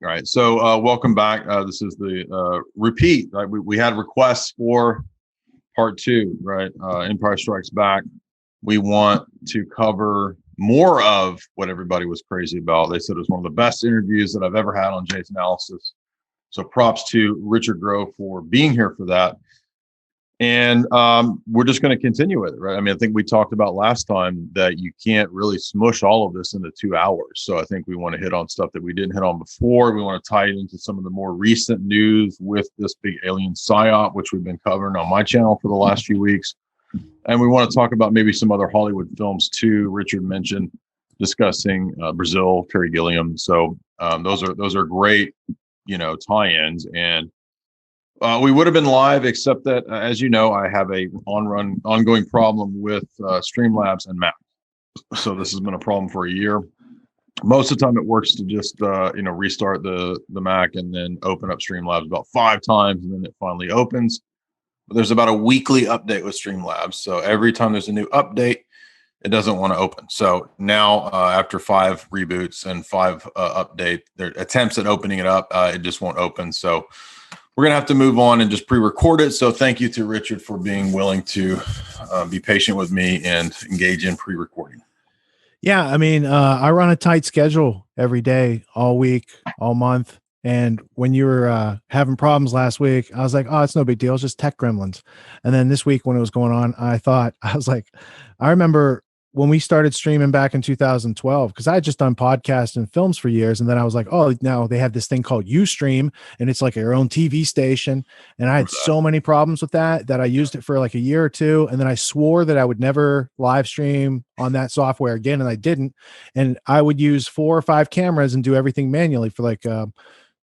All right. So welcome back. This is the repeat. Right. We had requests for part two. Right. Empire Strikes Back. We want to cover more of what everybody was crazy about. They said it was one of the best interviews that I've ever had on Jay's Analysis. So props to Richard Grove for being here for that. And we're just going to continue with it, right? I mean, I think we talked about last time that you can't really smush all of this into 2 hours. So I think we want to hit on stuff that we didn't hit on before. We want to tie it into some of the more recent news with this big alien psyop, which we've been covering on my channel for the last few weeks. And we want to talk about maybe some other Hollywood films too. Richard mentioned discussing Brazil, Terry Gilliam. So those are great, tie-ins. And we would have been live, except that, as you know, I have a ongoing problem with Streamlabs and Mac. So this has been a problem for a year. Most of the time, it works to just restart the Mac and then open up Streamlabs about 5 times, and then it finally opens. But there's about a weekly update with Streamlabs. So every time there's a new update, it doesn't want to open. So now, after 5 reboots and 5 update their attempts at opening it up, it just won't open. So we're going to have to move on and just pre-record it. So thank you to Richard for being willing to be patient with me and engage in pre-recording. Yeah, I mean, I run a tight schedule every day, all week, all month. And when you were having problems last week, I was like, oh, it's no big deal. It's just tech gremlins. And then this week when it was going on, I remember when we started streaming back in 2012, because I had just done podcasts and films for years. And then I was like, oh, now they have this thing called Ustream, and it's like your own TV station. And I had so many problems with that I used it for like a year or two. And then I swore that I would never live stream on that software again. And I didn't. And I would use 4 or 5 cameras and do everything manually for like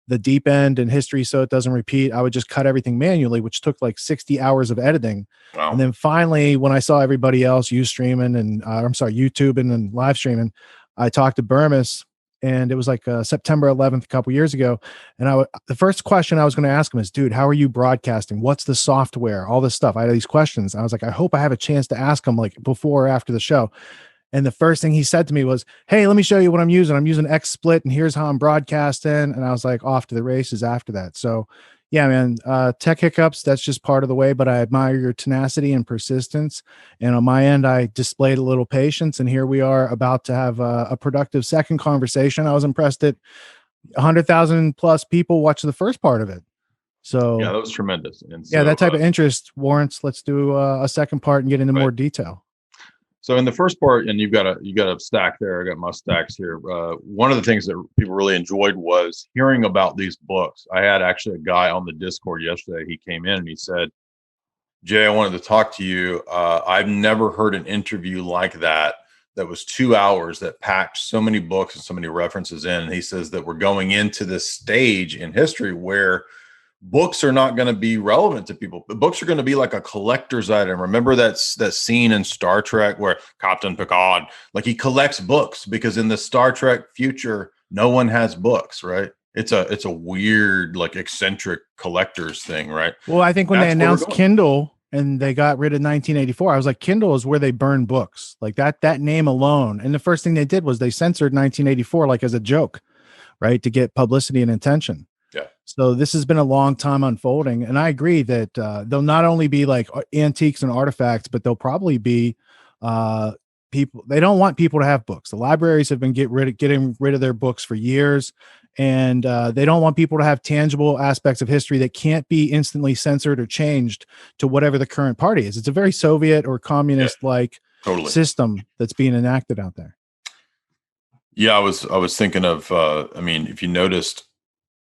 the deep end and history, so it doesn't repeat. I would just cut everything manually, which took like 60 hours of editing. Wow. And then finally, when I saw everybody else YouTubing and live streaming, I talked to Burmis, and it was like September 11th, a couple years ago. And the first question I was going to ask him is, dude, how are you broadcasting? What's the software? All this stuff. I had these questions. I was like, I hope I have a chance to ask him like before or after the show. And the first thing he said to me was, hey, let me show you what I'm using. I'm using XSplit, and here's how I'm broadcasting. And I was like, off to the races after that. So yeah, man, tech hiccups, that's just part of the way, but I admire your tenacity and persistence. And on my end, I displayed a little patience, and here we are about to have a productive second conversation. I was impressed that 100,000 plus people watched the first part of it. So yeah, that was tremendous. And so, yeah, that type of interest warrants, let's do a second part and get into more detail. So in the first part, and you got a stack there. I got my stacks here. One of the things that people really enjoyed was hearing about these books. I had actually a guy on the Discord yesterday. He came in and he said, Jay, I wanted to talk to you. I've never heard an interview like that was 2 hours that packed so many books and so many references in. And he says that we're going into this stage in history where books are not going to be relevant to people. Books are going to be like a collector's item. Remember that scene in Star Trek where Captain Picard, like, he collects books, because in the Star Trek future, no one has books, right? It's a weird, like, eccentric collector's thing, right? Well, I think when they announced Kindle and they got rid of 1984, I was like, Kindle is where they burn books, like that name alone. And the first thing they did was they censored 1984, like as a joke, right? To get publicity and attention. Yeah. So this has been a long time unfolding. And I agree that they'll not only be like antiques and artifacts, but they'll probably be people. They don't want people to have books. The libraries have been getting rid of their books for years. And they don't want people to have tangible aspects of history that can't be instantly censored or changed to whatever the current party is. It's a very Soviet or communist-like system that's being enacted out there. Yeah, I was thinking of, if you noticed,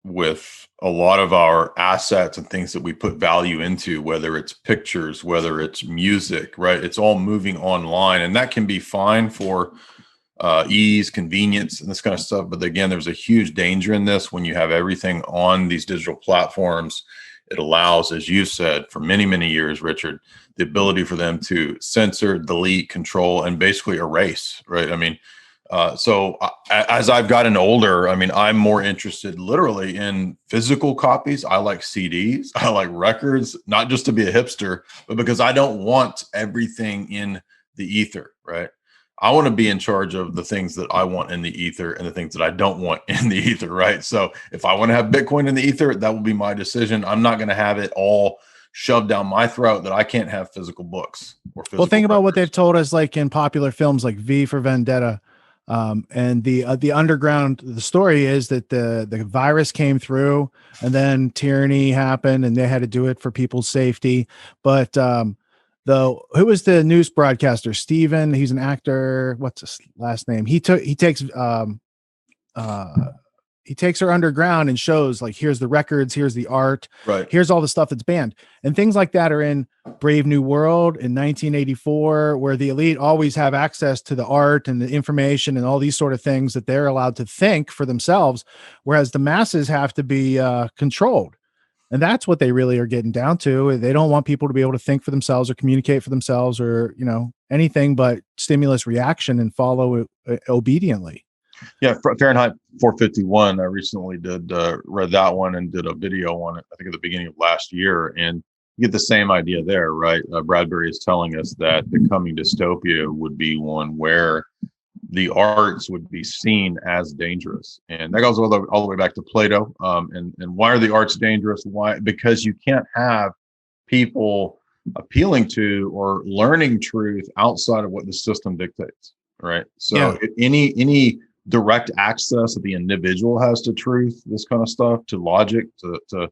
with a lot of our assets and things that we put value into, whether it's pictures, whether it's music, right? It's all moving online, and that can be fine for ease, convenience, and this kind of stuff. But again, there's a huge danger in this. When you have everything on these digital platforms, it allows, as you said, for many, many years, Richard, the ability for them to censor, delete, control, and basically erase, right? So as I've gotten older, I'm more interested literally in physical copies. I like CDs. I like records, not just to be a hipster, but because I don't want everything in the ether, right? I want to be in charge of the things that I want in the ether and the things that I don't want in the ether, right? So if I want to have Bitcoin in the ether, that will be my decision. I'm not going to have it all shoved down my throat that I can't have physical books or physical. Well, think about what records. they've told us, like in popular films like V for Vendetta. And the underground, the story is that the virus came through and then tyranny happened and they had to do it for people's safety. But who was the news broadcaster? Steven, he's an actor. What's his last name? He takes her underground and shows, like, here's the records, here's the art, Right. here's all the stuff that's banned. And things like that are in Brave New World in 1984, where the elite always have access to the art and the information and all these sort of things that they're allowed to think for themselves, whereas the masses have to be controlled. And that's what they really are getting down to. They don't want people to be able to think for themselves or communicate for themselves or, anything but stimulus reaction and follow obediently. Yeah, Fahrenheit 451. I recently read that one and did a video on it, I think at the beginning of last year. And you get the same idea there, right? Bradbury is telling us that the coming dystopia would be one where the arts would be seen as dangerous. And that goes all the way back to Plato. And why are the arts dangerous? Why? Because you can't have people appealing to or learning truth outside of what the system dictates, right? So any direct access that the individual has to truth, this kind of stuff, to logic, to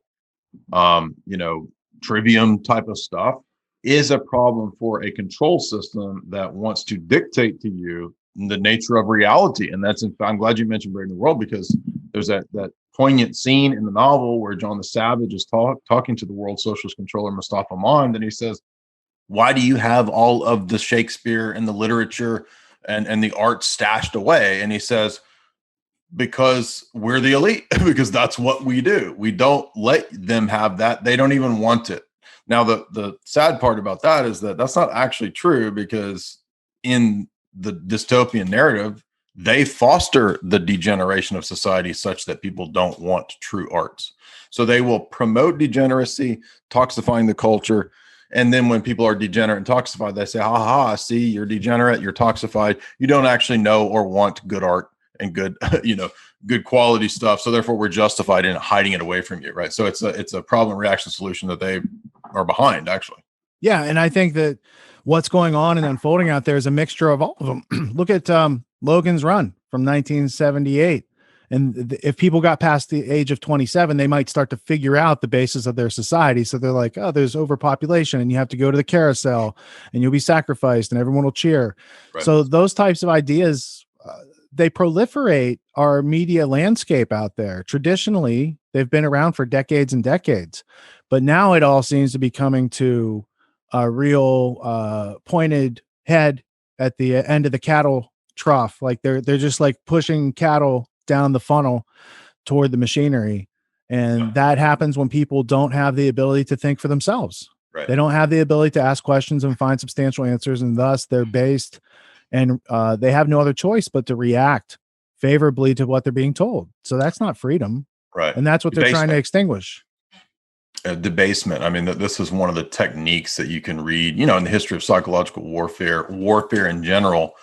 trivium type of stuff, is a problem for a control system that wants to dictate to you the nature of reality. And I'm glad you mentioned Brave New World, because there's that poignant scene in the novel where John the Savage is talking to the world socialist controller Mustafa Mond, and he says, why do you have all of the Shakespeare and the literature and the art stashed away? And he says, because we're the elite, because that's what we do. We don't let them have that. They don't even want it. Now, the sad part about that is that that's not actually true, because in the dystopian narrative, they foster the degeneration of society such that people don't want true arts. So they will promote degeneracy, toxifying the culture. And then when people are degenerate and toxified, they say, see, you're degenerate, you're toxified. You don't actually know or want good art and good, good quality stuff. So therefore we're justified in hiding it away from you. Right. So it's a problem reaction solution that they are behind, actually. Yeah. And I think that what's going on and unfolding out there is a mixture of all of them. Look at Logan's Run from 1978. And if people got past the age of 27, they might start to figure out the basis of their society. So they're like, oh, there's overpopulation and you have to go to the carousel and you'll be sacrificed and everyone will cheer. Right. So those types of ideas, they proliferate our media landscape out there. Traditionally, they've been around for decades and decades, but now it all seems to be coming to a real pointed head at the end of the cattle trough. Like they're just like pushing cattle down the funnel toward the machinery. And that happens when people don't have the ability to think for themselves. Right. They don't have the ability to ask questions and find substantial answers. And thus they're based and they have no other choice but to react favorably to what they're being told. So that's not freedom. Right. And that's what they're trying to extinguish. Debasement. I mean, this is one of the techniques that you can read, in the history of psychological warfare. Warfare in general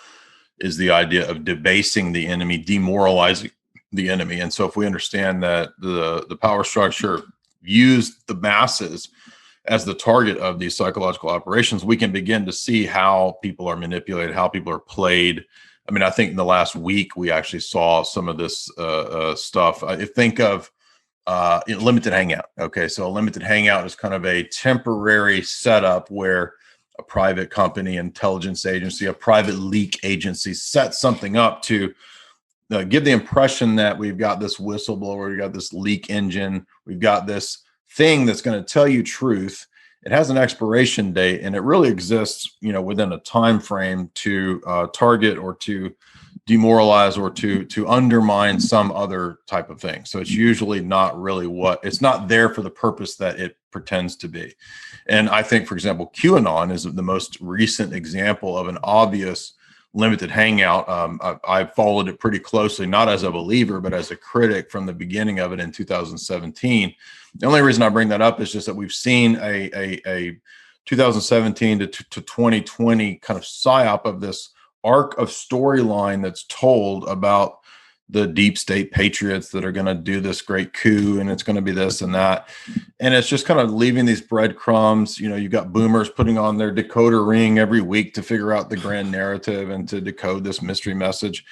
is the idea of debasing the enemy, demoralizing the enemy. And so if we understand that the power structure views the masses as the target of these psychological operations, we can begin to see how people are manipulated, how people are played. I mean, I think in the last week, we actually saw some of this stuff. Think of limited hangout. Okay. So a limited hangout is kind of a temporary setup where a private company, intelligence agency, a private leak agency sets something up to give the impression that we've got this whistleblower, we've got this leak engine, we've got this thing that's going to tell you truth. It has an expiration date, and it really exists, within a time frame to target or to demoralize or to undermine some other type of thing. So it's usually not really it's not there for the purpose that it pretends to be. And I think, for example, QAnon is the most recent example of an obvious limited hangout. I followed it pretty closely, not as a believer, but as a critic from the beginning of it in 2017. The only reason I bring that up is just that we've seen a 2017 to 2020 kind of psyop of this arc of storyline that's told about the deep state patriots that are going to do this great coup, and it's going to be this and that. And it's just kind of leaving these breadcrumbs. You know, you've got boomers putting on their decoder ring every week to figure out the grand narrative and to decode this mystery message.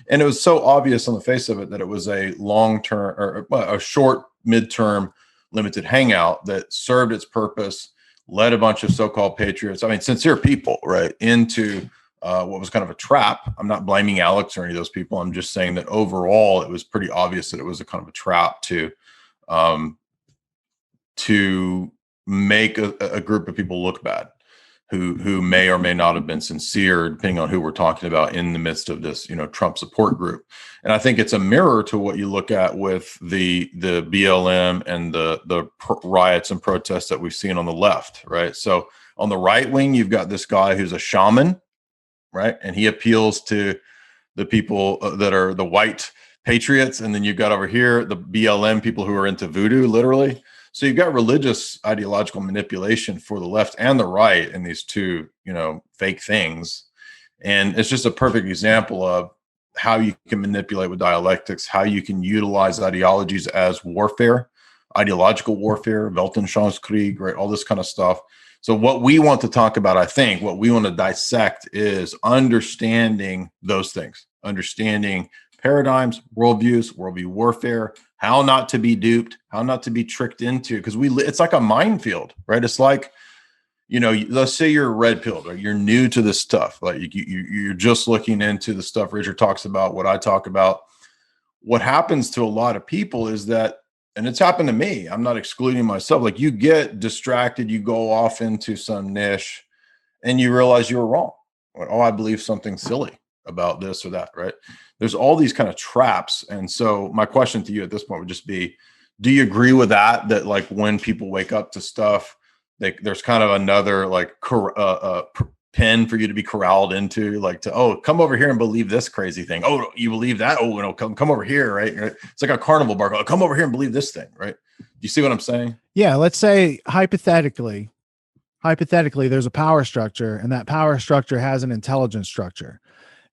And it was so obvious on the face of it that it was a long-term or a short midterm limited hangout that served its purpose, led a bunch of so-called patriots, I mean, sincere people, right, into what was kind of a trap. I'm not blaming Alex or any of those people. I'm just saying that overall, it was pretty obvious that it was a kind of a trap to make a group of people look bad, who may or may not have been sincere, depending on who we're talking about in the midst of this, you know, Trump support group. And I think it's a mirror to what you look at with the BLM and the riots and protests that we've seen on the left, right? So on the right wing, you've got this guy who's a shaman, right? And he appeals to the people that are the white patriots. And then you've got over here, the BLM people who are into voodoo, literally. So you've got religious ideological manipulation for the left and the right in these two, you know, fake things. And it's just a perfect example of how you can manipulate with dialectics, how you can utilize ideologies as warfare, ideological warfare, Weltanschauungskrieg, right? All this kind of stuff. So what we want to talk about, I think, what we want to dissect is understanding those things, understanding paradigms, worldview warfare, how not to be duped, how not to be tricked into, because it's like a minefield, right? It's like, you know, let's say you're red pilled, right? You're new to this stuff. Like you're just looking into the stuff Richard talks about, what I talk about. What happens to a lot of people is that, and it's happened to me, I'm not excluding myself, like you get distracted, you go off into some niche and you realize you were wrong. Oh, I believe something silly about this or that, right? There's all these kind of traps. And so my question to you at this point would just be, do you agree with that like when people wake up to stuff, there's kind of another like pen for you to be corralled into, like to, oh, come over here and believe this crazy thing. Oh, you believe that? Oh, no, come over here, right? It's like a carnival bark. Oh, come over here and believe this thing, right? Do you see what I'm saying? Yeah, let's say hypothetically, there's a power structure, and that power structure has an intelligence structure.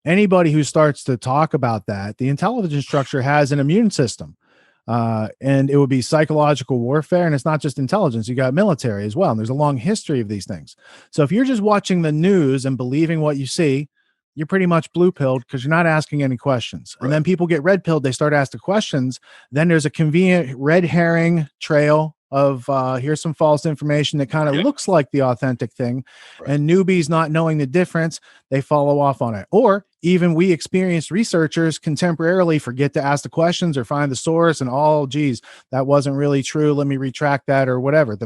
Anybody who starts to talk about that, the intelligence structure has an immune system. And it would be psychological warfare. And it's not just intelligence. You got military as well. And there's a long history of these things. So if you're just watching the news and believing what you see, you're pretty much blue pilled because you're not asking any questions. Right. And then people get red pilled. They start asking questions. Then there's a convenient red herring trail of here's some false information that kind of looks like the authentic thing. Right. And newbies not knowing the difference, they follow off on it. Or even we experienced researchers contemporarily forget to ask the questions or find the source and geez, that wasn't really true. Let me retract that or whatever.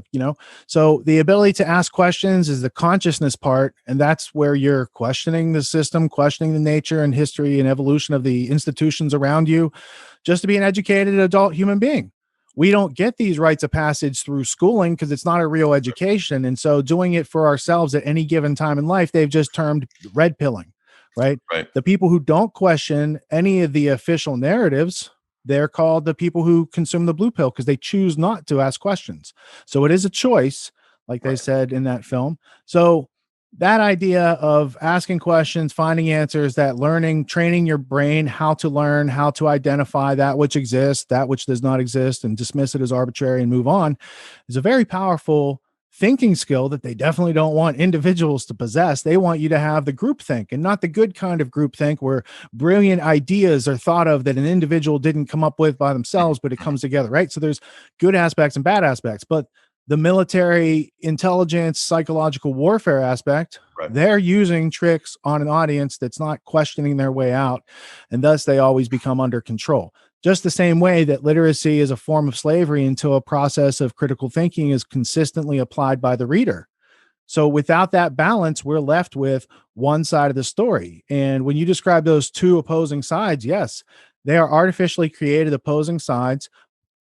So the ability to ask questions is the consciousness part. And that's where you're questioning the system, questioning the nature and history and evolution of the institutions around you, just to be an educated adult human being. We don't get these rites of passage through schooling because it's not a real education. And so doing it for ourselves at any given time in life, they've just termed red pilling, right? The people who don't question any of the official narratives, they're called the people who consume the blue pill because they choose not to ask questions. So it is a choice, like they said in that film. So that idea of asking questions, finding answers, that learning, training your brain, how to learn, how to identify that which exists, that which does not exist, and dismiss it as arbitrary and move on, is a very powerful thinking skill that they definitely don't want individuals to possess. They want you to have the group think, and not the good kind of group think where brilliant ideas are thought of that an individual didn't come up with by themselves, but it comes together, right? So there's good aspects and bad aspects, but the military intelligence, psychological warfare aspect, they're using tricks on an audience that's not questioning their way out. And thus they always become under control. Just the same way that literacy is a form of slavery until a process of critical thinking is consistently applied by the reader. So without that balance, we're left with one side of the story. And when you describe those two opposing sides, yes, they are artificially created opposing sides,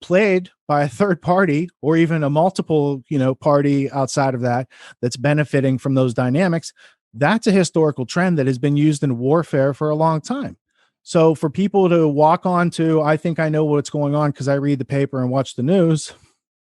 played by a third party or even a multiple, party outside of that that's benefiting from those dynamics. That's a historical trend that has been used in warfare for a long time. So for people to walk on to, I think I know what's going on because I read the paper and watch the news,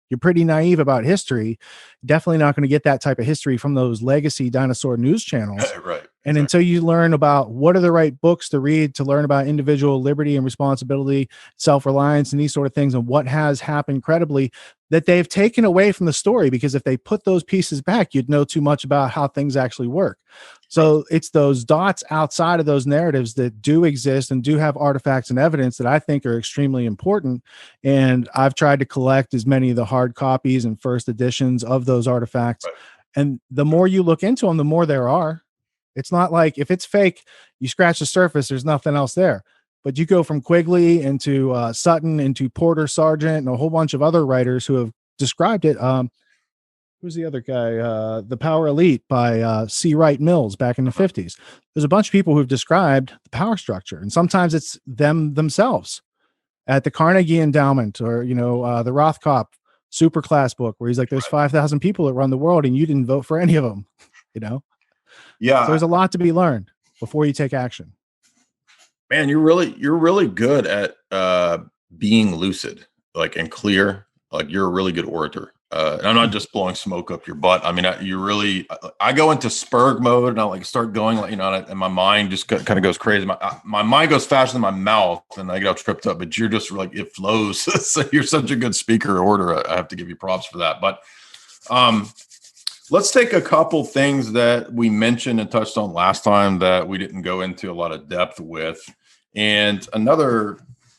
you're pretty naive about history. Definitely not going to get that type of history from those legacy dinosaur news channels. Right. And until you learn about what are the right books to read to learn about individual liberty and responsibility, self-reliance, and these sort of things, and what has happened credibly that they've taken away from the story, because if they put those pieces back, you'd know too much about how things actually work. So it's those dots outside of those narratives that do exist and do have artifacts and evidence that I think are extremely important. And I've tried to collect as many of the hard copies and first editions of those artifacts. And the more you look into them, the more there are. It's not like if it's fake, you scratch the surface, there's nothing else there. But you go from Quigley into Sutton into Porter Sargent and a whole bunch of other writers who have described it. Who's the other guy? The Power Elite by C. Wright Mills back in the 50s. There's a bunch of people who've described the power structure, and sometimes it's them themselves at the Carnegie Endowment, or the Rothkopf Superclass book, where he's like, "There's 5,000 people that run the world, and you didn't vote for any of them." Yeah. So there's a lot to be learned before you take action. Man, you're really good at being lucid, like, and clear. Like, you're a really good orator. And I'm not just blowing smoke up your butt. I mean, I go into Spurg mode, and I like start going, like, and my mind just kind of goes crazy. My mind goes faster than my mouth, and I get all tripped up. But you're just like, it flows. So you're such a good speaker or orator. I have to give you props for that. But let's take a couple things that we mentioned and touched on last time that we didn't go into a lot of depth with. And another,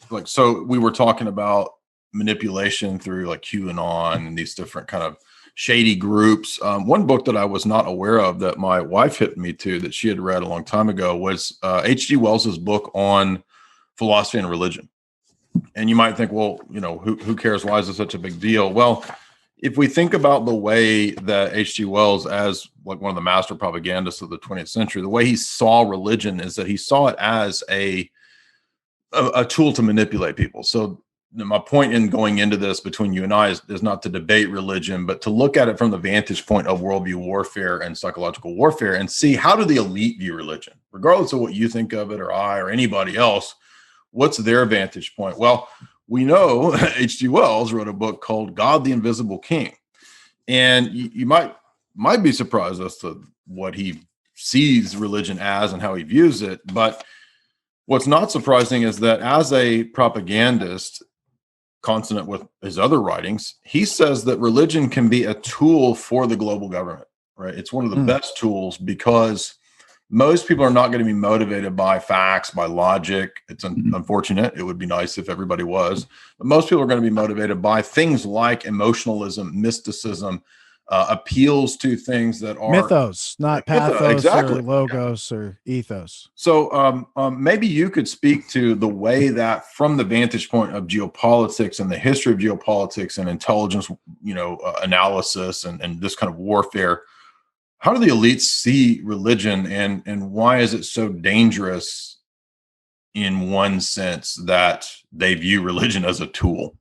like, so we were talking about manipulation through like QAnon and these different kind of shady groups. One book that I was not aware of that my wife hit me to that she had read a long time ago was H.G. Wells's book on philosophy and religion. And you might think, well, who cares? Why is it such a big deal? Well, if we think about the way that H.G. Wells, as like one of the master propagandists of the 20th century, the way he saw religion is that he saw it as a tool to manipulate people. So my point in going into this between you and I is not to debate religion, but to look at it from the vantage point of worldview warfare and psychological warfare and see, how do the elite view religion, regardless of what you think of it, or I or anybody else. What's their vantage point? Well, we know H.G. Wells wrote a book called God, the Invisible King. And you might be surprised as to what he sees religion as and how he views it. But what's not surprising is that as a propagandist, consonant with his other writings, he says that religion can be a tool for the global government, right? It's one of the best tools, because most people are not going to be motivated by facts, by logic. It's unfortunate. It would be nice if everybody was, but most people are going to be motivated by things like emotionalism, mysticism, appeals to things that are mythos, not pathos, exactly, or logos or ethos. So maybe you could speak to the way that, from the vantage point of geopolitics and the history of geopolitics and intelligence, analysis and this kind of warfare, how do the elites see religion, and why is it so dangerous in one sense that they view religion as a tool?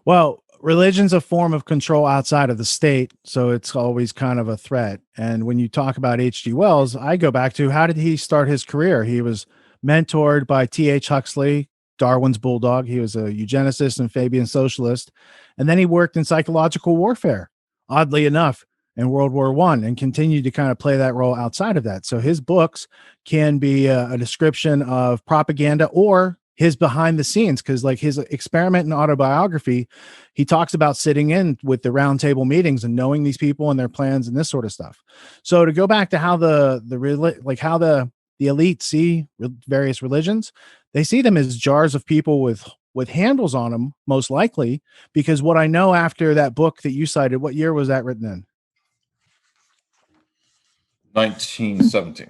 Well, religion's a form of control outside of the state, so it's always kind of a threat. And when you talk about H.G. Wells, I go back to, how did he start his career? He was mentored by T.H. Huxley, Darwin's bulldog. He was a eugenicist and Fabian socialist. And then he worked in psychological warfare, oddly enough, in World War I, and continued to kind of play that role outside of that. So his books can be a description of propaganda or his behind the scenes, because like his experiment and autobiography, he talks about sitting in with the roundtable meetings and knowing these people and their plans and this sort of stuff. So to go back to how the elite see various religions, they see them as jars of people with handles on them, most likely, because what I know after that book that you cited, what year was that written in? 1917.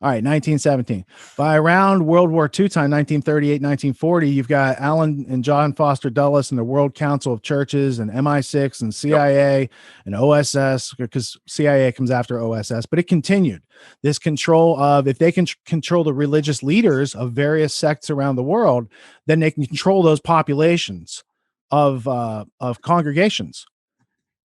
All right, 1917. By around World War II time, 1938, 1940, you've got Alan and John Foster Dulles and the World Council of Churches and MI6 and CIA and OSS, because CIA comes after OSS, but it continued. This control of, if they can control the religious leaders of various sects around the world, then they can control those populations of congregations.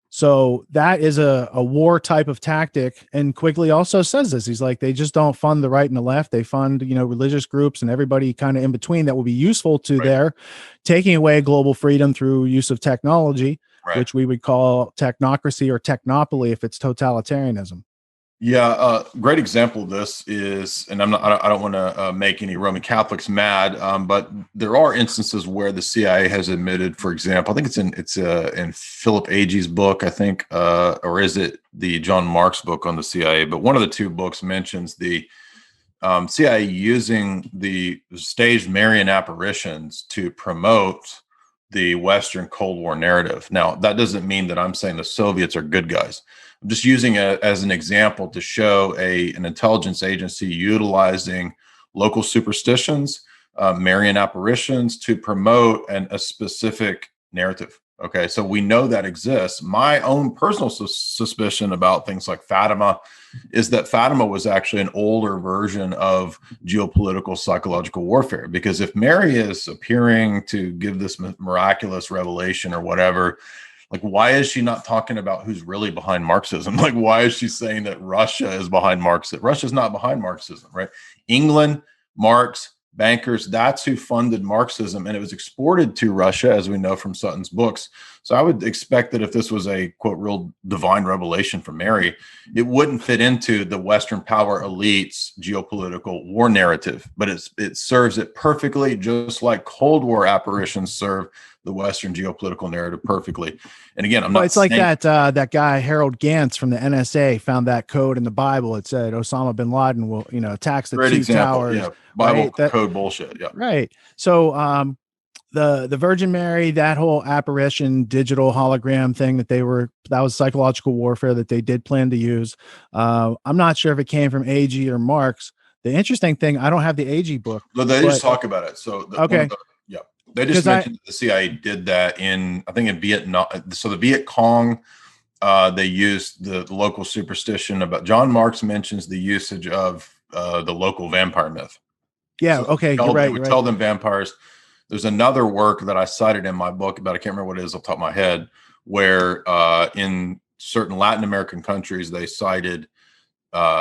So that is a war type of tactic. And Quigley also says this. He's like, they just don't fund the right and the left. They fund, religious groups and everybody kind of in between that will be useful to their taking away global freedom through use of technology, which we would call technocracy or technopoly if it's totalitarianism. Yeah, great example of this is, and I don't want to make any Roman Catholics mad, but there are instances where the CIA has admitted, for example, I think it's in Philip Agee's book, I think, or is it the John Marks book on the CIA? But one of the two books mentions the CIA using the staged Marian apparitions to promote the Western Cold War narrative. Now, that doesn't mean that I'm saying the Soviets are good guys. I'm just using it as an example to show an intelligence agency utilizing local superstitions, Marian apparitions to promote a specific narrative. Okay, so we know that exists. My own personal suspicion about things like Fatima is that Fatima was actually an older version of geopolitical psychological warfare. Because if Mary is appearing to give this miraculous revelation or whatever, like, why is she not talking about who's really behind Marxism? Like, why is she saying that Russia is behind Marxism? Russia's not behind Marxism, right? England, Marx, bankers, that's who funded Marxism, and it was exported to Russia, as we know from Sutton's books. So I would expect that if this was a, quote, real divine revelation from Mary, it wouldn't fit into the Western power elites geopolitical war narrative, but it serves it perfectly, just like Cold War apparitions serve the Western geopolitical narrative perfectly. And again, I'm not. It's like that guy Harold Gantz from the NSA found that code in the Bible. It said Osama bin Laden will, attacks the two towers. Yeah, Bible right? code bullshit. Yeah, right. So the Virgin Mary, that whole apparition, digital hologram thing that was psychological warfare that they did plan to use. I'm not sure if it came from Agee or Marx. The interesting thing, I don't have the Agee book. But they just talk about it. So okay. They just mentioned that the CIA did that in Vietnam. So the Viet Cong, they used the local superstition about. John Marks mentions the usage of the local vampire myth. Yeah. So okay. You're right. Tell them vampires. There's another work that I cited in my book, but I can't remember what it is off the top of my head, where in certain Latin American countries they cited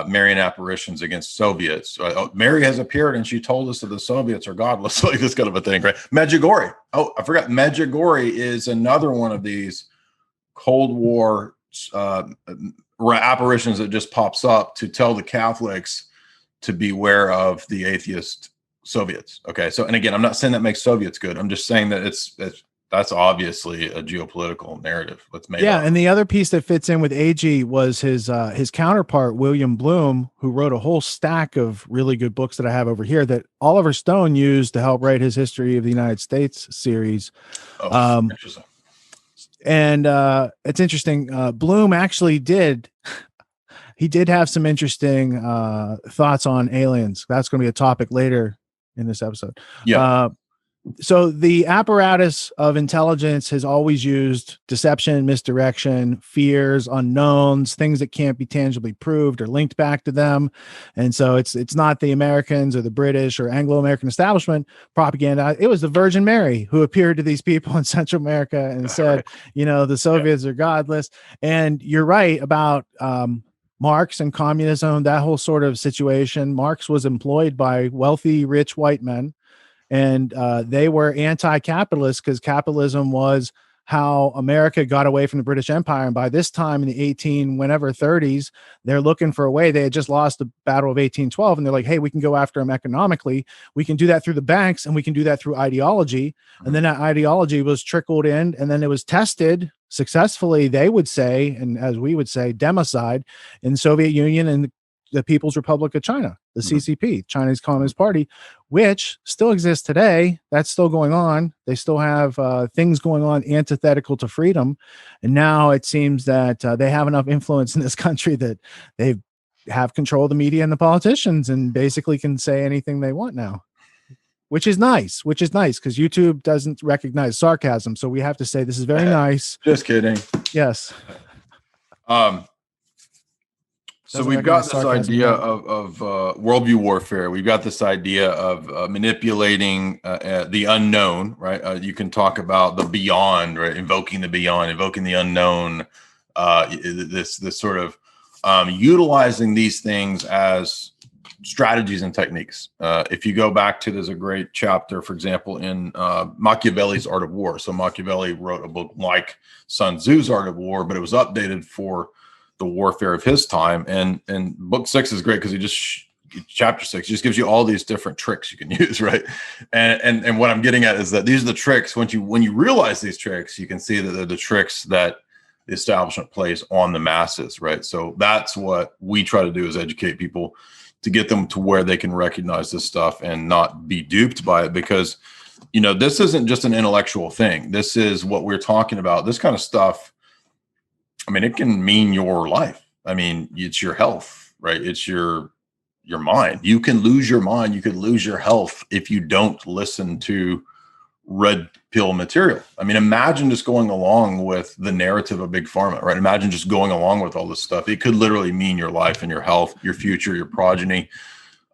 Marian apparitions against Soviets. Mary has appeared and she told us that the Soviets are godless, like this kind of a thing, right? Medjugorje. Oh, I forgot. Medjugorje is another one of these Cold War apparitions that just pops up to tell the Catholics to beware of the atheist Soviets. Okay. So, and again, I'm not saying that makes Soviets good. I'm just saying that that's obviously a geopolitical narrative that's made up. And the other piece that fits in with Agee was his counterpart, William Bloom, who wrote a whole stack of really good books that I have over here that Oliver Stone used to help write his History of the United States series. Interesting. And it's interesting. Bloom actually did have some interesting thoughts on aliens. That's going to be a topic later in this episode. Yeah. So the apparatus of intelligence has always used deception, misdirection, fears, unknowns, things that can't be tangibly proved or linked back to them. And so it's not the Americans or the British or Anglo-American establishment propaganda. It was the Virgin Mary who appeared to these people in Central America and said, the Soviets are godless. And you're right about Marx and communism, that whole sort of situation. Marx was employed by wealthy, rich white men. And they were anti-capitalist because capitalism was how America got away from the British Empire. And by this time in the 30s, they're looking for a way. They had just lost the Battle of 1812. And they're like, hey, we can go after them economically. We can do that through the banks and we can do that through ideology. And then that ideology was trickled in and then it was tested successfully, they would say, and as we would say, democide in the Soviet Union and the People's Republic of China, the CCP, Chinese Communist Party, which still exists today. That's still going on. They still have things going on antithetical to freedom. And now it seems that they have enough influence in this country that they have control of the media and the politicians and basically can say anything they want now, which is nice because YouTube doesn't recognize sarcasm. So we have to say, this is very nice. Just kidding. Yes. So we've got this idea of worldview warfare. We've got this idea of manipulating the unknown, right? You can talk about the beyond, right? Invoking the beyond, invoking the unknown. This sort of utilizing these things as strategies and techniques. If you go back to, there's a great chapter, for example, in Machiavelli's Art of War. So Machiavelli wrote a book like Sun Tzu's Art of War, but it was updated for the warfare of his time. And book 6 is great because chapter 6 just gives you all these different tricks you can use, right? And what I'm getting at is that these are the tricks. When you realize these tricks, you can see that they're the tricks that the establishment plays on the masses, right? So that's what we try to do, is educate people to get them to where they can recognize this stuff and not be duped by it. Because, this isn't just an intellectual thing. This is what we're talking about. This kind of stuff, I mean, it can mean your life. I mean, it's your health, right? It's your mind. You can lose your mind. You could lose your health if you don't listen to red pill material. I mean, imagine just going along with the narrative of big pharma, right? Imagine just going along with all this stuff. It could literally mean your life and your health, your future, your progeny.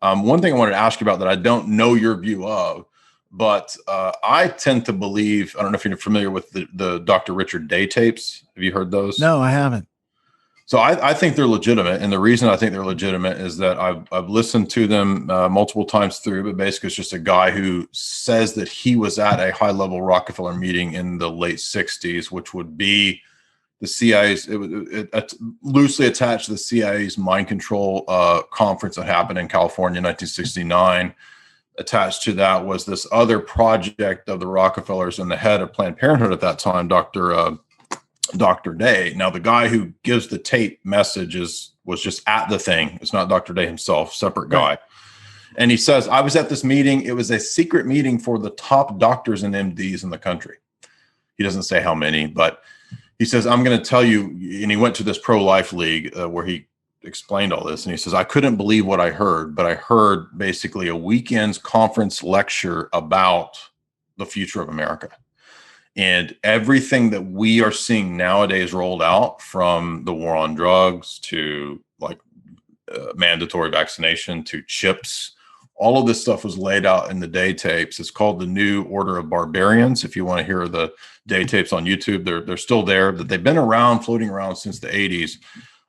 One thing I wanted to ask you about that I don't know your view of, but I tend to believe, I don't know if you're familiar with the Dr. Richard Day tapes. Have you heard those? No, I haven't. So I think they're legitimate. And the reason I think they're legitimate is that I've listened to them multiple times through, but basically it's just a guy who says that he was at a high level Rockefeller meeting in the late 60s, which would be the CIA's, it loosely attached to the CIA's mind control conference that happened in California in 1969. Attached to that was this other project of the Rockefellers, and the head of Planned Parenthood at that time, Dr. Day. Now, the guy who gives the tape message was just at the thing. It's not Dr. Day himself, separate guy. Right. And he says, I was at this meeting. It was a secret meeting for the top doctors and MDs in the country. He doesn't say how many, but he says, I'm going to tell you. And he went to this pro-life league where he explained all this. And he says, I couldn't believe what I heard, but I heard basically a weekend's conference lecture about the future of America. And everything that we are seeing nowadays rolled out, from the war on drugs to mandatory vaccination to chips, all of this stuff was laid out in the Day tapes. It's called the New Order of Barbarians. If you want to hear the Day tapes on YouTube, they're still there. That they've been around, floating around since the 80s.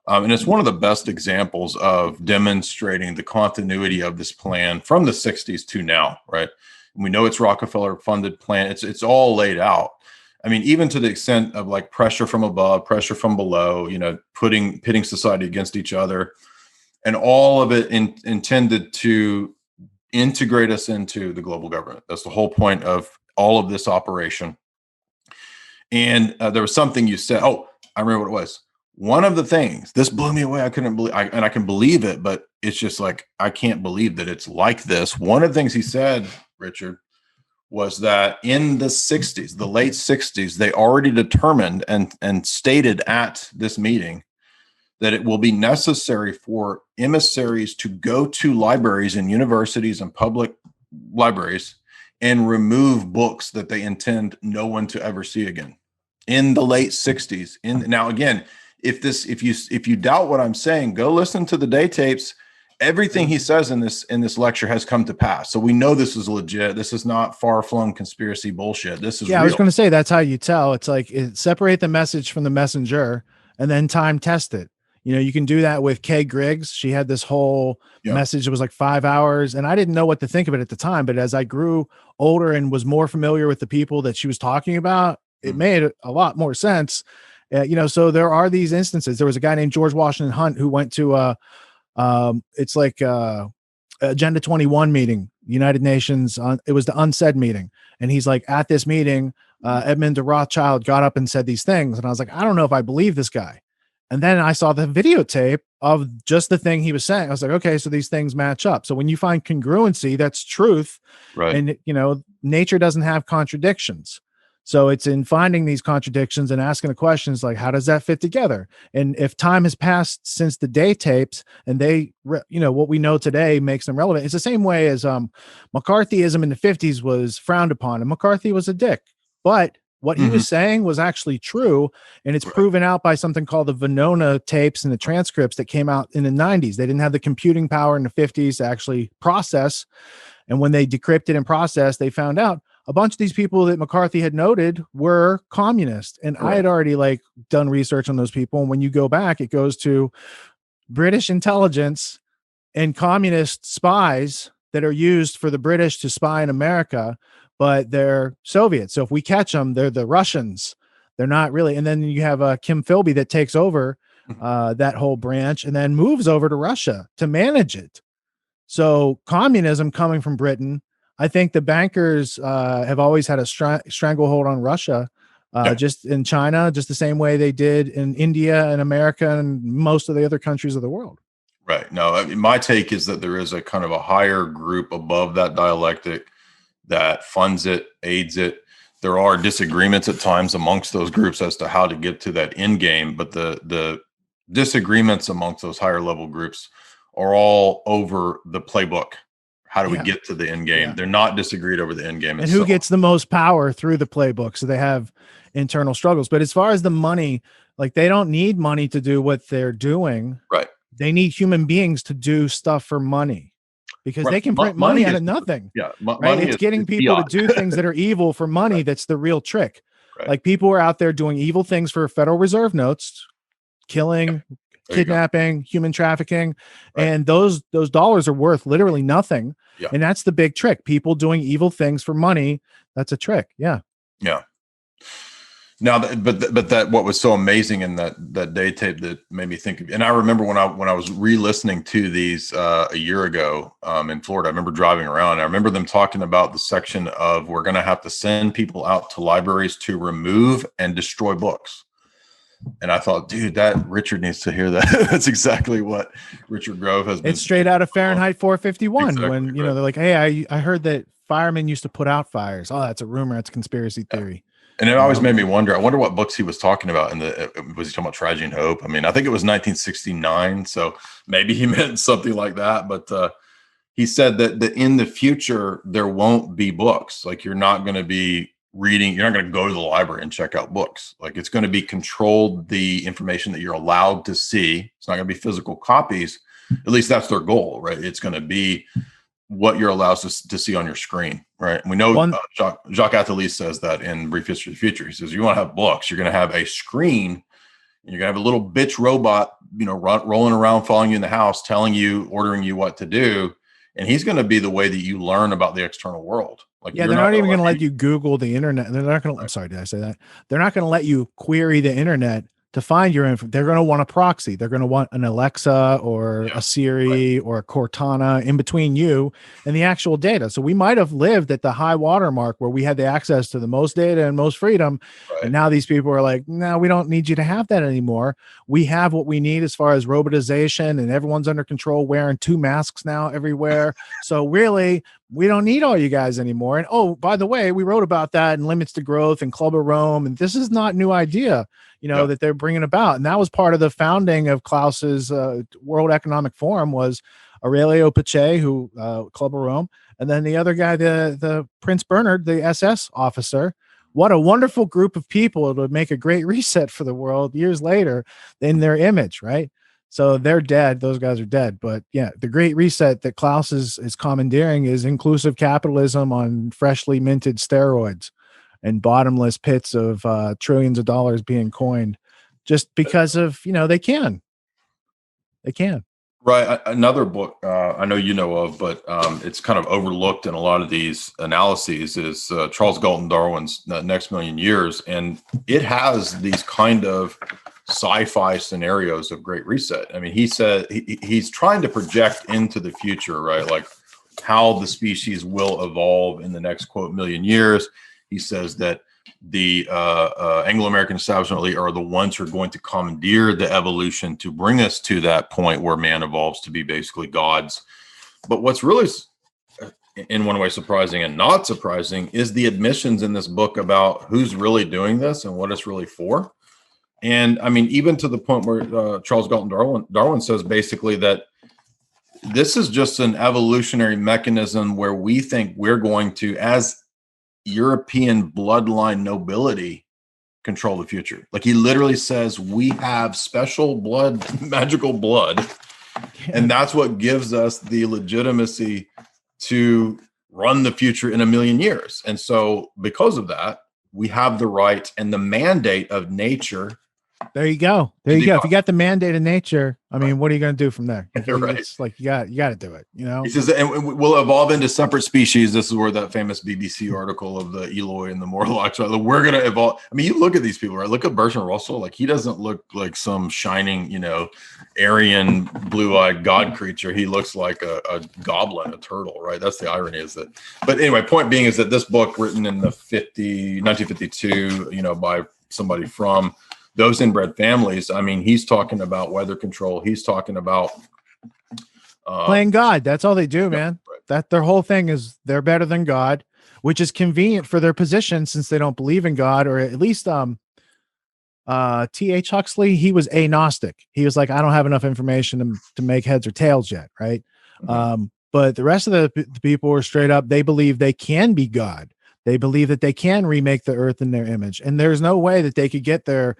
And it's one of the best examples of demonstrating the continuity of this plan from the 60s to now, right? We know it's Rockefeller funded plan. It's all laid out. I mean, even to the extent of pressure from above, pressure from below, pitting society against each other, and all of it intended to integrate us into the global government. That's the whole point of all of this operation. And there was something you said. Oh, I remember what it was. One of the things, this blew me away. I couldn't believe, and I can believe it, but it's just I can't believe that it's like this. One of the things he said, Richard, was that in the 60s, the late 60s, they already determined and stated at this meeting that it will be necessary for emissaries to go to libraries and universities and public libraries and remove books that they intend no one to ever see again. In the late 60s. Now, again, if you doubt what I'm saying, go listen to the Day tapes. Everything he says in this lecture has come to pass. So we know this is legit. This is not far-flung conspiracy bullshit. This is real. I was going to say, that's how you tell. It's separate the message from the messenger and then time test it. You can do that with Kay Griggs. She had this whole message. It was 5 hours, and I didn't know what to think of it at the time. But as I grew older and was more familiar with the people that she was talking about, it made a lot more sense. So there are these instances. There was a guy named George Washington Hunt who went to Agenda 21 meeting, United Nations. It was the unsaid meeting. And he's at this meeting, Edmund de Rothschild got up and said these things. And I was like, I don't know if I believe this guy. And then I saw the videotape of just the thing he was saying. I was like, okay, so these things match up. So when you find congruency, that's truth. Right. And, nature doesn't have contradictions. So it's in finding these contradictions and asking the questions how does that fit together? And if time has passed since the Day tapes and they, what we know today makes them relevant. It's the same way as McCarthyism in the 50s was frowned upon, and McCarthy was a dick. But what he was saying was actually true, and it's proven out by something called the Vanona tapes and the transcripts that came out in the 90s. They didn't have the computing power in the 50s to actually process. And when they decrypted and processed, they found out a bunch of these people that McCarthy had noted were communist. And I had already done research on those people. And when you go back, it goes to British intelligence and communist spies that are used for the British to spy in America, but they're Soviets. So if we catch them, they're the Russians. They're not really. And then you have Kim Philby that takes over that whole branch, and then moves over to Russia to manage it. So communism coming from Britain, I think the bankers have always had a stranglehold on Russia, just in China, just the same way they did in India and America and most of the other countries of the world. Right. No, I mean, my take is that there is a kind of a higher group above that dialectic that funds it, aids it. There are disagreements at times amongst those groups as to how to get to that end game, but the disagreements amongst those higher level groups are all over the playbook. How do we get to the end game? Yeah. They're not disagreed over the end game. And who gets the most power through the playbook. So they have internal struggles. But as far as the money, like they don't need money to do what they're doing. Right. They need human beings to do stuff for money because they can print money out of nothing. Yeah. Right? It's getting people to do things that are evil for money. Right. That's the real trick. Right. Like people are out there doing evil things for Federal Reserve notes, killing, kidnapping, human trafficking, and those dollars are worth literally nothing. Yeah. And that's the big trick. People doing evil things for money. That's a trick. Yeah. Yeah. Now, but that what was so amazing in that day tape that made me think of, and I remember when I was re-listening to these a year ago in Florida, I remember driving around. I remember them talking about the section of we're going to have to send people out to libraries to remove and destroy books. And I thought, dude, that Richard needs to hear that. That's exactly what Richard Grove has been. It's straight out of Fahrenheit 451. Exactly, when you know they're like, hey, I heard that firemen used to put out fires. Oh, that's a rumor. That's a conspiracy theory. And it always made me wonder. I wonder what books he was talking about. Was he talking about Tragedy and Hope? I mean, I think it was 1969, so maybe he meant something like that. But he said that in the future there won't be books. Like you're not going to be reading. You're not going to go to the library and check out books. Like it's going to be controlled. The information that you're allowed to see. It's not going to be physical copies. At least that's their goal, right? It's going to be what you're allowed to see on your screen, right? And we know Jacques Attali says that in Brief History of the Future. He says, you want to have books, you're going to have a screen, and you're going to have a little bitch robot, rolling around, following you in the house, telling you, ordering you what to do. And he's going to be the way that you learn about the external world. Like, yeah, they're not even going to let you Google the internet. They're not going to, I'm sorry, did I say that? They're not going to let you query the internet to find your info. They're going to want a proxy. They're going to want an Alexa or a Siri or a Cortana in between you and the actual data. So we might have lived at the high water mark where we had the access to the most data and most freedom. Right. And now these people are like, no, we don't need you to have that anymore. We have what we need as far as robotization, and everyone's under control, wearing 2 masks now everywhere. So really, we don't need all you guys anymore. And oh, by the way, we wrote about that in Limits to Growth and Club of Rome. And this is not new idea, that they're bringing about. And that was part of the founding of Klaus's World Economic Forum was Aurelio Pache, who Club of Rome. And then the other guy, the Prince Bernard, the SS officer. What a wonderful group of people to make a great reset for the world years later in their image, right? So they're dead. Those guys are dead. But yeah, the great reset that Klaus is commandeering is inclusive capitalism on freshly minted steroids and bottomless pits of trillions of dollars being coined just because of, they can. Right. Another book I know you know of, but it's kind of overlooked in a lot of these analyses is Charles Galton Darwin's Next Million Years. And it has these kind of sci-fi scenarios of Great Reset. I mean, he said he's trying to project into the future, right? Like how the species will evolve in the next, quote, million years. He says that the Anglo-American establishment elite are the ones who are going to commandeer the evolution to bring us to that point where man evolves to be basically gods. But what's really, in one way, surprising and not surprising is the admissions in this book about who's really doing this and what it's really for. And I mean, even to the point where Charles Galton Darwin says basically that this is just an evolutionary mechanism where we think we're going to, as European bloodline nobility, control the future. Like he literally says, we have special blood, magical blood, and that's what gives us the legitimacy to run the future in a million years. And so because of that, we have the right and the mandate of nature There you go. There you go. If you got the mandate of nature, I mean, what are you going to do from there? Right. It's like you got to do it. You know. He says, and we'll evolve into separate species. This is where that famous BBC article of the Eloy and the Morlocks. Right? We're going to evolve. I mean, you look at these people, right? Look at Bertrand Russell. Like, he doesn't look like some shining, you know, Aryan blue-eyed god creature. He looks like a goblin, a turtle, right? That's the irony, is that. But anyway, point being is that this book, written in the 1952, you know, by somebody from those inbred families. I mean, he's talking about weather control. He's talking about playing God. That's all they do, man. Right. That their whole thing is they're better than God, which is convenient for their position since they don't believe in God, or at least T.H. Huxley, he was agnostic. He was like, I don't have enough information to make heads or tails yet, right? Mm-hmm. But the rest of the people were straight up. They believe they can be God. They believe that they can remake the earth in their image. And there's no way that they could get their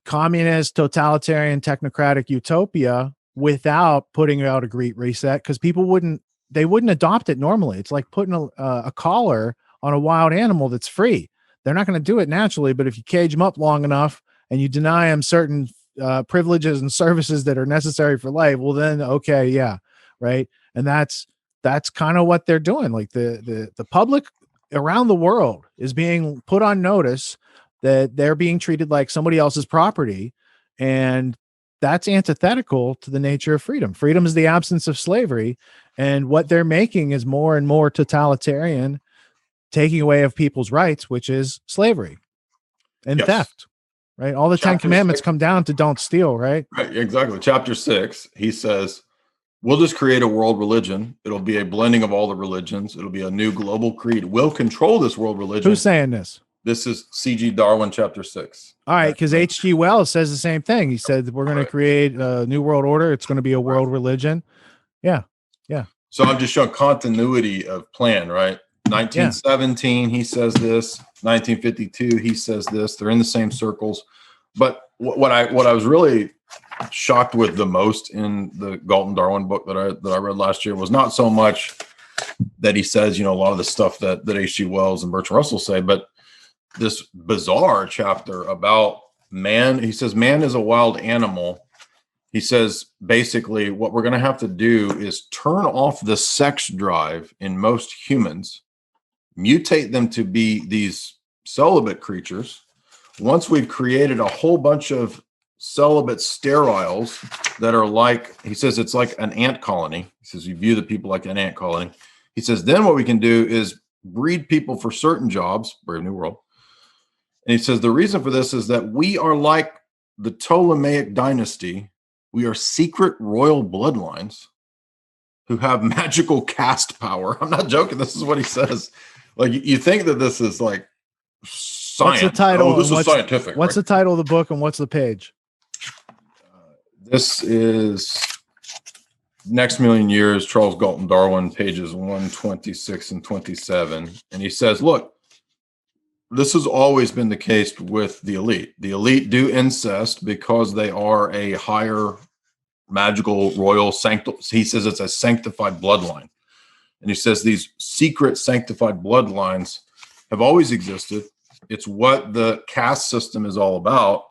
communist, totalitarian, technocratic utopia without putting out a great reset, because people wouldn't adopt it normally. It's like putting a collar on a wild animal that's free. They're not going to do it naturally, but if you cage them up long enough and you deny them certain privileges and services that are necessary for life, well then, okay, yeah, right. And that's kind of what they're doing. Like the public around the world is being put on notice that they're being treated like somebody else's property, and that's antithetical to the nature of freedom. Freedom is the absence of slavery, and what they're making is more and more totalitarian, taking away of people's rights, which is slavery and theft, right? All the Chapter 10 Commandments 6 come down to don't steal, right? Right, exactly. Chapter 6, he says, we'll just create a world religion. It'll be a blending of all the religions. It'll be a new global creed. We'll control this world religion. Who's saying this? This is C.G. Darwin, chapter 6. All right, because H.G. Wells says the same thing. He said we're going to create a new world order. It's going to be a world religion. Yeah, yeah. So I'm just showing continuity of plan, right? 1917, he says this. 1952, he says this. They're in the same circles. But what I was really shocked with the most in the Galton Darwin book that I read last year was not so much that he says, you know, a lot of the stuff that H.G. Wells and Bertrand Russell say, but this bizarre chapter about man. He says man is a wild animal. He says basically what we're going to have to do is turn off the sex drive in most humans, mutate them to be these celibate creatures. Once we've created a whole bunch of celibate steriles that are like, he says it's like an ant colony. He says you view the people like an ant colony. He says then what we can do is breed people for certain jobs, Brave New World. And he says the reason for this is that we are like the Ptolemaic dynasty. We are secret royal bloodlines who have magical caste power. I'm not joking. This is what he says. Like, you think that this is like science. What's the title? This is scientific. What's the title of the book and what's the page? This is Next Million Years, Charles Galton Darwin, pages 126 and 27. And he says, look, this has always been the case with the elite. The elite do incest because they are a higher magical royal he says it's a sanctified bloodline. And he says these secret sanctified bloodlines have always existed. It's what the caste system is all about.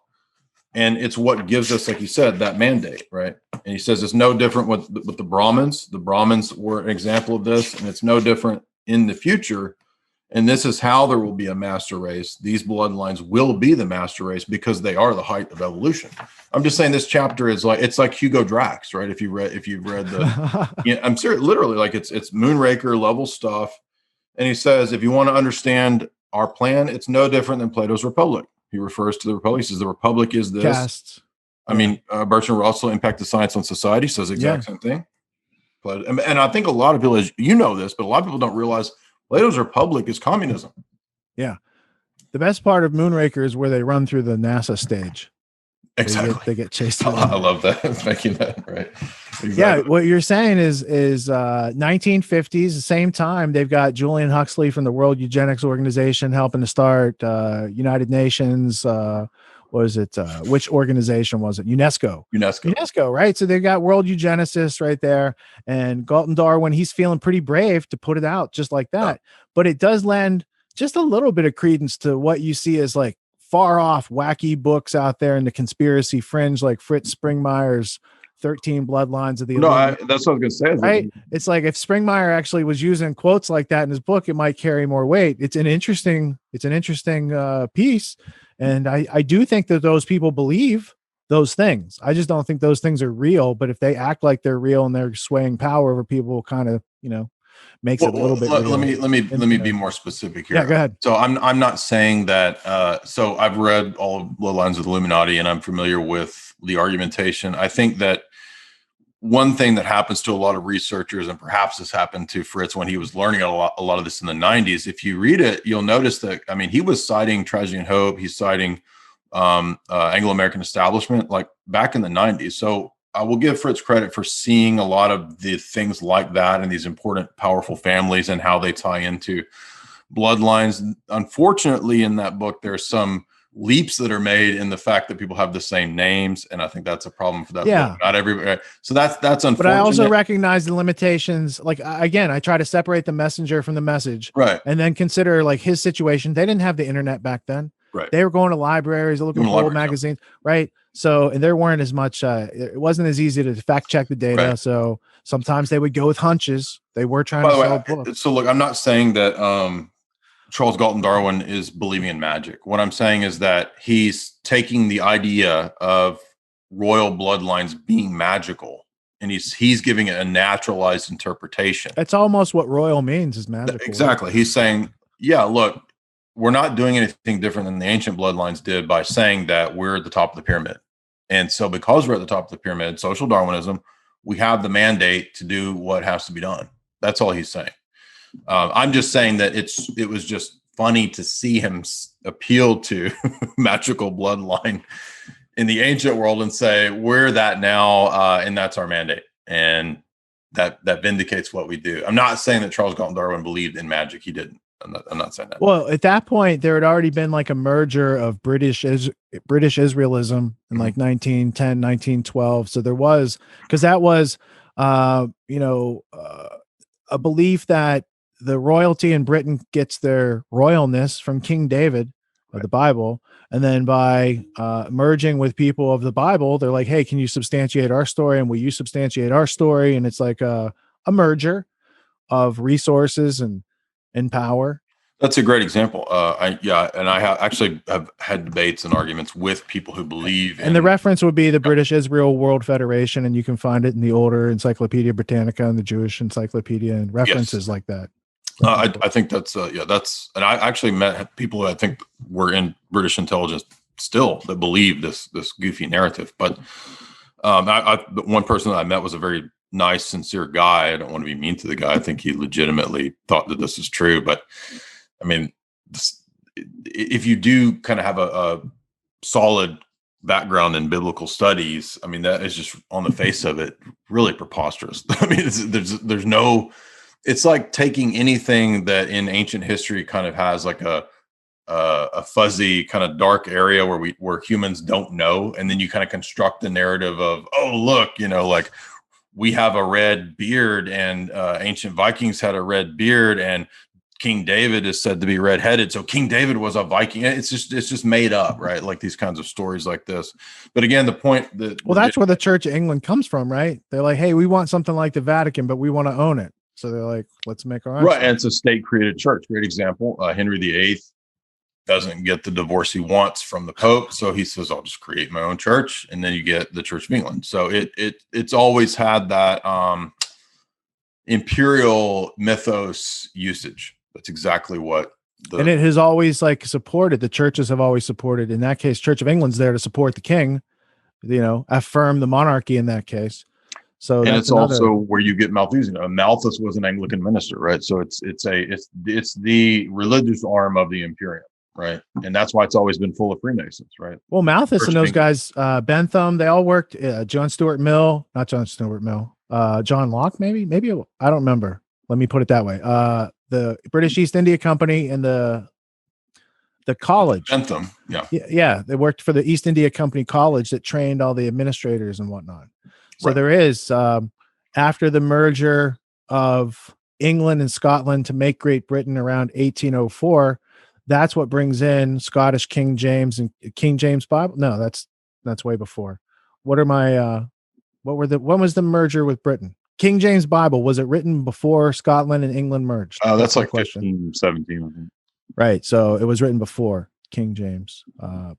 And it's what gives us, like you said, that mandate, right? And he says it's no different with the Brahmins. The Brahmins were an example of this, and it's no different in the future. And this is how there will be a master race. These bloodlines will be the master race because they are the height of evolution. I'm just saying this chapter is like, it's like Hugo Drax, right? If you've read the, you know, I'm serious, literally, like it's Moonraker level stuff. And he says, if you want to understand our plan, it's no different than Plato's Republic. He refers to the Republic. He says the Republic is this. Casts. I mean, Bertrand Russell, Impact of Science on Society, says the exact same thing. And I think a lot of people, as you know this, but a lot of people don't realize Plato's Republic is communism. Yeah. The best part of Moonraker is where they run through the NASA stage. Exactly. They get chased I around. love that. Making that, right. Exactly. Yeah. What you're saying is 1950s, the same time, they've got Julian Huxley from the World Eugenics Organization helping to start United Nations. Was it which organization was it? UNESCO, right? So they've got world eugenicists right there, and Galton Darwin, he's feeling pretty brave to put it out just like that. But it does lend just a little bit of credence to what you see as like far off wacky books out there in the conspiracy fringe, like Fritz Springmeier's 13 Bloodlines of the Illuminati. That's what I was going to say. Right? It's like if Springmeier actually was using quotes like that in his book, it might carry more weight. It's an interesting piece. And I do think that those people believe those things. I just don't think those things are real. But if they act like they're real and they're swaying power over people, kind of, makes it a little bit. Let me be more specific here. Yeah, go ahead. So I'm not saying that. So I've read all of Bloodlines of the Illuminati, and I'm familiar with the argumentation. I think that one thing that happens to a lot of researchers, and perhaps this happened to Fritz when he was learning a lot of this in the 90s. If you read it, you'll notice that, I mean, he was citing Tragedy and Hope. He's citing Anglo-American establishment, like back in the 90s. So I will give Fritz credit for seeing a lot of the things like that and these important, powerful families and how they tie into bloodlines. Unfortunately, in that book, there's some leaps that are made in the fact that people have the same names, and I think that's a problem for that book. Not everybody. So that's unfortunate. But I also recognize the limitations. Like, again, I try to separate the messenger from the message, right? And then consider like his situation. They didn't have the internet back then. Right. They were going to libraries, looking for old magazines, right? So, and there weren't as much, it wasn't as easy to fact check the data. Right. So sometimes they would go with hunches. They were trying to sell books. So look, I'm not saying that Charles Galton Darwin is believing in magic. What I'm saying is that he's taking the idea of royal bloodlines being magical, and he's giving it a naturalized interpretation. That's almost what royal means, is magical. Exactly. He's saying, yeah, look, we're not doing anything different than the ancient bloodlines did by saying that we're at the top of the pyramid. And so because we're at the top of the pyramid, social Darwinism, we have the mandate to do what has to be done. That's all he's saying. I'm just saying that it was just funny to see him appeal to magical bloodline in the ancient world and say, we're that now, and that's our mandate. And that vindicates what we do. I'm not saying that Charles Galton Darwin believed in magic. He didn't. I'm not saying that. Well, at that point, there had already been like a merger of British Israelism in like 1910, 1912. So there was, because that was, a belief that the royalty in Britain gets their royalness from King David of the Bible. And then by merging with people of the Bible, they're like, hey, can you substantiate our story? And will you substantiate our story? And it's like a merger of resources and power. That's a great example. I actually have had debates and arguments with people who believe and the reference would be the British Israel World Federation, and you can find it in the older Encyclopedia Britannica and the Jewish Encyclopedia and references like that. I think that's and I actually met people who I think were in British intelligence still that believe this goofy narrative. But one person that I met was a very nice, sincere guy. I don't want to be mean to the guy. I think he legitimately thought that this is true. But I mean, if you do kind of have a solid background in biblical studies, I mean, that is just on the face of it really preposterous. I mean, there's no. It's like taking anything that in ancient history kind of has like a fuzzy kind of dark area where humans don't know, and then you kind of construct the narrative of, oh, look, like we have a red beard, and ancient Vikings had a red beard, and King David is said to be redheaded, so King David was a Viking. It's just made up, right? Like these kinds of stories like this. But again, the point that that's where the Church of England comes from, right? They're like, hey, we want something like the Vatican, but we want to own it. So they're like, let's make our own. Right, and it's a state-created church. Great example. Henry VIII doesn't get the divorce he wants from the Pope, so he says, "I'll just create my own church," and then you get the Church of England. So it's always had that imperial mythos usage. That's exactly what. And it has always like supported. The churches have always supported. In that case, Church of England's there to support the king. Affirm the monarchy in that case. So and it's also where you get Malthus. Malthus was an Anglican minister, right? So it's the religious arm of the imperium, right? And that's why it's always been full of Freemasons, right? Well, Malthus and those guys, Bentham, they all worked. John Locke, maybe I don't remember. Let me put it that way. The British East India Company and the college. Bentham, yeah, they worked for the East India Company college that trained all the administrators and whatnot. So there is, after the merger of England and Scotland to make Great Britain around 1804, that's what brings in Scottish King James and King James Bible. No, that's way before. What are my when was the merger with Britain? King James Bible, was it written before Scotland and England merged? That's my like 1517, I think. Right. So it was written before King James,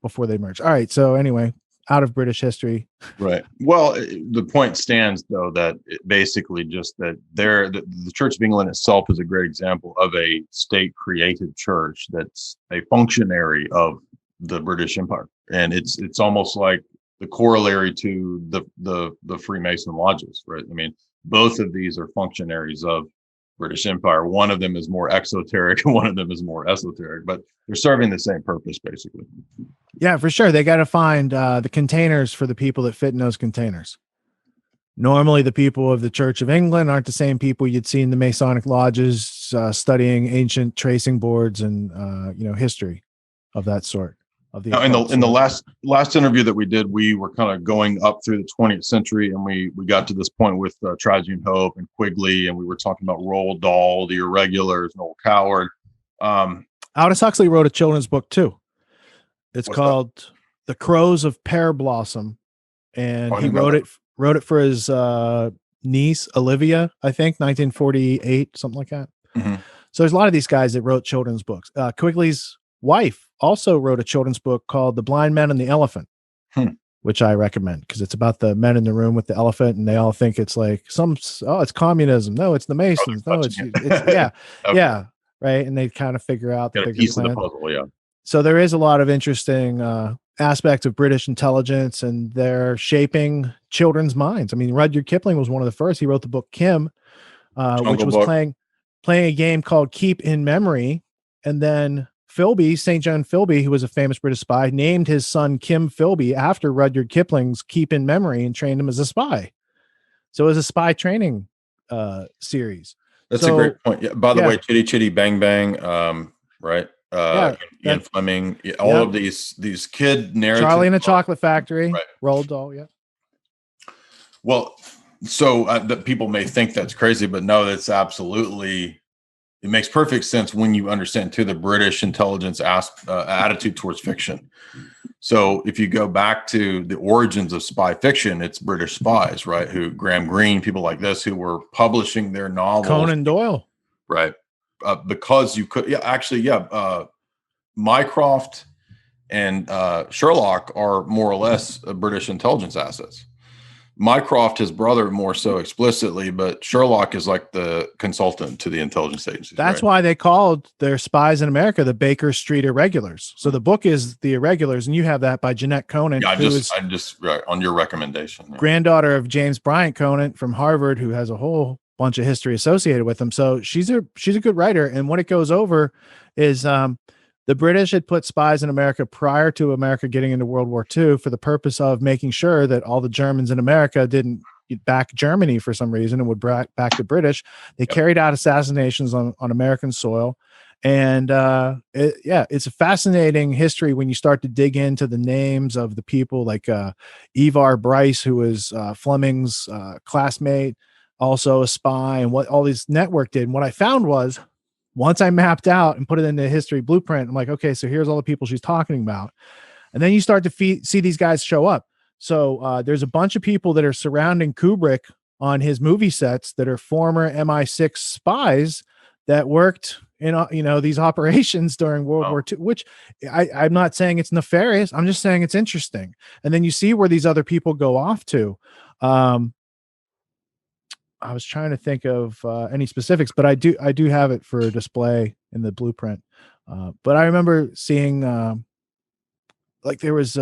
before they merged. All right. So anyway, out of British history. Right. Well, the point stands, though, that basically just that the Church of England itself is a great example of a state-created church that's a functionary of the British Empire, and it's almost like the corollary to the Freemason lodges, right? I mean, both of these are functionaries of British Empire. One of them is more exoteric and one of them is more esoteric, but they're serving the same purpose, basically. Yeah, for sure. They got to find the containers for the people that fit in those containers. Normally, the people of the Church of England aren't the same people you'd see in the Masonic lodges studying ancient tracing boards and history of that sort. Now, in the last interview that we did, we were kind of going up through the 20th century, and we got to this point with Trajan Hope and Quigley, and we were talking about Roald Dahl, the Irregulars, Noel Coward. Aldous Huxley wrote a children's book too. It's called The Crows of Pear Blossom, and he wrote it for his niece Olivia, I think, 1948, something like that. Mm-hmm. So there's a lot of these guys that wrote children's books. Quigley's wife also wrote a children's book called The Blind Men and the Elephant, which I recommend because it's about the men in the room with the elephant, and they all think it's like it's communism. No, it's the Masons. No, it's yeah, okay. Yeah, right. And they kind of figure out the bigger plan. Of the puzzle, yeah. So there is a lot of interesting aspects of British intelligence, and they're shaping children's minds. I mean, Rudyard Kipling was one of the first. He wrote the book Kim, which was playing a game called Keep in Memory, and then Philby, St. John Philby, who was a famous British spy, named his son Kim Philby after Rudyard Kipling's Keep in Memory and trained him as a spy. So it was a spy training series. That's a great point. Yeah. By the way, Chitty Chitty Bang Bang, right? Ian Fleming, all of these kid narratives. Charlie and the Chocolate Factory, right. Roald Dahl, yeah. Well, so that people may think that's crazy, but no, that's absolutely. It makes perfect sense when you understand too the British intelligence attitude towards fiction. So if you go back to the origins of spy fiction, it's British spies, right? Who Graham Greene, people like this, who were publishing their novels. Conan Doyle, right? Because you could, Mycroft and Sherlock are more or less British intelligence assets. Mycroft, his brother, more so explicitly, but Sherlock is like the consultant to the intelligence agency. That's why they called their spies in America the Baker Street Irregulars. So the book is The Irregulars, and you have that by Jeanette Conant. Yeah, I'm just right, on your recommendation. Yeah. Granddaughter of James Bryant Conant from Harvard, who has a whole bunch of history associated with them. So she's a good writer. And what it goes over is the British had put spies in America prior to America getting into World War II for the purpose of making sure that all the Germans in America didn't back Germany for some reason and would back the British. They carried out assassinations on American soil. And it's a fascinating history when you start to dig into the names of the people like Evar Bryce, who was Fleming's classmate, also a spy, and what all these network did. And what I found was, once I mapped out and put it into a history blueprint, I'm like, okay, so here's all the people she's talking about. And then you start to see these guys show up. So there's a bunch of people that are surrounding Kubrick on his movie sets that are former MI6 spies that worked in, these operations during World War II, which I'm not saying it's nefarious. I'm just saying it's interesting. And then you see where these other people go off to. I was trying to think of any specifics, but I do have it for display in the blueprint. But I remember seeing there was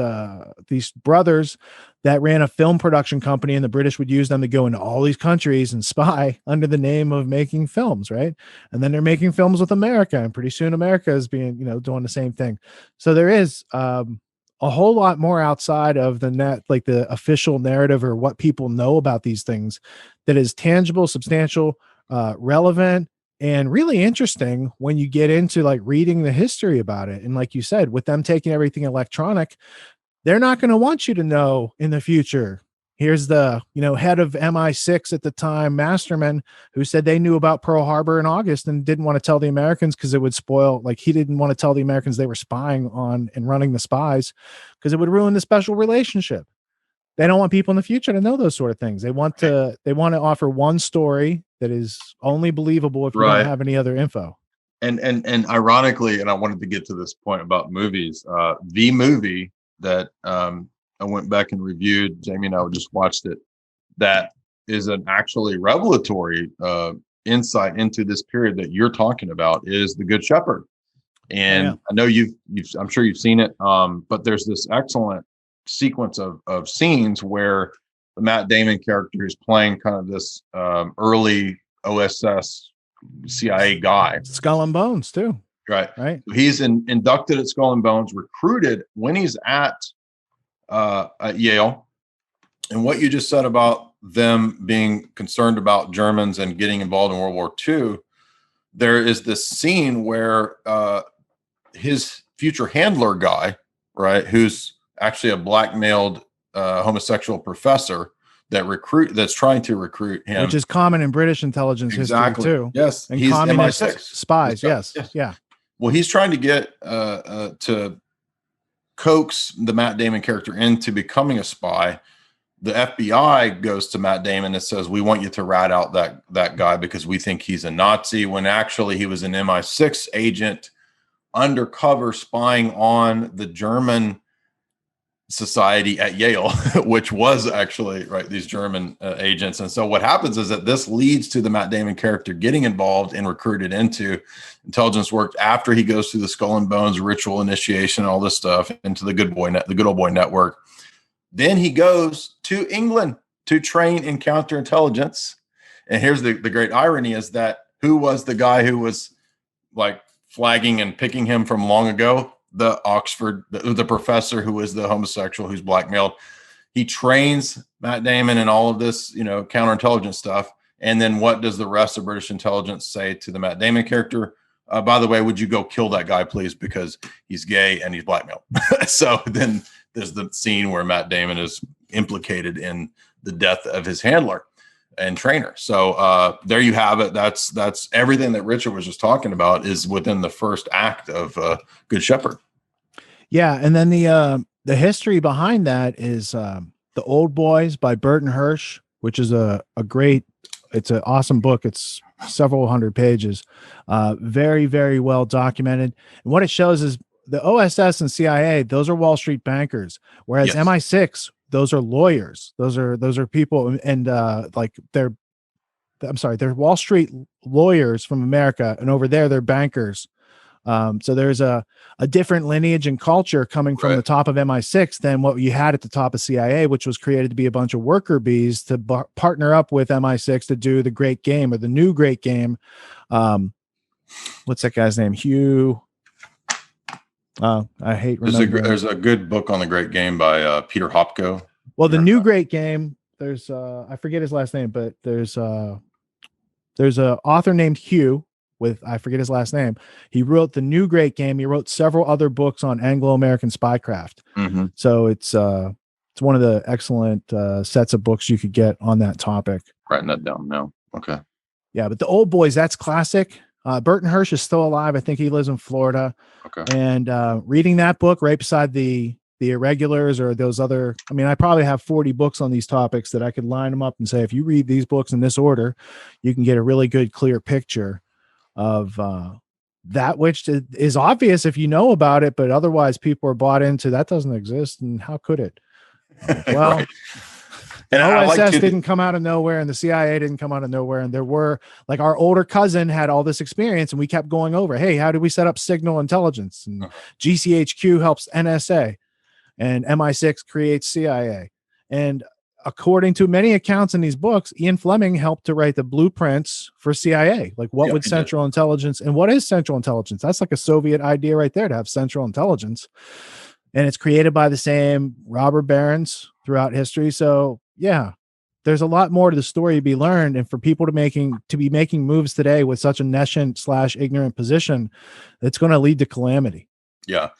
these brothers that ran a film production company, and the British would use them to go into all these countries and spy under the name of making films, right? And then they're making films with America, and pretty soon America is being, doing the same thing. So there is a whole lot more outside of the net, like the official narrative or what people know about these things, that is tangible, substantial, relevant, and really interesting when you get into like reading the history about it. And like you said, with them taking everything electronic, they're not going to want you to know in the future, Here's the, head of MI6 at the time, Masterman, who said they knew about Pearl Harbor in August and didn't want to tell the Americans because it would spoil, like he didn't want to tell the Americans they were spying on and running the spies because it would ruin the special relationship. They don't want people in the future to know those sort of things. They want to offer one story that is only believable if you don't have any other info. And ironically, and I wanted to get to this point about movies, the movie that I went back and reviewed, Jamie and I just watched it, that is an actually revelatory insight into this period that you're talking about, is The Good Shepherd. And I know I'm sure you've seen it, but there's this excellent sequence of scenes where the Matt Damon character is playing kind of this early OSS CIA guy. Skull and Bones too. Right. He's inducted at Skull and Bones, recruited when he's at Yale. And what you just said about them being concerned about Germans and getting involved in World War II, there is this scene where his future handler guy, right, who's actually a blackmailed homosexual professor that's trying to recruit him, which is common in British intelligence history too. Yes, and he's communist MI6 spies. Yes, yeah. Well, he's trying to get to coax the Matt Damon character into becoming a spy. The FBI goes to Matt Damon and says, "We want you to rat out that guy because we think he's a Nazi," when actually he was an MI6 agent undercover spying on the German society at Yale, which was actually these German agents. And so what happens is that this leads to the Matt Damon character getting involved and recruited into intelligence work after he goes through the Skull and Bones ritual initiation, all this stuff, into the good old boy network. Then he goes to England to train in counterintelligence. And here's the great irony, is that who was the guy who was like flagging and picking him from long ago? The Oxford, the professor who is the homosexual who's blackmailed. He trains Matt Damon in all of this, counterintelligence stuff. And then what does the rest of British intelligence say to the Matt Damon character? By the way, would you go kill that guy, please? Because he's gay and he's blackmailed. So then there's the scene where Matt Damon is implicated in the death of his handler and trainer. So there you have it. That's everything that Richard was just talking about is within the first act of Good Shepherd. Yeah, and then the history behind that is The Old Boys by Burton Hirsch, which is it's an awesome book. It's several hundred pages, very, very well documented. And what it shows is the OSS and CIA, those are Wall Street bankers, whereas MI6, those are lawyers. Those are people, and they're Wall Street lawyers from America, and over there they're bankers. So there's a different lineage and culture coming from the top of MI6 than what you had at the top of CIA, which was created to be a bunch of worker bees to partner up with MI6 to do the Great Game, or the new Great Game. What's that guy's name? Hugh. I hate remembering. There's a good book on the Great Game by Peter Hopko. Well, the new Great Game, there's I forget his last name, but there's a author named Hugh with, I forget his last name. He wrote the new Great Game. He wrote several other books on Anglo-American spycraft. Mm-hmm. So it's one of the excellent sets of books you could get on that topic. Writing that down now. Okay. Yeah, but The Old Boys, that's classic. Burton Hirsch is still alive. I think he lives in Florida. Okay. And reading that book right beside the Irregulars or those other, I mean, I probably have 40 books on these topics that I could line them up and say, if you read these books in this order, you can get a really good, clear picture of that, which is obvious if you know about it, but otherwise people are bought into that doesn't exist. And how could it? Well, right. And OSS didn't come out of nowhere, and the CIA didn't come out of nowhere. And there were, like, our older cousin had all this experience, and we kept going over, hey, how do we set up signal intelligence? And GCHQ helps NSA, and MI6 creates CIA. And according to many accounts in these books, Ian Fleming helped to write the blueprints for CIA. Like, what would Central Intelligence, and what is Central Intelligence? That's like a Soviet idea right there, to have Central Intelligence. And it's created by the same robber barons throughout history. So yeah, there's a lot more to the story to be learned. And for people to be making moves today with such a nescient / ignorant position, it's going to lead to calamity. Yeah.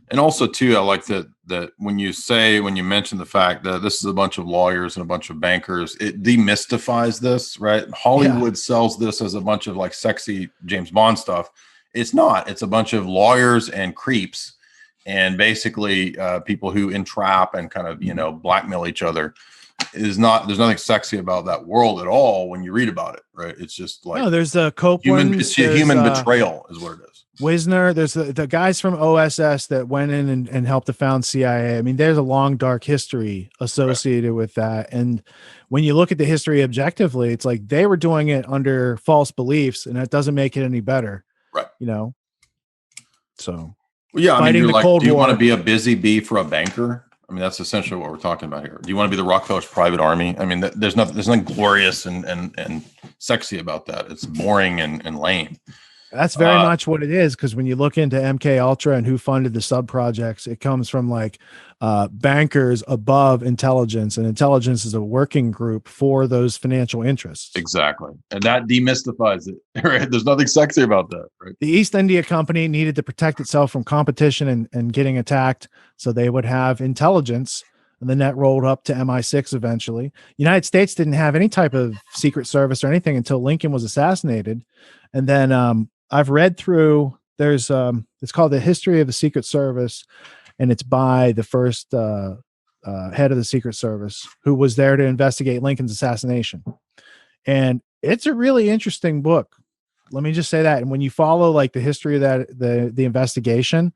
And also too, I like that when you mention the fact that this is a bunch of lawyers and a bunch of bankers, it demystifies this, right? Hollywood sells this as a bunch of like sexy James Bond stuff. It's not. It's a bunch of lawyers and creeps, and basically people who entrap and kind of blackmail each other. There's nothing sexy about that world at all when you read about it, right? It's just like, no, there's the Copeland. It's human betrayal is what it is. Wisner, there's the guys from OSS that went in and helped to found CIA. I mean, there's a long, dark history associated with that. And when you look at the history objectively, it's like they were doing it under false beliefs, and that doesn't make it any better. Right. So, well, yeah, I mean, you're like, Cold do you War. want to be a busy bee for a banker? I mean, that's essentially what we're talking about here. Do you want to be the Rockefeller's private army? I mean, there's nothing glorious and sexy about that. It's boring and lame. That's very much what it is, because when you look into MK Ultra and who funded the sub projects, it comes from like bankers above intelligence, and intelligence is a working group for those financial interests. Exactly, and that demystifies it. Right? There's nothing sexy about that. Right? The East India Company needed to protect itself from competition and getting attacked, so they would have intelligence, and then that rolled up to MI6 eventually. United States didn't have any type of secret service or anything until Lincoln was assassinated, and then I've read through, there's it's called The History of the Secret Service, and it's by the first head of the Secret Service who was there to investigate Lincoln's assassination. And it's a really interesting book. Let me just say that. And when you follow like the history of that, the investigation,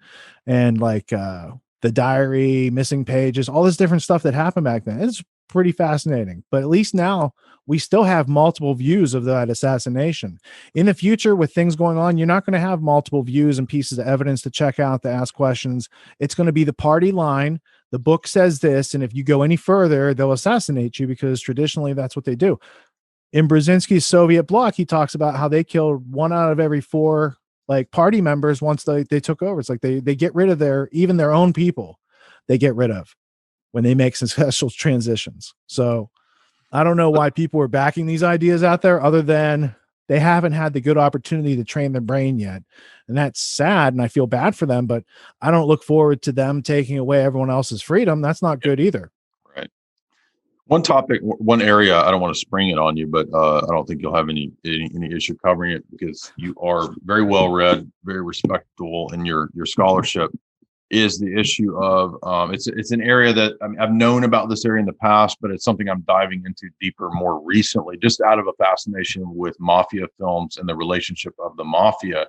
and like the diary, missing pages, all this different stuff that happened back then, it's pretty fascinating. But at least now we still have multiple views of that assassination. In the future, with things going on, you're not going to have multiple views and pieces of evidence to check out, to ask questions. It's going to be the party line. The book says this, and if you go any further, they'll assassinate you, because traditionally that's what they do. In Brzezinski's Soviet bloc, he talks about how they killed 1 out of every 4 like party members once they took over. It's like they get rid of even their own people. They get rid of when they make successful transitions. So I don't know why people are backing these ideas out there, other than they haven't had the good opportunity to train their brain yet. And that's sad, and I feel bad for them, but I don't look forward to them taking away everyone else's freedom. That's not good either. Right. One topic, one area, I don't want to spring it on you, but I don't think you'll have any issue covering it, because you are very well read, very respectable in your scholarship, is the issue of it's an area that I've known about this area in the past, but it's something I'm diving into deeper more recently, just out of a fascination with mafia films and the relationship of the mafia,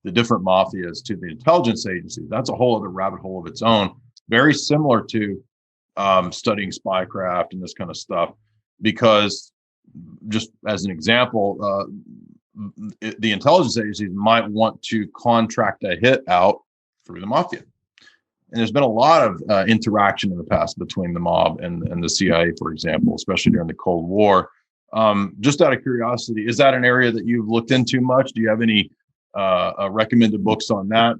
the different mafias, to the intelligence agencies. That's a whole other rabbit hole of its own, very similar to studying spycraft and this kind of stuff, because just as an example, the intelligence agencies might want to contract a hit out through the mafia. And there's been a lot of interaction in the past between the mob and the CIA, for example, especially during the Cold War. Just out of curiosity, is that an area that you've looked into much? Do you have any recommended books on that?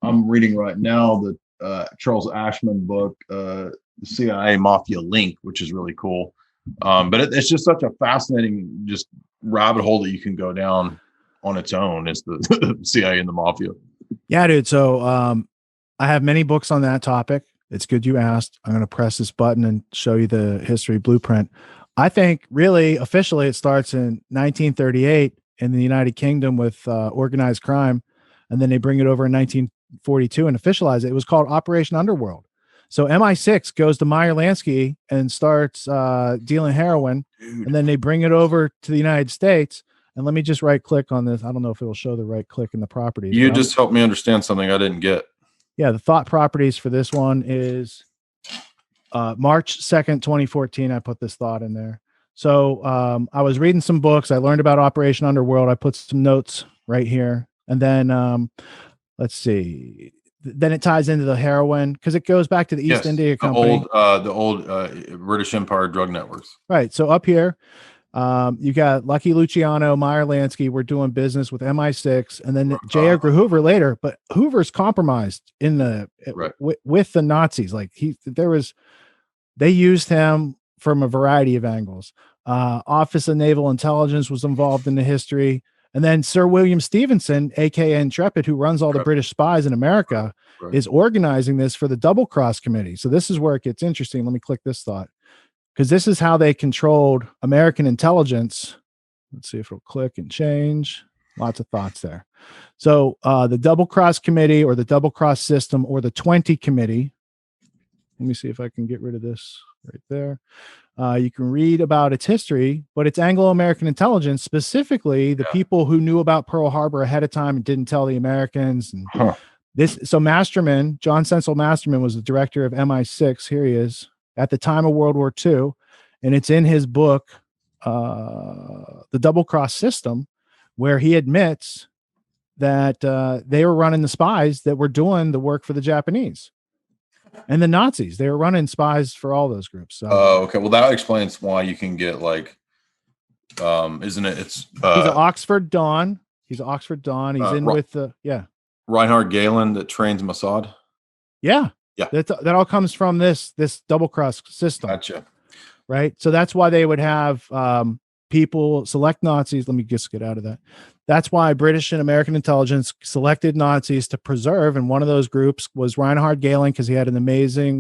I'm reading right now the Charles Ashman book, The CIA Mafia Link, which is really cool. But it's just such a fascinating just rabbit hole that you can go down on its own, is the CIA and the mafia. Yeah, dude. So I have many books on that topic. It's good you asked. I'm going to press this button and show you the history blueprint. I think really officially it starts in 1938 in the United Kingdom with organized crime. And then they bring it over in 1942 and officialize it. It was called Operation Underworld. So MI6 goes to Meyer Lansky and starts dealing heroin. Dude. And then they bring it over to the United States. And let me just right click on this. I don't know if it will show the right click in the properties. You just helped me understand something I didn't get. Yeah, the thought properties for this one is March 2nd, 2014. I put this thought in there. So I was reading some books. I learned about Operation Underworld. I put some notes right here. And then let's see. Then it ties into the heroin, because it goes back to the East India Company. The old British Empire drug networks. Right. So up here, you got Lucky Luciano, Meyer Lansky. We're doing business with MI6, and then J. Edgar Hoover later. But Hoover's compromised in the with the Nazis. Like they used him from a variety of angles. Office of Naval Intelligence was involved in the history. And then Sir William Stevenson, aka Intrepid, who runs all the British spies in America, is organizing this for the Double Cross Committee. So this is where it gets interesting. Let me click this thought, because this is how they controlled American intelligence. Let's see if it'll click and change. Lots of thoughts there. So the Double Cross Committee, or the Double Cross System, or the 20 Committee. Let me see if I can get rid of this right there. You can read about its history, but it's Anglo-American intelligence, specifically the people who knew about Pearl Harbor ahead of time and didn't tell the Americans. And so Masterman, John Cecil Masterman, was the director of MI6. Here he is at the time of World War II. And it's in his book, The Double Cross System, where he admits that they were running the spies that were doing the work for the Japanese. And the Nazis, they were running spies for all those groups. So. Okay. Well, that explains why you can get like, isn't it? It's he's an Oxford Don. He's in with the Reinhard Galen that trains Mossad. Yeah. That all comes from this double cross system. Gotcha. Right. So that's why they would have people select Nazis. Let me just get out of that. That's why British and American intelligence selected Nazis to preserve. And one of those groups was Reinhard Galen, because he had an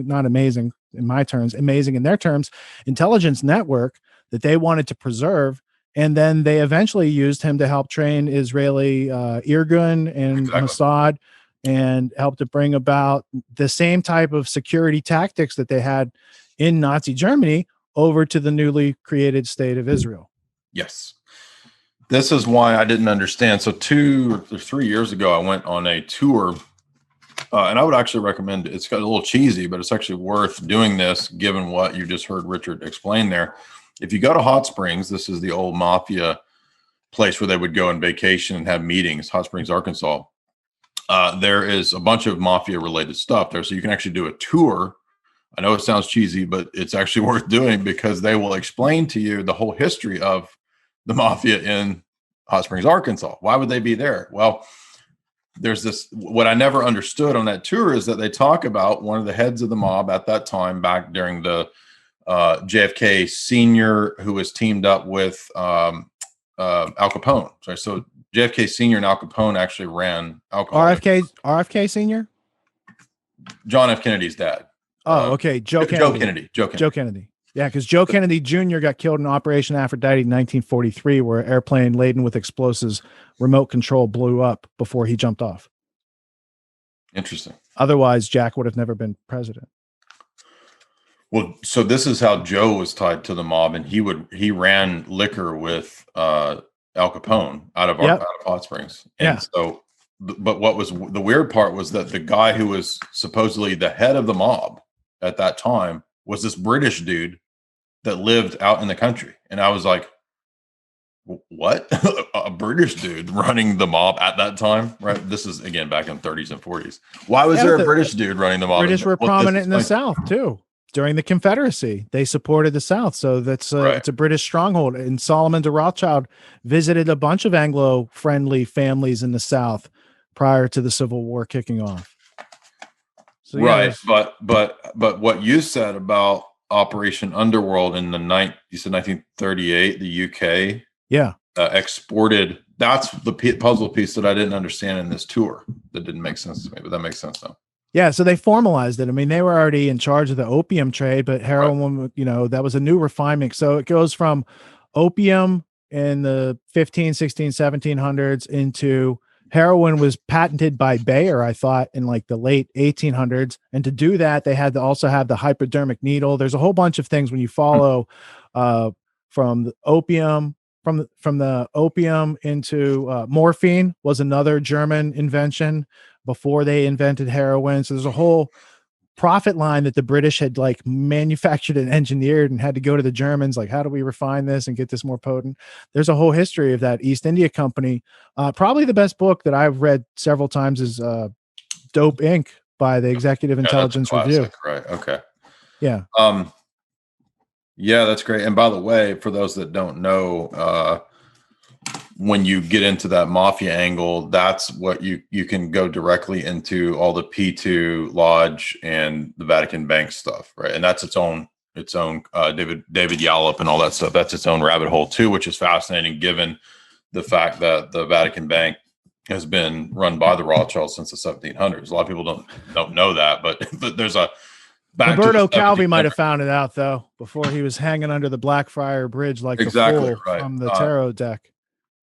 not amazing in my terms, amazing in their terms, intelligence network that they wanted to preserve. And then they eventually used him to help train Israeli Irgun and Mossad, and help to bring about the same type of security tactics that they had in Nazi Germany over to the newly created state of Israel. Yes. This is why I didn't understand. So 2 or 3 years ago, I went on a tour, and I would actually recommend it. It's got a little cheesy, but it's actually worth doing this given what you just heard Richard explain there. If you go to Hot Springs, this is the old mafia place where they would go on vacation and have meetings, Hot Springs, Arkansas. There is a bunch of mafia related stuff there. So you can actually do a tour. I know it sounds cheesy, but it's actually worth doing, because they will explain to you the whole history of the mafia in Hot Springs, Arkansas. Why would they be there? Well, there's this, what I never understood on that tour is that they talk about one of the heads of the mob at that time, back during the JFK Sr., who was teamed up with Al Capone. Sorry, so JFK Sr. and Al Capone actually ran alcohol. RFK Sr.? John F. Kennedy's dad. Oh, okay. Joe Kennedy. Yeah, because Joe Kennedy Jr. got killed in Operation Aphrodite in 1943, where an airplane laden with explosives, remote control, blew up before he jumped off. Interesting. Otherwise, Jack would have never been president. Well, so this is how Joe was tied to the mob, and he ran liquor with Al Capone out of Hot Springs. And so, but what was the weird part was that the guy who was supposedly the head of the mob at that time was this British dude that lived out in the country. And I was like, what? A British dude running the mob at that time, right? This is, again, back in the 30s and 40s. Why was there a British dude running the mob? British were prominent in the South too. During the Confederacy, they supported the South. So that's it's a British stronghold. And Solomon de Rothschild visited a bunch of Anglo-friendly families in the South prior to the Civil War kicking off. So, but what you said about Operation Underworld in you said 1938, the UK exported. That's the puzzle piece that I didn't understand in this tour. That didn't make sense to me, but that makes sense now. Yeah, so they formalized it. I mean, they were already in charge of the opium trade, but heroin, that was a new refinement. So it goes from opium in the 15, 16, 1700s into heroin was patented by Bayer, I thought, in like the late 1800s. And to do that, they had to also have the hypodermic needle. There's a whole bunch of things when you follow from the opium, from the opium into morphine was another German invention before they invented heroin. So there's a whole profit line that the British had like manufactured and engineered and had to go to the Germans. Like, how do we refine this and get this more potent? There's a whole history of that East India Company. Probably the best book that I've read several times is Dope Inc. by the Executive Intelligence Review. Right. Okay. Yeah. Yeah, that's great. And by the way, for those that don't know, when you get into that mafia angle, that's what you can go directly into all the P2 Lodge and the Vatican Bank stuff, right? And that's its own David Yallop and all that stuff. That's its own rabbit hole too, which is fascinating given the fact that the Vatican Bank has been run by the Rothschilds since the 1700s. A lot of people don't know that, but there's a Roberto Calvi might have found it out though before he was hanging under the Blackfriar Bridge like the fool from the tarot deck.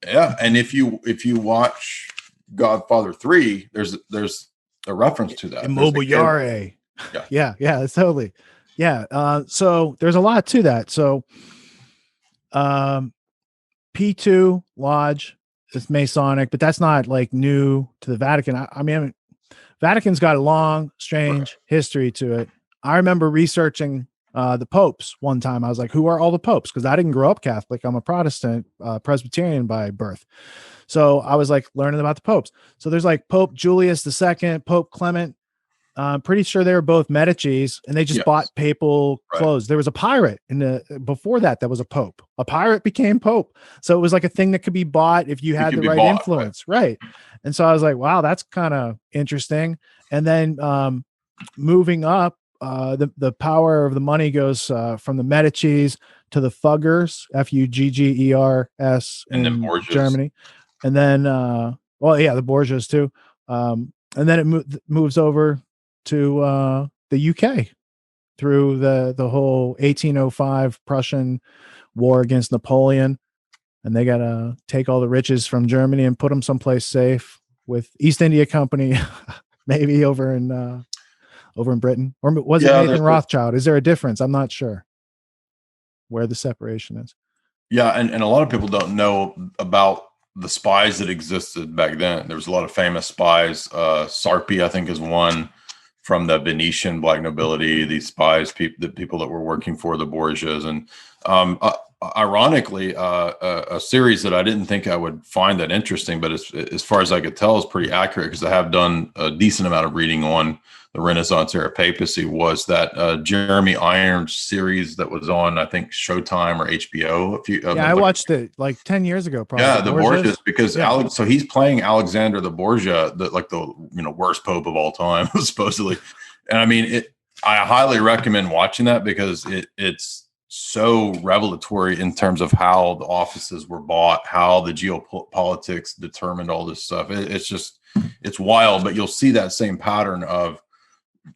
Yeah, and if you watch Godfather 3, there's a reference to that. Immobiliare. Yeah, totally. Yeah. So there's a lot to that. So P2 Lodge is Masonic, but that's not like new to the Vatican. I mean, Vatican's got a long, strange history to it. I remember researching the popes one time. I was like, who are all the popes? Because I didn't grow up Catholic. I'm a Protestant, Presbyterian by birth. So I was like learning about the popes. So there's like Pope Julius II, Pope Clement. I'm pretty sure they were both Medicis, and they just bought papal clothes. There was a pirate before that was a pope. A pirate became pope. So it was like a thing that could be bought if you had the right influence. Right. And so I was like, wow, that's kind of interesting. And then moving up, the power of the money goes from the Medicis to the Fuggers, Fuggers in Germany. And then, the Borgias too. And then it moves over to the UK through the whole 1805 Prussian war against Napoleon. And they got to take all the riches from Germany and put them someplace safe with East India Company, maybe over in Britain. Or was it Nathan Rothschild? Is there a difference? I'm not sure where the separation is. Yeah, and a lot of people don't know about the spies that existed back then. There was a lot of famous spies. Sarpi, I think, is one from the Venetian black nobility. These spies, the people that were working for the Borgias, and ironically, a series that I didn't think I would find that interesting, but as far as I could tell, is pretty accurate because I have done a decent amount of reading on the Renaissance era papacy. Was that Jeremy Irons series that was on, I think, Showtime or HBO? I watched it like 10 years ago. Probably. Yeah, the Borgias, because so he's playing Alexander the Borgia, the worst pope of all time, supposedly. And I mean, I highly recommend watching that because it's so revelatory in terms of how the offices were bought, how the geopolitics determined all this stuff. It's wild, but you'll see that same pattern of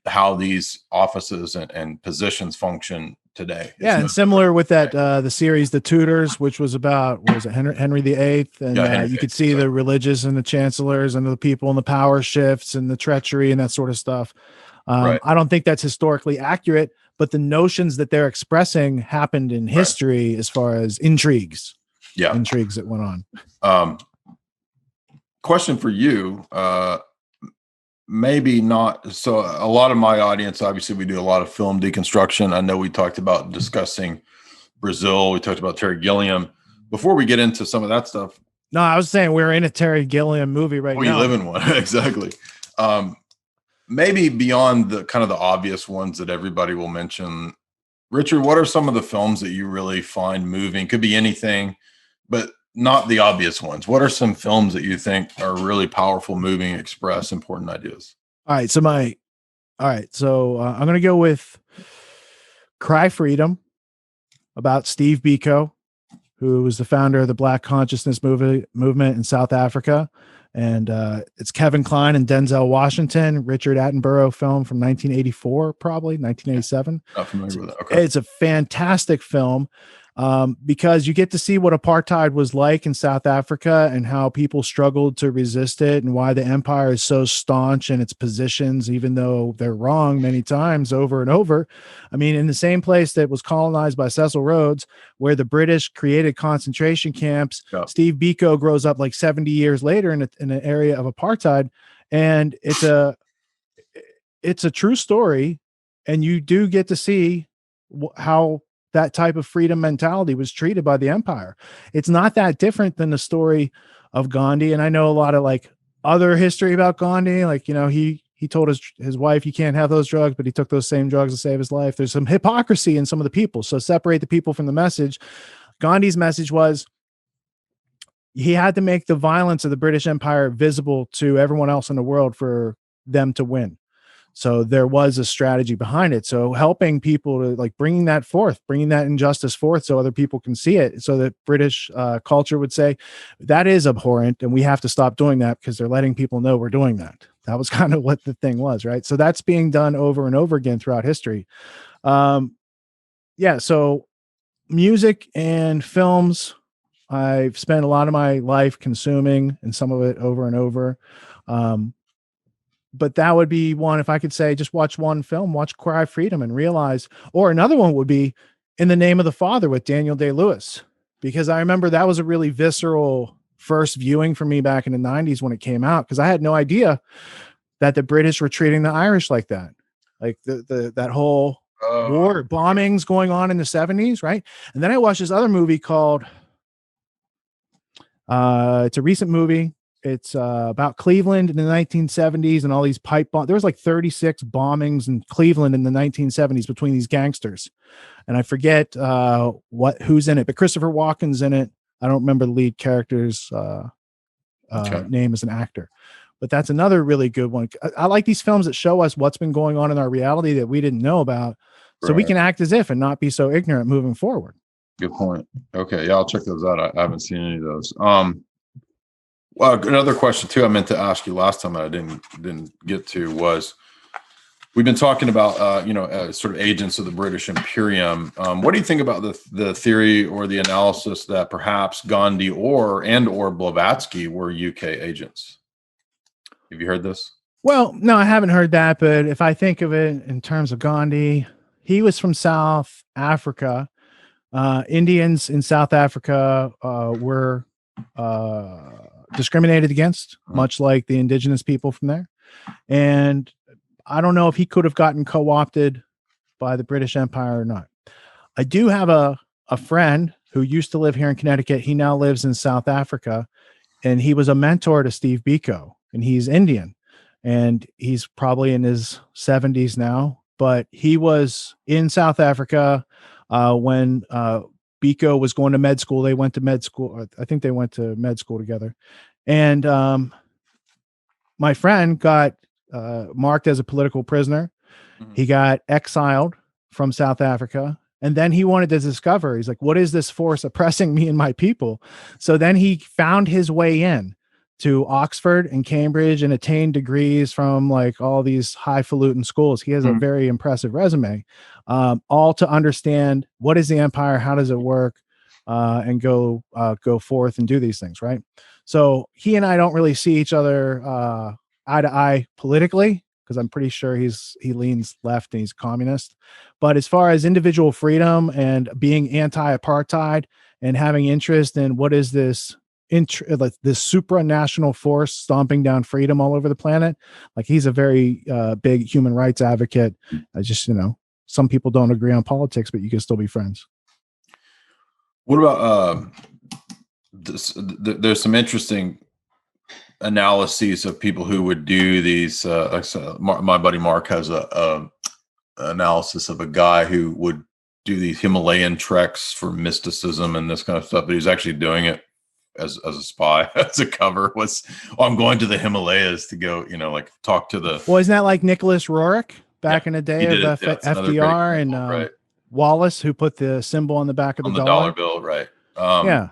how these offices and positions function today. And similar with that, the series, The Tudors, which was about, what was it, Henry VIII? And you could see the religious and the chancellors and the people and the power shifts and the treachery and that sort of stuff. I don't think that's historically accurate, but the notions that they're expressing happened in history as far as intrigues that went on. Question for you, maybe not. So a lot of my audience, obviously we do a lot of film deconstruction. I know we talked about discussing Brazil. We talked about Terry Gilliam. Before we get into some of that stuff. No, I was saying we're in a Terry Gilliam movie right now. You live in one. Exactly. Maybe beyond the kind of the obvious ones that everybody will mention, Richard, what are some of the films that you really find moving? Could be anything, but not the obvious ones. What are some films that you think are really powerful, moving, express important ideas? All right. So I'm going to go with Cry Freedom, about Steve Biko, who was the founder of the Black Consciousness movement in South Africa. And it's Kevin Kline and Denzel Washington, Richard Attenborough film from 1984, probably 1987. Not familiar with it. Okay. It's a fantastic film because you get to see what apartheid was like in South Africa and how people struggled to resist it and why the empire is so staunch in its positions, even though they're wrong many times over and over. I mean, in the same place that was colonized by Cecil Rhodes, where the British created concentration camps, Steve Biko grows up like 70 years later in an area of apartheid. And it's a true story. And you do get to see how that type of freedom mentality was treated by the empire. It's not that different than the story of Gandhi. And I know a lot of like other history about Gandhi. Like, you know, he told his wife, you can't have those drugs, but he took those same drugs to save his life. There's some hypocrisy in some of the people. So separate the people from the message. Gandhi's message was he had to make the violence of the British Empire visible to everyone else in the world for them to win. So there was a strategy behind it. So helping people to like bringing that injustice forth so other people can see it, so that British culture would say that is abhorrent and we have to stop doing that because they're letting people know we're doing that. That was kind of what the thing was, right? So that's being done over and over again throughout history. Yeah. So music and films, I've spent a lot of my life consuming, and some of it over and over. But that would be one. If I could say, just watch one film, watch Cry of Freedom and realize, or another one would be In the Name of the Father with Daniel Day-Lewis, because I remember that was a really visceral first viewing for me back in the 90s when it came out, because I had no idea that the British were treating the Irish like that. Like that whole war bombings going on in the 70s, right? And then I watched this other movie called it's a recent movie. It's about Cleveland in the 1970s and all these pipe bombs. There was like 36 bombings in Cleveland in the 1970s between these gangsters. And I forget who's in it, but Christopher Walken's in it. I don't remember the lead character's name as an actor, but that's another really good one. I like these films that show us what's been going on in our reality that we didn't know about, so we can act as if and not be so ignorant moving forward. Good point. Okay. Yeah, I'll check those out. I haven't seen any of those. Well, another question too, I meant to ask you last time that I didn't get to was, we've been talking about, sort of agents of the British Imperium. What do you think about the theory or the analysis that perhaps Gandhi or Blavatsky were UK agents? Have you heard this? Well, no, I haven't heard that. But if I think of it in terms of Gandhi, he was from South Africa. Indians in South Africa were discriminated against, much like the indigenous people from there. And I don't know if he could have gotten co-opted by the British Empire or not. I do have a friend who used to live here in Connecticut. He now lives in South Africa, and he was a mentor to Steve Biko, and he's Indian, and he's probably in his 70s now, but he was in South Africa when Biko was going to med school. They went to med school. I think they went to med school together. And my friend got marked as a political prisoner. Mm-hmm. He got exiled from South Africa. And then he wanted to discover, he's like, what is this force oppressing me and my people? So then he found his way in to Oxford and Cambridge and attained degrees from like all these highfalutin schools. He has a very impressive resume, all to understand what is the empire, how does it work, and go forth and do these things, right? So he and I don't really see each other eye to eye politically, because I'm pretty sure he leans left and he's communist. But as far as individual freedom and being anti-apartheid and having interest in what is this this supranational force stomping down freedom all over the planet, like he's a very big human rights advocate. I just, some people don't agree on politics, but you can still be friends. What about there's some interesting analyses of people who would do these. My buddy Mark has a analysis of a guy who would do these Himalayan treks for mysticism and this kind of stuff, but he's actually doing it as a spy, as a cover. I'm going to the Himalayas to go, like talk to the. Well, isn't that like Nicholas Roerich back in the day of FDR and right. Wallace, who put the symbol on the back of the dollar bill, right? Yeah.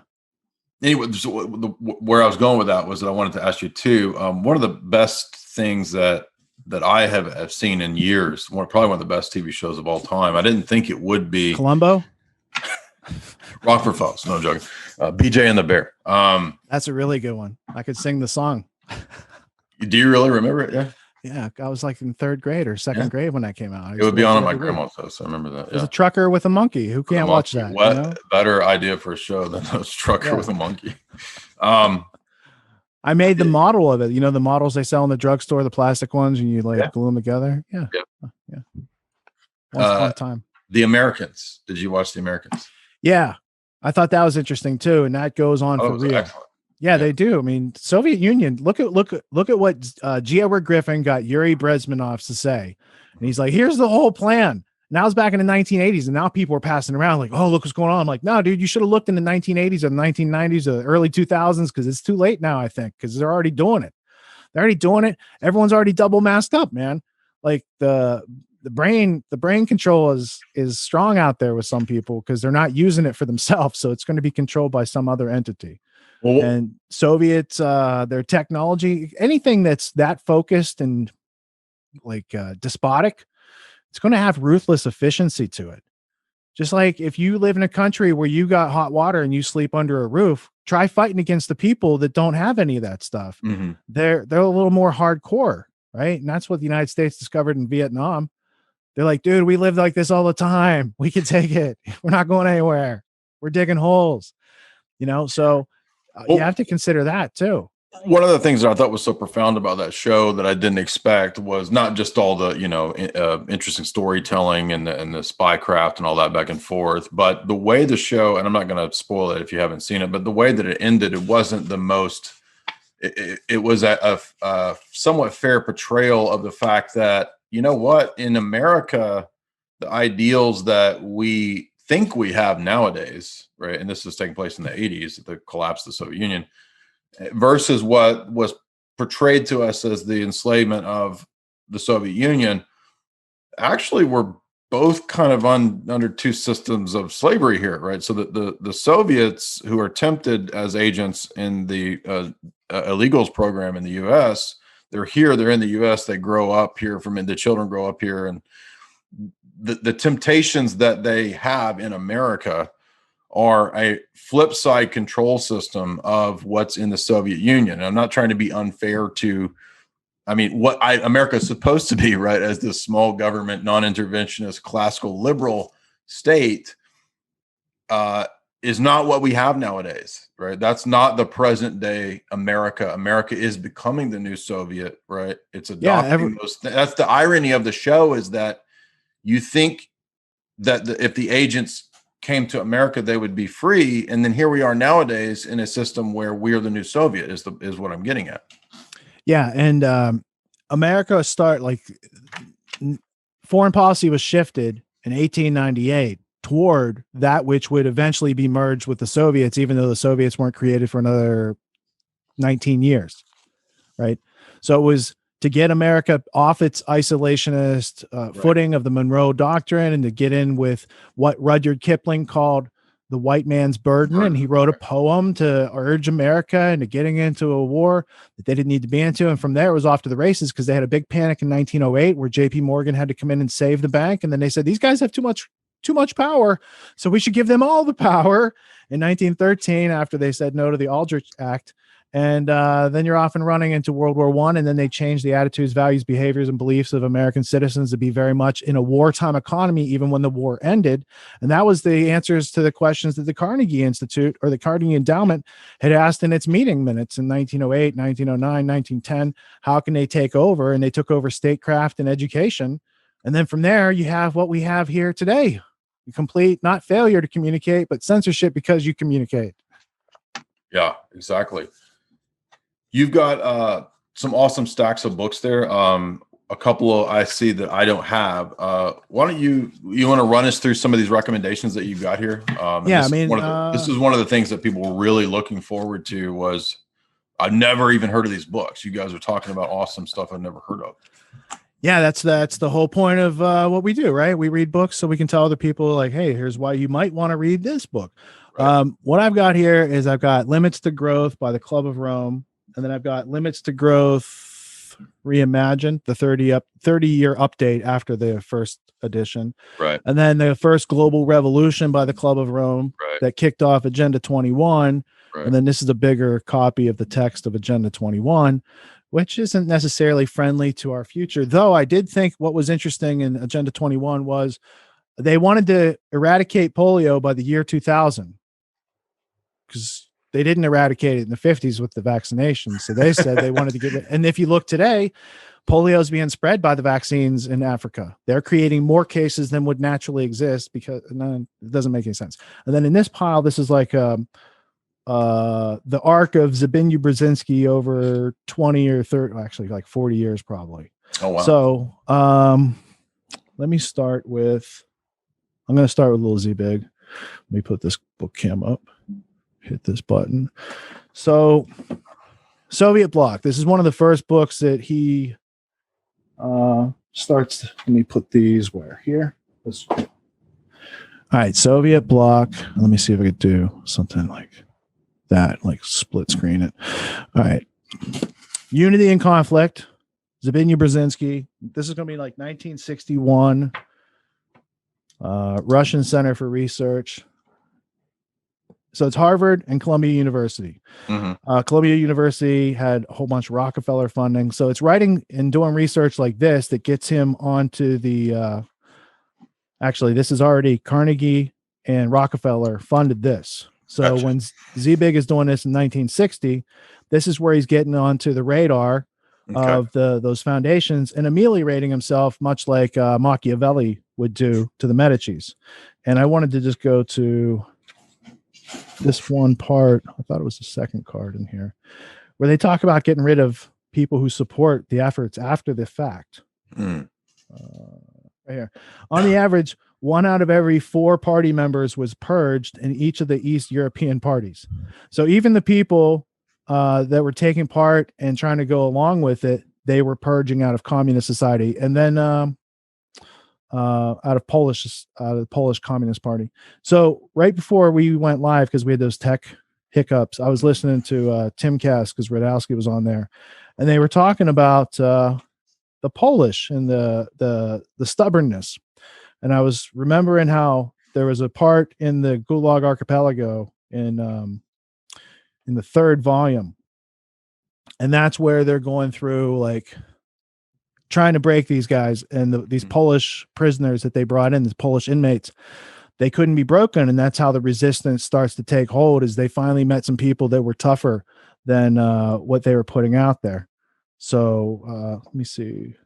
Anyway, so where I was going with that was that I wanted to ask you too. One of the best things that I have seen in years, probably one of the best TV shows of all time. I didn't think it would be Columbo. Rockford Falls. No joking. BJ and the Bear. That's a really good one. I could sing the song. Do you really remember it? Yeah. Yeah, I was like in third grade or second grade when that came out. It would be on at my grandma's house. I remember that. There's a trucker with a monkey. Who can't watch that? What better idea for a show than a trucker with a monkey? I made the model of it. The models they sell in the drugstore, the plastic ones, and you glue them together. Yeah. Once upon a time. The Americans. Did you watch The Americans? Yeah, I thought that was interesting too, and that goes on for real. Excellent. Yeah, they do. I mean, Soviet Union. Look at what G. Edward Griffin got Yuri Brezhnev to say, and he's like, "Here's the whole plan." Now it's back in the 1980s, and now people are passing around like, "Oh, look what's going on." I'm like, "No, dude, you should have looked in the 1980s or the 1990s or the early 2000s, because it's too late now. I think because they're already doing it. They're already doing it. Everyone's already double masked up, man. like the brain control is strong out there with some people because they're not using it for themselves. So it's going to be controlled by some other entity. Well, And Soviets, their technology, anything that's that focused and like despotic, it's going to have ruthless efficiency to it. Just like if you live in a country where you got hot water and you sleep under a roof, try fighting against the people that don't have any of that stuff. mm-hmm. They're a little more hardcore, right? And that's what the United States discovered in Vietnam. They're like, dude, we live like this all the time. We can take it. We're not going anywhere. We're digging holes, So you have to consider that too. One of the things that I thought was so profound about that show that I didn't expect was not just all the, interesting storytelling and the spycraft and all that back and forth, but the way the show, and I'm not going to spoil it if you haven't seen it, but the way that it ended, it wasn't the most, it was a somewhat fair portrayal of the fact that, you know what, in America, the ideals that we think we have nowadays, right? And this is taking place in the 80s, the collapse of the Soviet Union, versus what was portrayed to us as the enslavement of the Soviet Union, actually we're both kind of under two systems of slavery here, right? So the Soviets, who are tempted as agents in the illegals program in the U.S., they're here, they're in the U.S., they grow up here, the children grow up here, and the temptations that they have in America are a flip side control system of what's in the Soviet Union. And I'm not trying to be unfair to, what America is supposed to be, right? As this small government, non-interventionist, classical liberal state is not what we have nowadays, right? That's not the present day America. America is becoming the new Soviet, right? It's adopting those. That's the irony of the show, is that you think that if the agents came to America, they would be free. And then here we are nowadays in a system where we're the new Soviet is what I'm getting at. Yeah. And America foreign policy was shifted in 1898 toward that which would eventually be merged with the Soviets, even though the Soviets weren't created for another 19 years. Right. So it was to get America off its isolationist footing of the Monroe Doctrine and to get in with what Rudyard Kipling called the white man's burden. And he wrote a poem to urge America into getting into a war that they didn't need to be into. And from there, it was off to the races because they had a big panic in 1908 where JP Morgan had to come in and save the bank. And then they said, these guys have too much power, so we should give them all the power in 1913 after they said no to the Aldrich Act. And then you're off and running into World War I. And then they changed the attitudes, values, behaviors, and beliefs of American citizens to be very much in a wartime economy, even when the war ended. And that was the answers to the questions that the Carnegie Institute or the Carnegie Endowment had asked in its meeting minutes in 1908, 1909, 1910. How can they take over? And they took over statecraft and education. And then from there, you have what we have here today. Complete, not failure to communicate, but censorship because you communicate. Yeah, exactly. You've got some awesome stacks of books there. A couple of I see that I don't have. Why don't you want to run us through some of these recommendations that you've got here? This is one of the things that people were really looking forward to. Was I've never even heard of these books. You guys are talking about awesome stuff I've never heard of. Yeah, that's the whole point of what we do, right? We read books so we can tell other people, like, hey, here's why you might want to read this book. Right. What I've got here is I've got Limits to Growth by the Club of Rome. And then I've got Limits to Growth Reimagined, the 30-year update after the first edition. Right. And then the First Global Revolution by the Club of Rome that kicked off Agenda 21. Right. And then this is a bigger copy of the text of Agenda 21, which isn't necessarily friendly to our future. Though I did think what was interesting in Agenda 21 was they wanted to eradicate polio by the year 2000 because they didn't eradicate it in the 50s with the vaccinations. So they said they wanted to get it. And if you look today, polio is being spread by the vaccines in Africa. They're creating more cases than would naturally exist because it doesn't make any sense. And then in this pile, this is like the arc of Zbigniew Brzezinski over 20 or 30, actually like 40 years probably. Oh, wow. So let me start with, I'm going to start with Little Z-Big. Let me put this book cam up. Hit this button. So Soviet Bloc. This is one of the first books that he starts. Let me put these where here. All right, Soviet bloc. Let me see if I could do something like that, like split screen it. All right, Unity and Conflict. Zbigniew Brzezinski. This is going to be like 1961. Russian Center for Research. So it's Harvard and Columbia University. Columbia University had a whole bunch of Rockefeller funding. So it's writing and doing research like this that gets him onto the, actually, this is already Carnegie and Rockefeller funded this. So when Zbig is doing this in 1960, this is where he's getting onto the radar of those foundations and ameliorating himself, much like Machiavelli would do to the Medicis. And I wanted to just go to this one part. I thought it was the second card in here, where they talk about getting rid of people who support the efforts after the fact. Right here. On the average, 1 out of every 4 party members was purged in each of the East European parties. So even the people that were taking part and trying to go along with it, they were purging out of communist society. And then out of the Polish Communist Party. So right before we went live, because we had those tech hiccups, I was listening to Timcast because Radowski was on there, and they were talking about the Polish and the stubbornness. And I was remembering how there was a part in the Gulag Archipelago in the 3rd volume, and that's where they're going through like trying to break these guys and these Polish prisoners that they brought in, these Polish inmates. They couldn't be broken, and that's how the resistance starts to take hold. Is they finally met some people that were tougher than what they were putting out there. So let me see.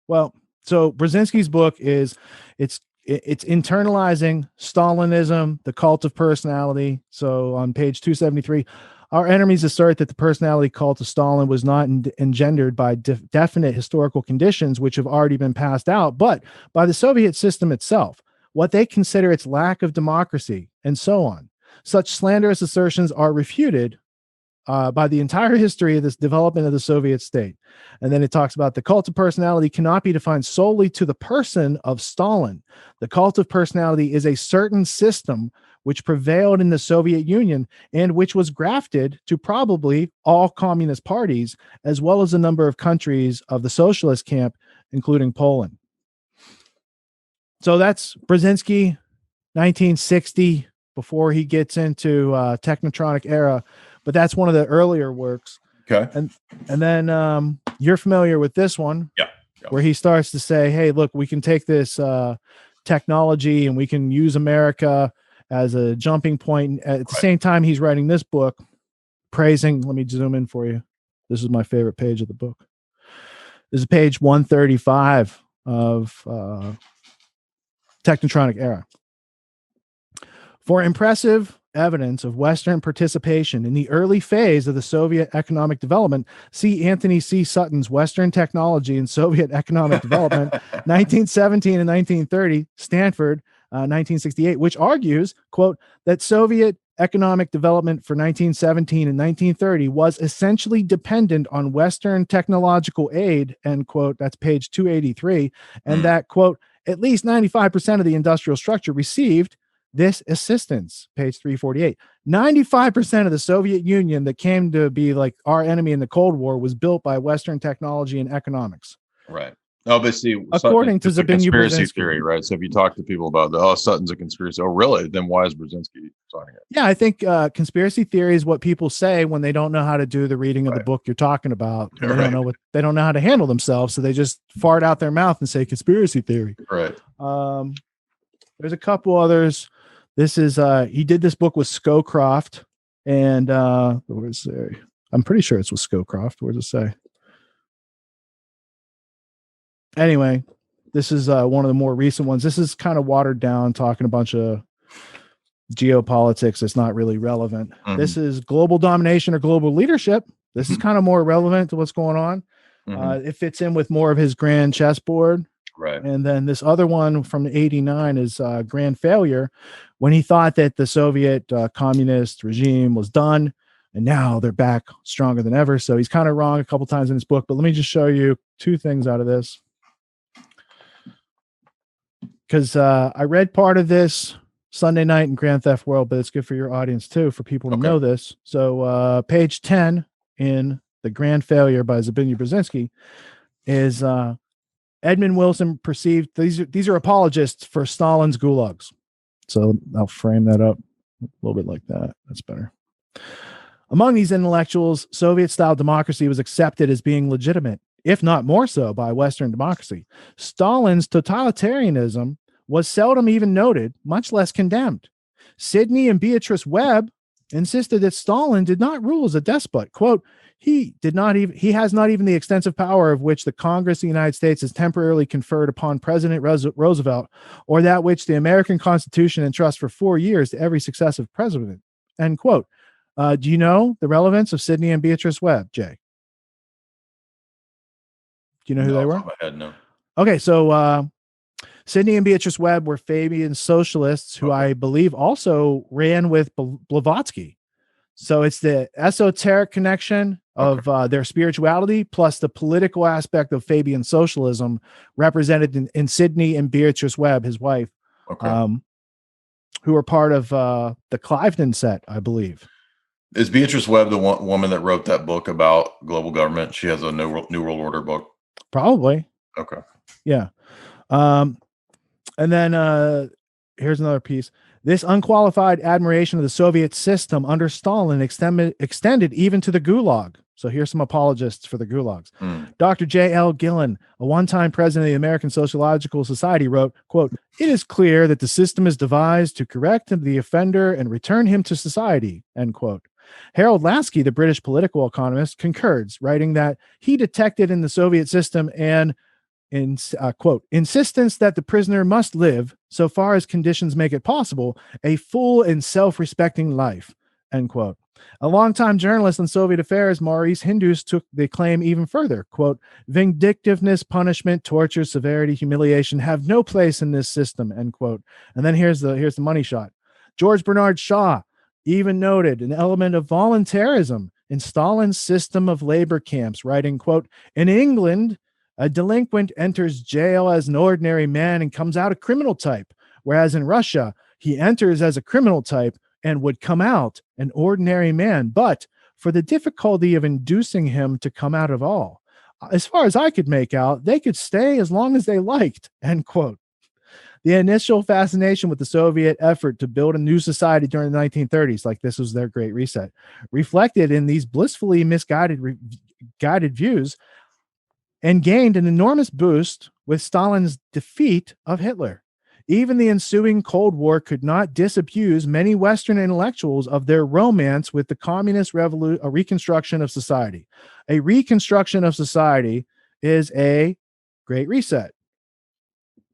Well, so Brzezinski's book is it's internalizing Stalinism, the cult of personality. So on page 273, our enemies assert that the personality cult of Stalin was not engendered by definite historical conditions which have already been passed out, but by the Soviet system itself, what they consider its lack of democracy, and so on. Such slanderous assertions are refuted by the entire history of this development of the Soviet state. And then it talks about the cult of personality cannot be defined solely to the person of Stalin. The cult of personality is a certain system which prevailed in the Soviet Union and which was grafted to probably all communist parties, as well as a number of countries of the socialist camp, including Poland. So that's Brzezinski, 1960, before he gets into Technotronic era. But that's one of the earlier works. Okay. And then you're familiar with this one. Yeah. Where he starts to say, hey, look, we can take this technology and we can use America as a jumping point. At the same time, he's writing this book, praising. Let me zoom in for you. This is my favorite page of the book. This is page 135 of Technotronic era. For impressive evidence of Western participation in the early phase of the Soviet economic development, see Anthony C. Sutton's Western Technology and Soviet Economic Development, 1917 and 1930, Stanford, 1968, which argues, quote, that Soviet economic development for 1917 and 1930 was essentially dependent on Western technological aid, end quote. That's page 283. And that, quote, at least 95% of the industrial structure received this assistance, page 348. 95% of the Soviet Union that came to be like our enemy in the Cold War was built by Western technology and economics. Right. Obviously, according to Sutton, Zbigniew conspiracy Brzezinski theory, right? So if you talk to people about Sutton's a conspiracy, oh really? Then why is Brzezinski signing it? Yeah, I think conspiracy theory is what people say when they don't know how to do the reading of the book you're talking about. They don't know how to handle themselves, so they just fart out their mouth and say conspiracy theory. Right. There's a couple others. This is he did this book with Scowcroft, and where's there? I'm pretty sure it's with Scowcroft. Where does it say? Anyway, this is one of the more recent ones. This is kind of watered down, talking a bunch of geopolitics that's not really relevant. Mm-hmm. This is global domination or global leadership. This is kind of more relevant to what's going on. Mm-hmm. It fits in with more of his grand chessboard. Right. And then this other one from 89 is grand failure, when he thought that the Soviet communist regime was done, and now they're back stronger than ever. So he's kind of wrong a couple times in his book, but let me just show you two things out of this. Because I read part of this Sunday night in Grand Theft World, but it's good for your audience too, for people to know this. So page 10 in The Grand Failure by Zbigniew Brzezinski is Edmund Wilson perceived, these are apologists for Stalin's gulags. So I'll frame that up a little bit like that. That's better. Among these intellectuals, Soviet-style democracy was accepted as being legitimate, if not more so, by Western democracy. Stalin's totalitarianism was seldom even noted, much less condemned. Sidney and Beatrice Webb insisted that Stalin did not rule as a despot. Quote, he has not even the extensive power of which the Congress of the United States has temporarily conferred upon President Roosevelt, or that which the American Constitution entrusts for 4 years to every successive president. End quote. Do you know the relevance of Sidney and Beatrice Webb, Jay? Do you know who they were? Off the top of my head, no. Okay, so Sidney and Beatrice Webb were Fabian socialists who I believe also ran with Blavatsky. So it's the esoteric connection of their spirituality plus the political aspect of Fabian socialism represented in Sidney and Beatrice Webb, his wife, who are part of the Cliveden set, I believe. Is Beatrice Webb the woman that wrote that book about global government? She has a New World Order book. Probably. Okay. Yeah. And then here's another piece. This unqualified admiration of the Soviet system under Stalin extended even to the Gulag. So here's some apologists for the Gulags. Dr. J.L. Gillen, a one-time president of the American Sociological Society, wrote, quote, "It is clear that the system is devised to correct the offender and return him to society," end quote. Harold Lasky, the British political economist, concurs, writing that he detected in the Soviet system an quote, insistence that the prisoner must live, so far as conditions make it possible, a full and self-respecting life, end quote. A longtime journalist on Soviet affairs, Maurice Hindus, took the claim even further. Quote, "Vindictiveness, punishment, torture, severity, humiliation have no place in this system," end quote. And then here's the money shot. George Bernard Shaw even noted an element of voluntarism in Stalin's system of labor camps, writing, quote, "In England, a delinquent enters jail as an ordinary man and comes out a criminal type, whereas in Russia, he enters as a criminal type and would come out an ordinary man, but for the difficulty of inducing him to come out at all. As far as I could make out, they could stay as long as they liked," end quote. The initial fascination with the Soviet effort to build a new society during the 1930s, like this was their Great Reset, reflected in these blissfully misguided guided views and gained an enormous boost with Stalin's defeat of Hitler. Even the ensuing Cold War could not disabuse many Western intellectuals of their romance with the communist reconstruction of society. A reconstruction of society is a Great Reset.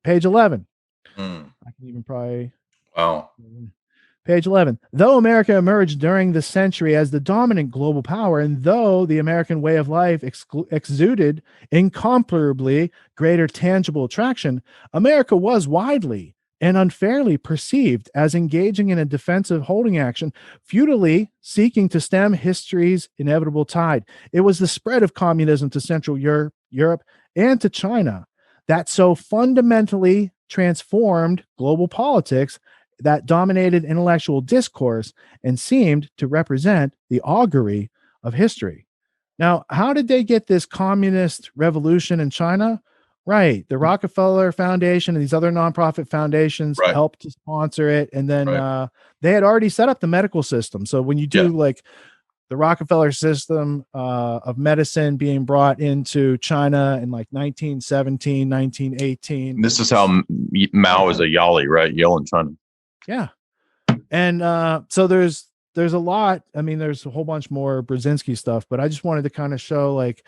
Page 11. I can even probably... Wow. Page 11. Though America emerged during the century as the dominant global power, and though the American way of life exuded incomparably greater tangible attraction, America was widely and unfairly perceived as engaging in a defensive holding action, futilely seeking to stem history's inevitable tide. It was the spread of communism to Central Europe and to China that so fundamentally transformed global politics, that dominated intellectual discourse, and seemed to represent the augury of history. Now, how did they get this communist revolution in China? Right. The Rockefeller Foundation and these other nonprofit foundations helped to sponsor it. And then they had already set up the medical system. So when you do like the Rockefeller system of medicine being brought into China in like 1917, 1918. This is how Mao is a Yali, right? Yale in China. Yeah. And so there's a lot. I mean, there's a whole bunch more Brzezinski stuff, but I just wanted to kind of show like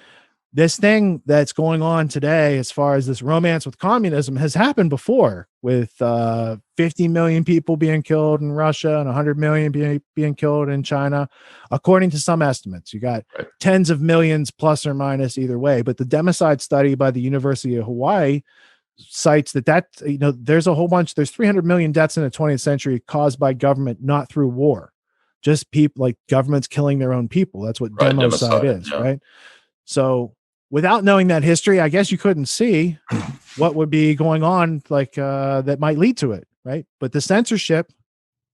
this thing that's going on today, as far as this romance with communism, has happened before with 50 million people being killed in Russia and 100 million being killed in China. According to some estimates, you got tens of millions plus or minus either way. But the democide study by the University of Hawaii cites that there's a whole bunch, there's 300 million deaths in the 20th century caused by government, not through war, just people like governments killing their own people. That's what democide is, right? So without knowing that history, I guess you couldn't see what would be going on, like that might lead to it, right? But the censorship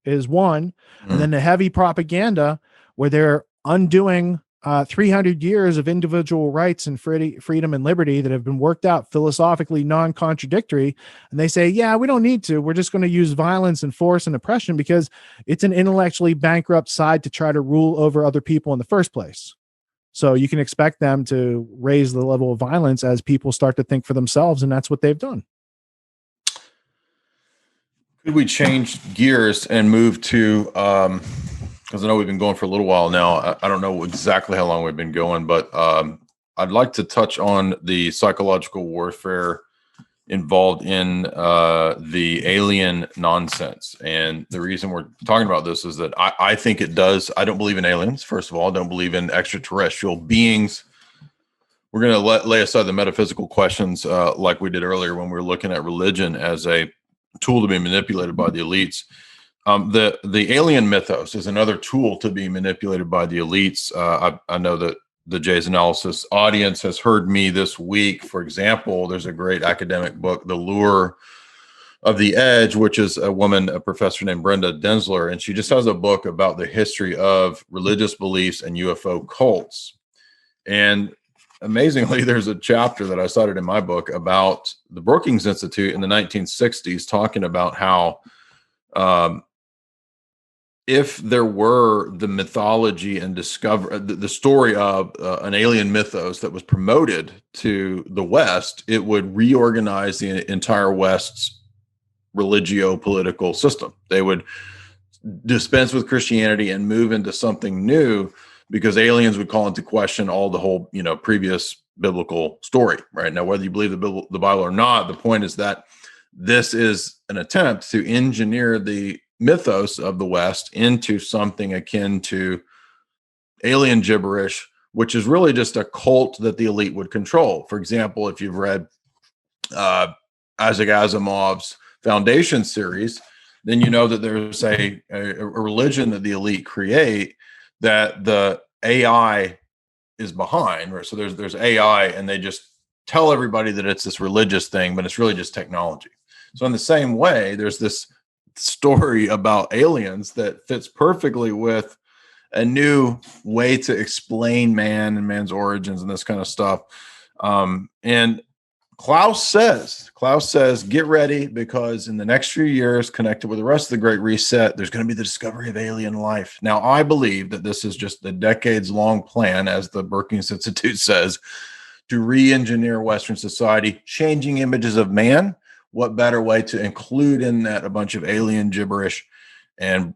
is one, and then the heavy propaganda where they're undoing 300 years of individual rights and freedom and liberty that have been worked out philosophically non-contradictory. And they say, yeah, we don't need to. We're just going to use violence and force and oppression because it's an intellectually bankrupt side to try to rule over other people in the first place. So you can expect them to raise the level of violence as people start to think for themselves. And that's what they've done. Could we change gears and move to, because I know we've been going for a little while now. I don't know exactly how long we've been going, but I'd like to touch on the psychological warfare involved in the alien nonsense. And the reason we're talking about this is that I think it does. I don't believe in aliens, first of all. I don't believe in extraterrestrial beings. We're going to lay aside the metaphysical questions like we did earlier when we were looking at religion as a tool to be manipulated by the elites. The alien mythos is another tool to be manipulated by the elites. I know that the Jay's Analysis audience has heard me this week. For example, there's a great academic book, The Lure of the Edge, which is a professor named Brenda Densler, and she just has a book about the history of religious beliefs and UFO cults. And amazingly, there's a chapter that I cited in my book about the Brookings Institute in the 1960s, talking about how if there were the mythology and the story of an alien mythos that was promoted to the West, it would reorganize the entire West's religio-political system. They would dispense with Christianity and move into something new, because aliens would call into question all the whole, previous biblical story, right? Now, whether you believe the Bible or not, the point is that this is an attempt to engineer the mythos of the West into something akin to alien gibberish, which is really just a cult that the elite would control. For example, if you've read Isaac Asimov's Foundation series, then you know that there's a religion that the elite create that the AI is behind, right? So there's AI, and they just tell everybody that it's this religious thing, but it's really just technology. So in the same way, there's this story about aliens that fits perfectly with a new way to explain man and man's origins and this kind of stuff. And Klaus says, get ready, because in the next few years, connected with the rest of the Great Reset, there's going to be the discovery of alien life. Now, I believe that this is just a decades-long plan, as the Brookings Institute says, to re-engineer Western society, changing images of man. What better way to include in that a bunch of alien gibberish and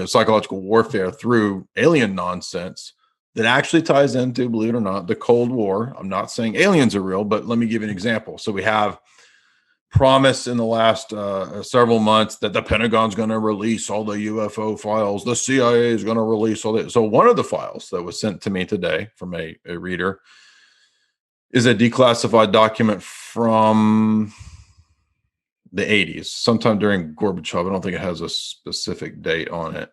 psychological warfare through alien nonsense that actually ties into, believe it or not, the Cold War. I'm not saying aliens are real, but let me give you an example. So we have promise in the last several months that the Pentagon's going to release all the UFO files. The CIA is going to release all that. So one of the files that was sent to me today from a reader is a declassified document from the 80s, sometime during Gorbachev. I don't think it has a specific date on it.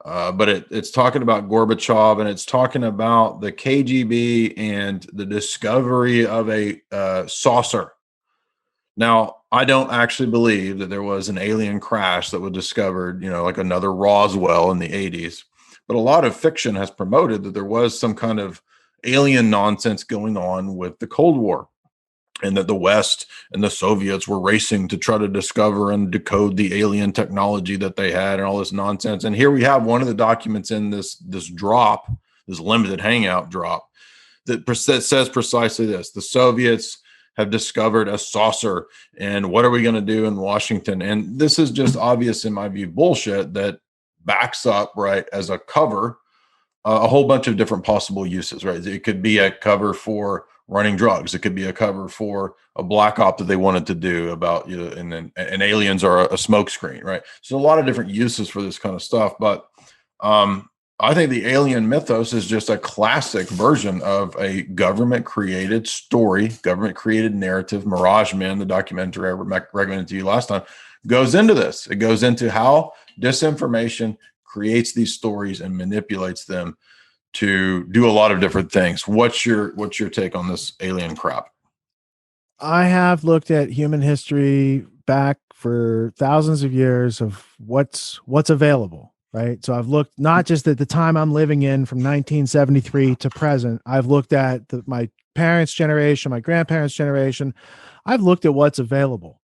But it's talking about Gorbachev, and it's talking about the KGB and the discovery of a saucer. Now, I don't actually believe that there was an alien crash that was discovered, like another Roswell in the 80s. But a lot of fiction has promoted that there was some kind of alien nonsense going on with the Cold War, and that the West and the Soviets were racing to try to discover and decode the alien technology that they had and all this nonsense. And here we have one of the documents in this drop, this limited hangout drop, that says precisely this: the Soviets have discovered a saucer, and what are we going to do in Washington? And this is just obvious, in my view, bullshit that backs up, right, as a cover, a whole bunch of different possible uses, right? It could be a cover for running drugs. It could be a cover for a black op that they wanted to do about, and aliens are a smoke screen, right? So a lot of different uses for this kind of stuff. But I think the alien mythos is just a classic version of a government created story, government created narrative. Mirage Men, the documentary I recommended to you last time, goes into this. It goes into how disinformation creates these stories and manipulates them to do a lot of different things. What's your take on this alien crap? I have looked at human history back for thousands of years of what's available, right? So I've looked not just at the time I'm living in from 1973 to present. I've looked at my parents' generation, my grandparents' generation. I've looked at what's available.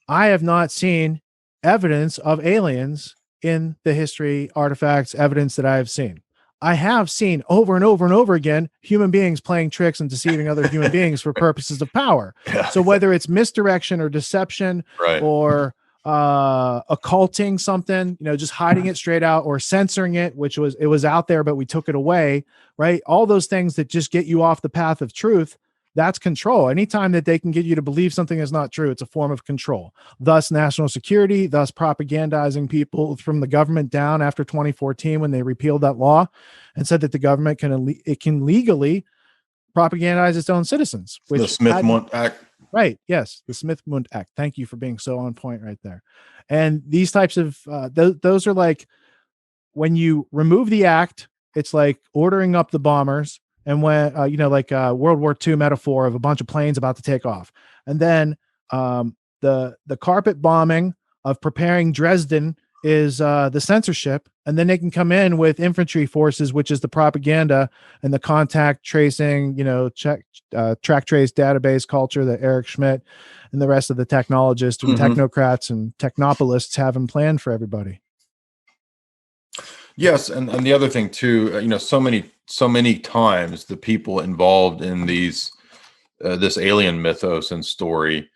I have not seen evidence of aliens in the history, artifacts, evidence that I have seen. I have seen over and over and over again human beings playing tricks and deceiving other human beings for purposes of power. Yeah. So whether it's misdirection or deception, Right. or occulting something, just hiding it straight out, or censoring it, which was out there but we took it away, right? All those things that just get you off the path of truth. That's control. Anytime that they can get you to believe something is not true, it's a form of control. Thus, national security, thus propagandizing people from the government down after 2014 when they repealed that law and said that the government can legally propagandize its own citizens. Which the Smith-Mundt Act. Right. Yes. The Smith-Mundt Act. Thank you for being so on point right there. And these types of, those are like, when you remove the act, it's like ordering up the bombers. And when, World War II metaphor of a bunch of planes about to take off. And then the carpet bombing of preparing Dresden is the censorship. And then they can come in with infantry forces, which is the propaganda and the contact tracing, track trace database culture that Eric Schmidt and the rest of the technologists and technocrats and technopolists have in plan for everybody. Yes, and the other thing too, so many times the people involved in these this alien mythos and story,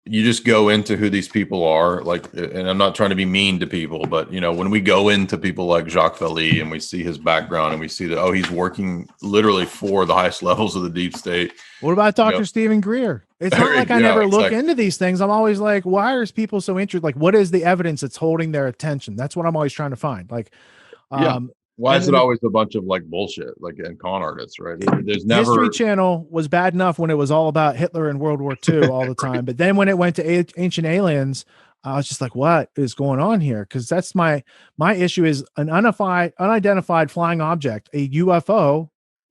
you just go into who these people are, like, and I'm not trying to be mean to people, but when we go into people like Jacques Vallée and we see his background and we see that, he's working literally for the highest levels of the deep state. What about Dr. Stephen Greer? It's not like I never look into these things. I'm always like, why are people so interested? Like, what is the evidence that's holding their attention? That's what I'm always trying to find. Like, why is it always a bunch of like bullshit, like, and con artists, right? There's never. History Channel was bad enough when it was all about Hitler and World War II all the time, but then when it went to Ancient Aliens, I was just like, what is going on here? Because that's my issue is an unidentified flying object, a UFO.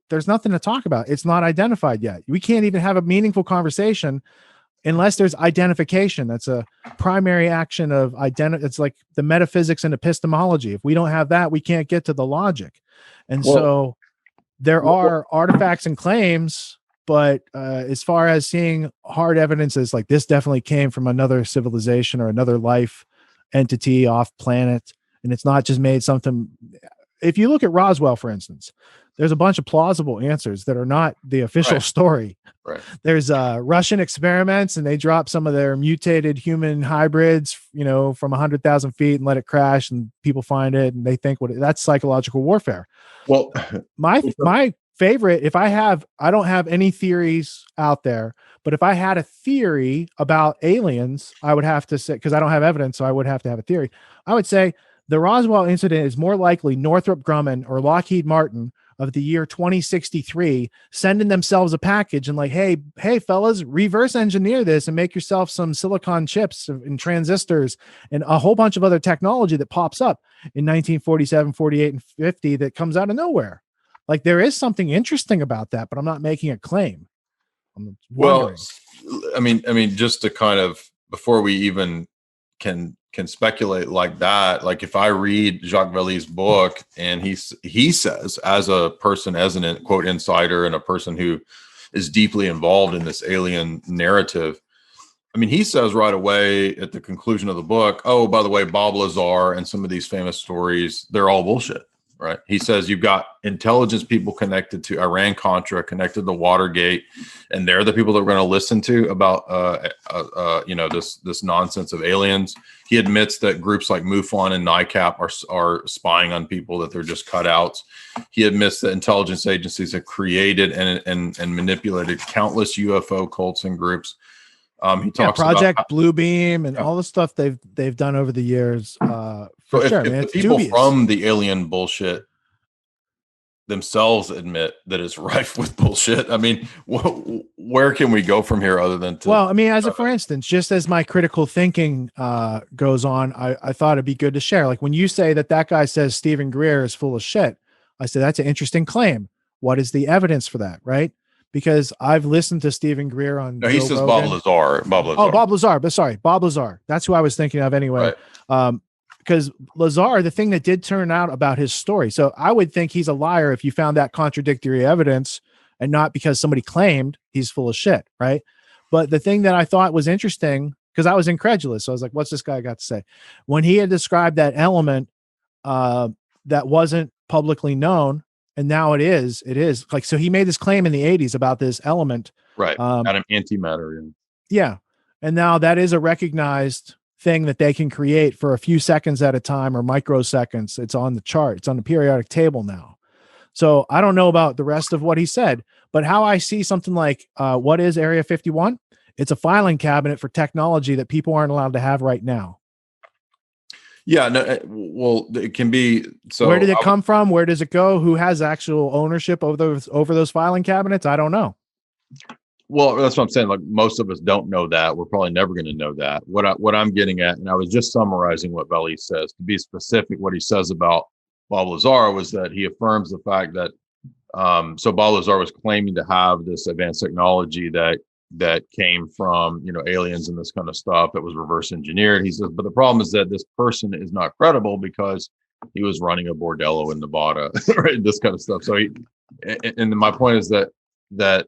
There's nothing to talk about. It's not identified yet. We can't even have a meaningful conversation unless there's identification. That's a primary action of identity. It's like the metaphysics and epistemology. If we don't have that, we can't get to the logic. And so there are artifacts and claims, but as far as seeing hard evidences, like this definitely came from another civilization or another life entity off planet. And it's not just made something. If you look at Roswell, for instance, there's a bunch of plausible answers that are not the official story. Right. There's Russian experiments, and they drop some of their mutated human hybrids, from 100,000 feet and let it crash, and people find it and they think that's psychological warfare. Well, my favorite, I don't have any theories out there, but if I had a theory about aliens, I would have to say, because I don't have evidence, so I would have to have a theory. I would say the Roswell incident is more likely Northrop Grumman or Lockheed Martin of the year 2063 sending themselves a package and like, hey fellas, reverse engineer this and make yourself some silicon chips and transistors and a whole bunch of other technology that pops up in 1947, 48, and 50 that comes out of nowhere. Like, there is something interesting about that, but I'm not making a claim. I'm wondering. Well, I mean, just to kind of, before we even can speculate like that, like if I read Jacques Vallée's book and he says, as a person, as an quote insider and a person who is deeply involved in this alien narrative, I mean, he says right away at the conclusion of the book, oh, by the way, Bob Lazar and some of these famous stories, they're all bullshit. Right. He says you've got intelligence people connected to Iran-Contra, connected to Watergate, and they're the people that we're going to listen to about, this nonsense of aliens. He admits that groups like MUFON and NICAP are spying on people, that they're just cutouts. He admits that intelligence agencies have created and manipulated countless UFO cults and groups. He talks Project about Bluebeam and all the stuff they've done over the years. So if the people from the alien bullshit, themselves admit that it's rife with bullshit. I mean, where can we go from here other than to? Well, I mean, as a for instance, just as my critical thinking goes on, I thought it'd be good to share. Like when you say that guy says Stephen Greer is full of shit, I said that's an interesting claim. What is the evidence for that, right? Because I've listened to Stephen Greer on. No, he Joe says Rogan. Bob Lazar. Oh, Bob Lazar. But sorry, Bob Lazar. That's who I was thinking of anyway. Right. Because Lazar, the thing that did turn out about his story. So I would think he's a liar if you found that contradictory evidence and not because somebody claimed he's full of shit, right? But the thing that I thought was interesting, because I was incredulous. So I was like, what's this guy got to say? When he had described that element that wasn't publicly known, and now it is like, so he made this claim in the 80s about this element. Right. Out of antimatter. Yeah. And now that is a recognized thing that they can create for a few seconds at a time or microseconds. It's on the chart. It's on the periodic table now. So I don't know about the rest of what he said, but how I see something like what is Area 51? It's a filing cabinet for technology that people aren't allowed to have right now. Yeah, no, well, it can be. So where did it come from? Where does it go? Who has actual ownership over those filing cabinets? I don't know. Well, that's what I'm saying. Like most of us don't know that. We're probably never going to know that. What I'm getting at, and I was just summarizing what Vali says. To be specific, what he says about Bob Lazar was that he affirms the fact that so Bob Lazar was claiming to have this advanced technology that came from aliens and this kind of stuff that was reverse engineered. He says, but the problem is that this person is not credible because he was running a bordello in Nevada, right? This kind of stuff. So and my point is that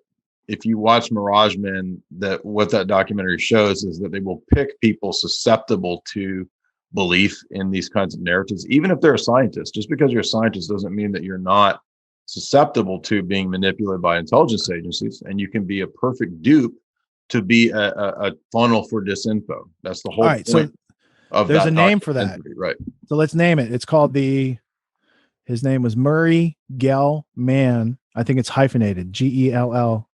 if you watch Mirage Men, that what that documentary shows is that they will pick people susceptible to belief in these kinds of narratives, even if they're a scientist. Just because you're a scientist doesn't mean that you're not susceptible to being manipulated by intelligence agencies, and you can be a perfect dupe to be a funnel for disinfo. That's the whole point. So of there's a name for that, right? So let's name it. It's called his name was Murray Gell-Mann. I think it's hyphenated, GELL-MANN.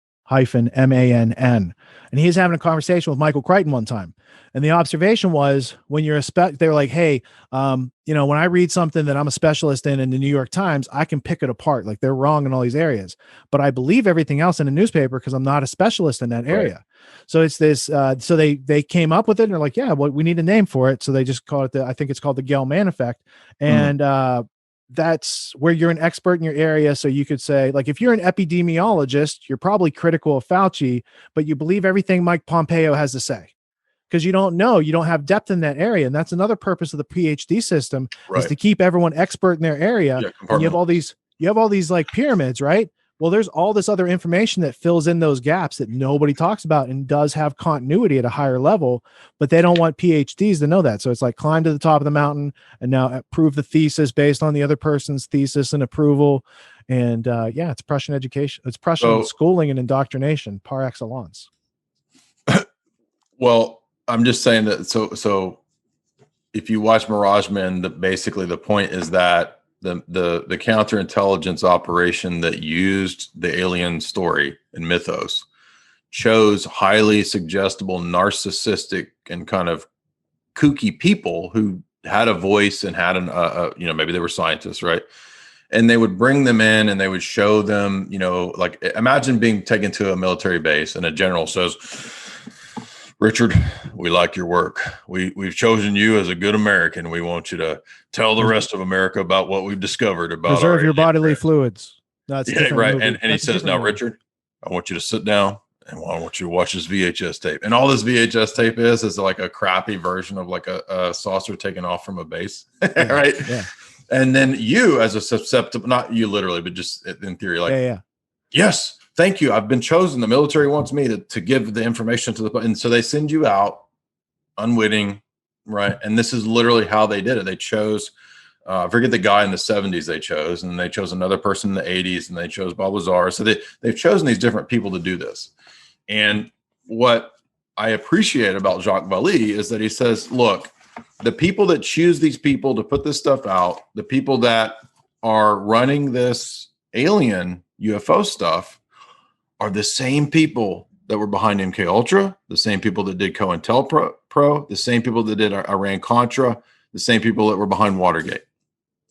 And he's having a conversation with Michael Crichton one time. And the observation was when you're they were like, hey, when I read something that I'm a specialist in the New York Times, I can pick it apart. Like they're wrong in all these areas, but I believe everything else in the newspaper because I'm not a specialist in that area. Right. So it's this, so they came up with it and they're like, yeah, well, we need a name for it. So they just call it I think it's called the Gell-Mann effect. And, that's where you're an expert in your area. So you could say, like, if you're an epidemiologist, you're probably critical of Fauci, but you believe everything Mike Pompeo has to say because you don't have depth in that area. And that's another purpose of the PhD system is to keep everyone expert in their area. Yeah, and you have all these like pyramids, right? Well, there's all this other information that fills in those gaps that nobody talks about and does have continuity at a higher level, but they don't want PhDs to know that. So it's like climb to the top of the mountain and now prove the thesis based on the other person's thesis and approval. And it's Prussian education. It's Prussian schooling and indoctrination par excellence. Well, I'm just saying that. So if you watch Mirage Men, basically the point is that the counterintelligence operation that used the alien story and mythos chose highly suggestible, narcissistic, and kind of kooky people who had a voice and had maybe they were scientists, right? And they would bring them in and they would show them, like imagine being taken to a military base and a general says, Richard, we like your work. We've chosen you as a good American. We want you to tell the rest of America about what we've discovered about preserve your bodily fluids. That's right. And he says, now, Richard, I want you to sit down and I want you to watch this VHS tape. And all this VHS tape is like a crappy version of like a saucer taken off from a base. Right. Yeah. And then you as a susceptible, not you literally, but just in theory, like, yes. Thank you. I've been chosen. The military wants me to give the information to and so they send you out unwitting, right? And this is literally how they did it. They chose, I forget the guy in the 70s they chose, and they chose another person in the 80s, and they chose Bob Lazar. So they've chosen these different people to do this. And what I appreciate about Jacques Vallée is that he says, look, the people that choose these people to put this stuff out, the people that are running this alien UFO stuff, are the same people that were behind MK Ultra, the same people that did COINTELPRO, the same people that did Iran Contra, the same people that were behind Watergate.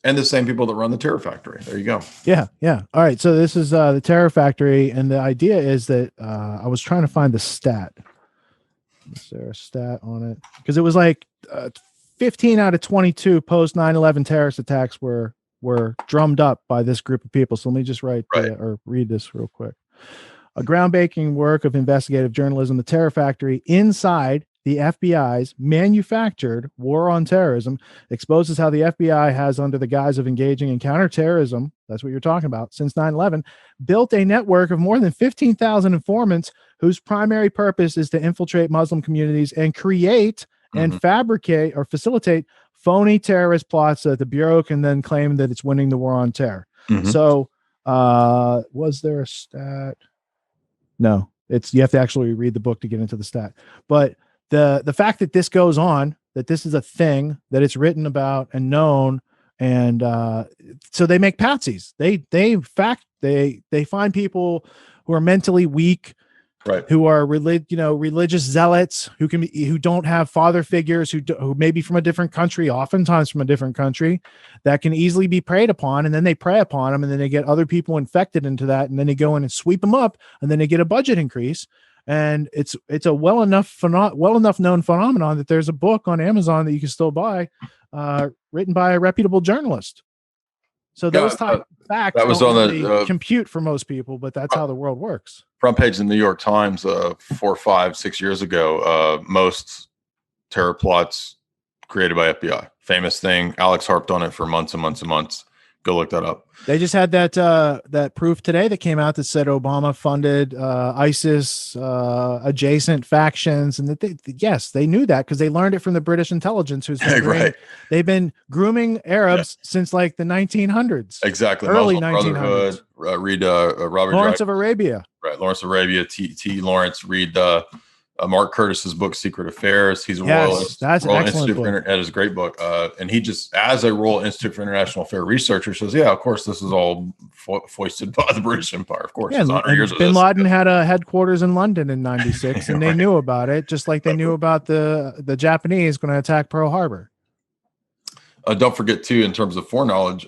And the same people that run the Terror Factory. There you go. Yeah. All right. So this is the Terror Factory, and the idea is that I was trying to find the stat. Is there a stat on it? Because it was like 15 out of 22 post 9/11 terrorist attacks were drummed up by this group of people. So let me just read this real quick. A groundbreaking work of investigative journalism, the Terror Factory, inside the FBI's manufactured war on terrorism, exposes how the FBI has, under the guise of engaging in counterterrorism, that's what you're talking about, since 9/11, built a network of more than 15,000 informants whose primary purpose is to infiltrate Muslim communities and create and fabricate or facilitate phony terrorist plots that the Bureau can then claim that it's winning the war on terror. So was there a stat? No, you have to actually read the book to get into the stat. But the fact that this goes on, that this is a thing, that it's written about and known, and so they make patsies. They find people who are mentally weak, right, who are religious zealots, who don't have father figures, who may be from a different country, oftentimes from a different country, that can easily be preyed upon, and then they prey upon them, and then they get other people infected into that, and then they go in and sweep them up, and then they get a budget increase. And it's a well enough known phenomenon that there's a book on Amazon that you can still buy, written by a reputable journalist. So those type of facts that was don't on really compute for most people, but that's how the world works. Front page of the New York Times 4, 5, 6 years ago. Most terror plots created by FBI. Famous thing. Alex harped on it for months and months and months. Go look that up. They just had that proof today that came out that said Obama funded ISIS adjacent factions, and that they knew that because they learned it from the British intelligence, who's been they've been grooming Arabs since like the 1900s. Exactly. Early Muslim 1900s. Read Robert Lawrence of Arabia. Right, Lawrence of Arabia. T. Lawrence. Read Mark Curtis's book, Secret Affairs. He's a royalist. That's an Royal excellent Institute book. That is a great book. And he just, as a Royal Institute for International Affairs researcher, says, yeah, of course, this is all foisted by the British Empire. Of course, it's 100 years of Bin this. Laden had a headquarters in London in 96, and they knew about it, just like they knew about the Japanese going to attack Pearl Harbor. Don't forget, too, in terms of foreknowledge,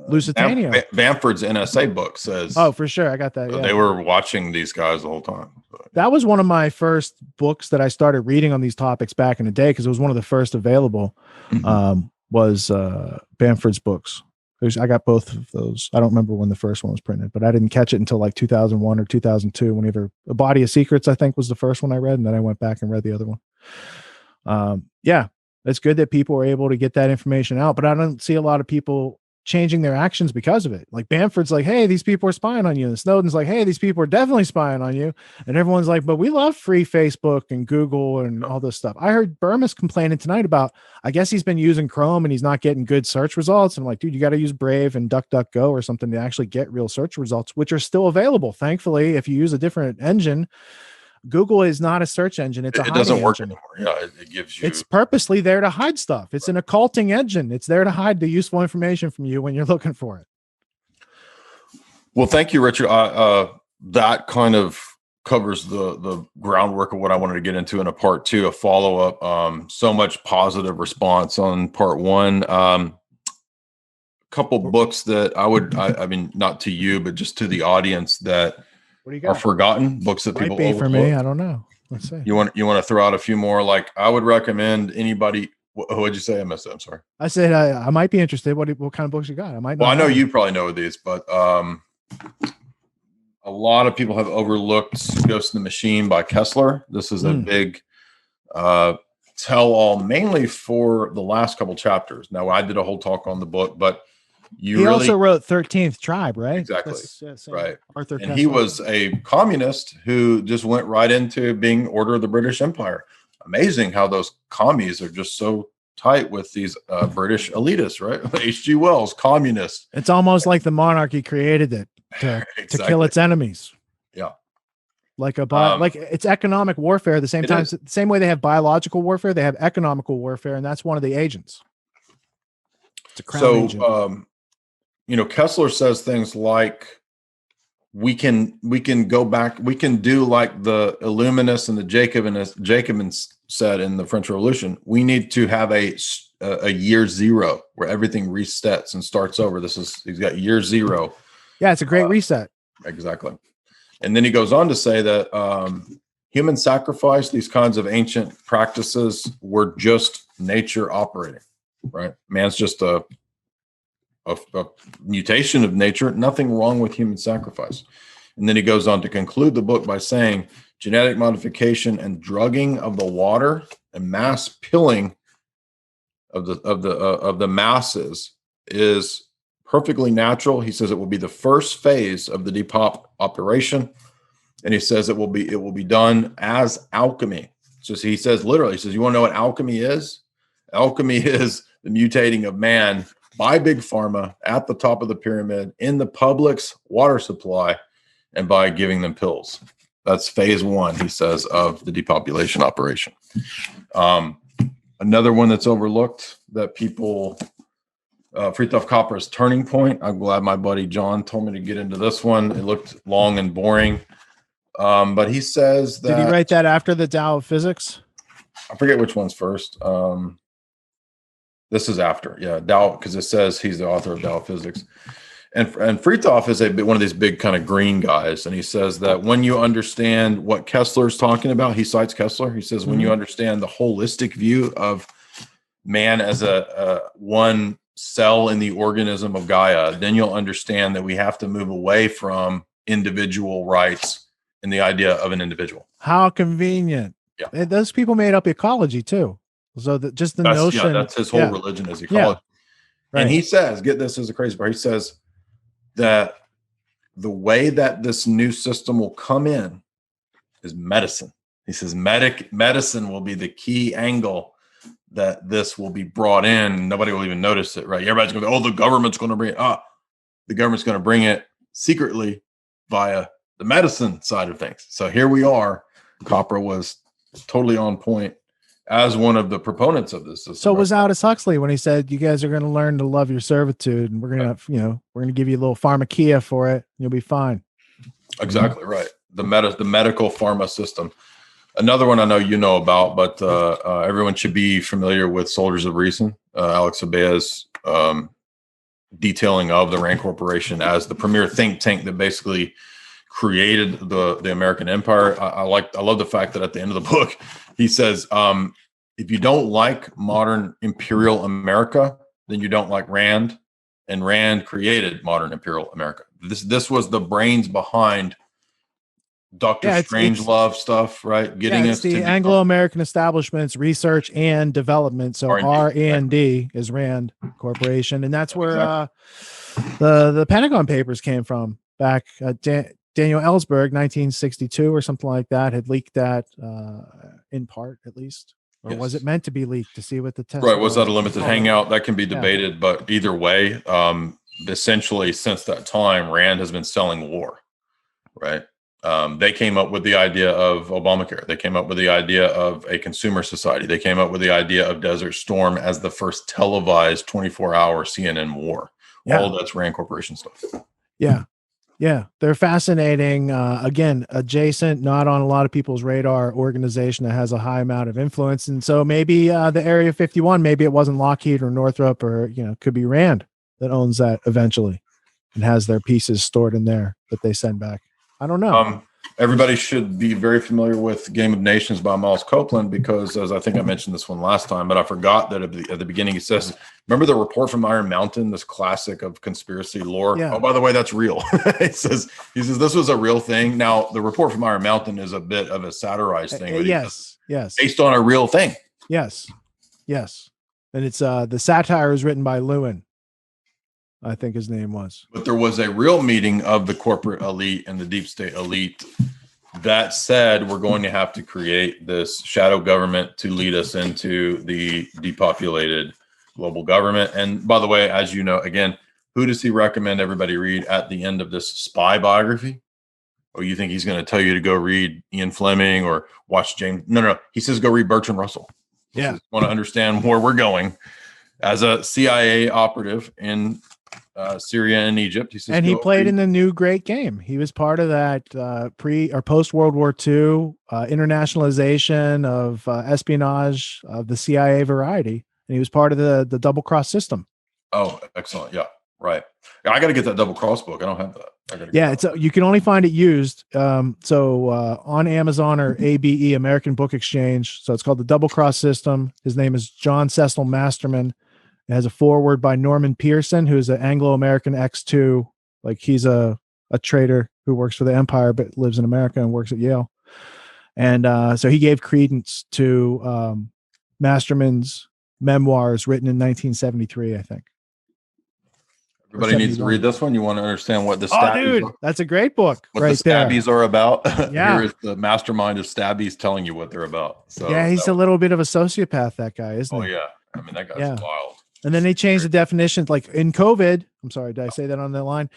Lusitania. Bamford's NSA book says. Oh, for sure. I got that. Yeah. They were watching these guys the whole time. That was one of my first books that I started reading on these topics back in the day, because it was one of the first available, was Bamford's books. I got both of those. I don't remember when the first one was printed, but I didn't catch it until like 2001 or 2002. Whenever A Body of Secrets, I think, was the first one I read, and then I went back and read the other one. Yeah, it's good that people are able to get that information out, but I don't see a lot of people changing their actions because of it. Like Bamford's like, hey, these people are spying on you. And Snowden's like, hey, these people are definitely spying on you. And everyone's like, but we love free Facebook and Google and all this stuff. I heard Burma's complaining tonight about, I guess he's been using Chrome and he's not getting good search results. And I'm like, dude, you got to use Brave and DuckDuckGo or something to actually get real search results, which are still available. Thankfully, if you use a different engine, Google is not a search engine. It doesn't work anymore. Yeah, it gives you. It's purposely there to hide stuff. It's an occulting engine. It's there to hide the useful information from you when you're looking for it. Well, thank you, Richard. That kind of covers the groundwork of what I wanted to get into in a part two, a follow up. So much positive response on part one. Couple books that I mean, not to you, but just to the audience that are forgotten, books that people overlook. For me, I don't know. Let's see. You want to throw out a few more? Like, I would recommend anybody. What'd you say? I missed it. I'm sorry. I said I might be interested. What kind of books you got? I know you probably know these, but a lot of people have overlooked Ghost in the Machine by Kessler. This is a big tell-all, mainly for the last couple chapters. Now, I did a whole talk on the book, but he also wrote 13th Tribe, right? Exactly. Right. Arthur and Kessler. He was a communist who just went right into being Order of the British Empire. Amazing how those commies are just so tight with these British elitists, right? H.G. Wells, communist. It's almost like the monarchy created it to kill its enemies. Yeah. Like like it's economic warfare. At the same way they have biological warfare, they have economical warfare, and that's one of the agents. It's a crown agent. Kessler says things like, we can go back, we can do like the Illuminists and the Jacobins said in the French Revolution. We need to have a a year zero where everything resets and starts over. He's got year zero. Yeah, it's a great reset. Exactly. And then he goes on to say that human sacrifice, these kinds of ancient practices, were just nature operating, right? Man's just a mutation of nature. Nothing wrong with human sacrifice. And then he goes on to conclude the book by saying genetic modification and drugging of the water and mass pilling of the masses is perfectly natural. He says it will be the first phase of the depop operation, and he says it will be done as alchemy. So he says literally, he says, you want to know what alchemy is? Alchemy is the mutating of man by big pharma at the top of the pyramid in the public's water supply, and by giving them pills. That's phase one, he says, of the depopulation operation. Another one that's overlooked that people, Fritjof Capra's Turning Point. I'm glad my buddy John told me to get into this one. It looked long and boring. But he says that... Did he write that after the Tao of Physics? I forget which one's first. This is after. Yeah, Tao, because it says he's the author of Tao of Physics. And Fritjof is one of these big kind of green guys. And he says that when you understand what Kessler's talking about, he cites Kessler. He says, when you understand the holistic view of man as a one cell in the organism of Gaia, then you'll understand that we have to move away from individual rights and the idea of an individual. How convenient. Yeah. Those people made up ecology too. So just the notion. Yeah, that's his whole religion is ecology. Yeah. Right. And he says, get this as a crazy part. He says that the way that this new system will come in is medicine. He says medicine will be the key angle that this will be brought in. Nobody will even notice it, right? Everybody's going to go, the government's going to bring it. The government's going to bring it secretly via the medicine side of things. So here we are. Capra was totally on point as one of the proponents of this system. So was Aldous Huxley when he said, you guys are going to learn to love your servitude, and we're going to, we're going to give you a little pharmakia for it. You'll be fine. Exactly right. The medical pharma system. Another one I know you know about, but everyone should be familiar with Soldiers of Reason. Alex Abea's detailing of the Rand Corporation as the premier think tank that basically created the American empire. I love the fact that at the end of the book, he says, if you don't like modern imperial America, then you don't like Rand, and Rand created modern imperial America. This was the brains behind Dr. Strangelove stuff, right? Getting us the Anglo-American establishment's research and development. So R&D is Rand Corporation, and that's where the Pentagon Papers came from back. Daniel Ellsberg, 1962 or something like that, had leaked that in part, at least. Or was it meant to be leaked to see what the test was that a limited hangout? That can be debated, but either way, essentially since that time, Rand has been selling war, right? They came up with the idea of Obamacare. They came up with the idea of a consumer society. They came up with the idea of Desert Storm as the first televised 24-hour CNN war. Yeah. All that's Rand Corporation stuff. Yeah. Yeah, they're fascinating. Again, adjacent, not on a lot of people's radar organization that has a high amount of influence. And so maybe the Area 51, maybe it wasn't Lockheed or Northrop, or, could be Rand that owns that eventually and has their pieces stored in there that they send back. I don't know. Everybody should be very familiar with Game of Nations by Miles Copeland, because as I think I mentioned this one last time, but I forgot that at the beginning he says, remember the report from Iron Mountain, this classic of conspiracy lore? Yeah. Oh, by the way, that's real. He says this was a real thing. Now, the report from Iron Mountain is a bit of a satirized thing. But yes. Based on a real thing. Yes. And it's the satire is written by Lewin, I think his name was. But there was a real meeting of the corporate elite and the deep state elite that said, we're going to have to create this shadow government to lead us into the depopulated global government. And by the way, as you know, again, who does he recommend everybody read at the end of this spy biography? Or you think he's going to tell you to go read Ian Fleming or watch James? No. He says, go read Bertrand Russell. Yeah. Want to understand where we're going as a CIA operative in Syria and Egypt. He says, and he played in the new great game. He was part of that pre or post World War II internationalization of espionage of the CIA variety. and he was part of the double cross system. Oh, excellent. Yeah. Right. I got to get that double cross book. I don't have that. Yeah, you can only find it used. So on Amazon or ABE, American Book Exchange. So it's called the Double Cross System. His name is John Cecil Masterman. It has a foreword by Norman Pearson, who's an Anglo-American X2. Like he's a trader who works for the Empire but lives in America and works at Yale. And so he gave credence to Masterman's memoirs written in 1973, I think. Everybody needs to read this one. You want to understand what the Stabbies are? That's a great book. What the Stabbies are about. Yeah. Here is the mastermind of Stabbies telling you what they're about. So yeah, he's a little bit of a sociopath, that guy, isn't he? Oh, yeah. I mean, that guy's wild. And then they changed the definition. Like in COVID, I'm sorry, did I say that on the line?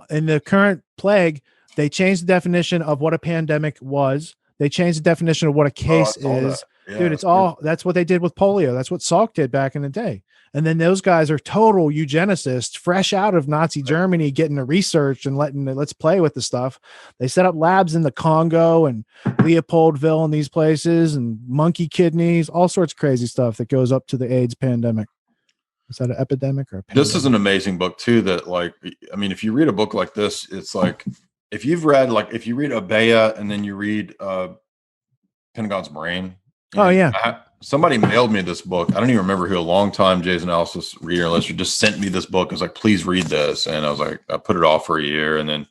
In the current plague, they changed the definition of what a pandemic was. They changed the definition of what a case is. Yeah, dude, that's what they did with polio. That's what Salk did back in the day. And then those guys are total eugenicists, fresh out of Nazi Germany, getting the research and let's play with the stuff. They set up labs in the Congo and Leopoldville and these places and monkey kidneys, all sorts of crazy stuff that goes up to the AIDS pandemic. Is that an epidemic or a pandemic? This is an amazing book too. That if you read a book like this, it's like, if you read Abaya and then you read Pentagon's Brain. Oh yeah. Somebody mailed me this book. I don't even remember who. A long-time Jay's Analysis reader and listener just sent me this book. I was like, please read this. And I was like, I put it off for a year. And then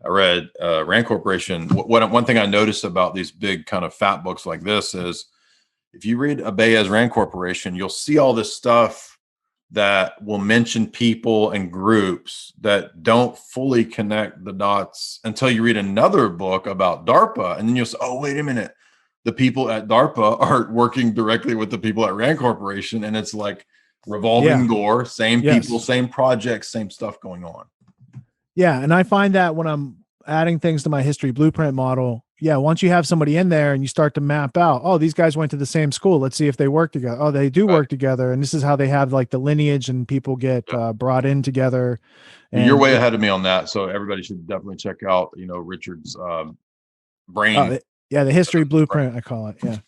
I read Rand Corporation. One thing I noticed about these big kind of fat books like this is if you read Abeya's Rand Corporation, you'll see all this stuff that will mention people and groups that don't fully connect the dots until you read another book about DARPA. And then you'll say, oh, wait a minute. The people at DARPA are working directly with the people at Rand Corporation. And it's like revolving door, same people, same projects, same stuff going on. Yeah. And I find that when I'm adding things to my history blueprint model, once you have somebody in there and you start to map out, oh, these guys went to the same school. Let's see if they work together. Oh, they do work together. And this is how they have like the lineage and people get brought in together. And you're way ahead of me on that. So everybody should definitely check out, Richard's Brain. The history blueprint, I call it. Yeah.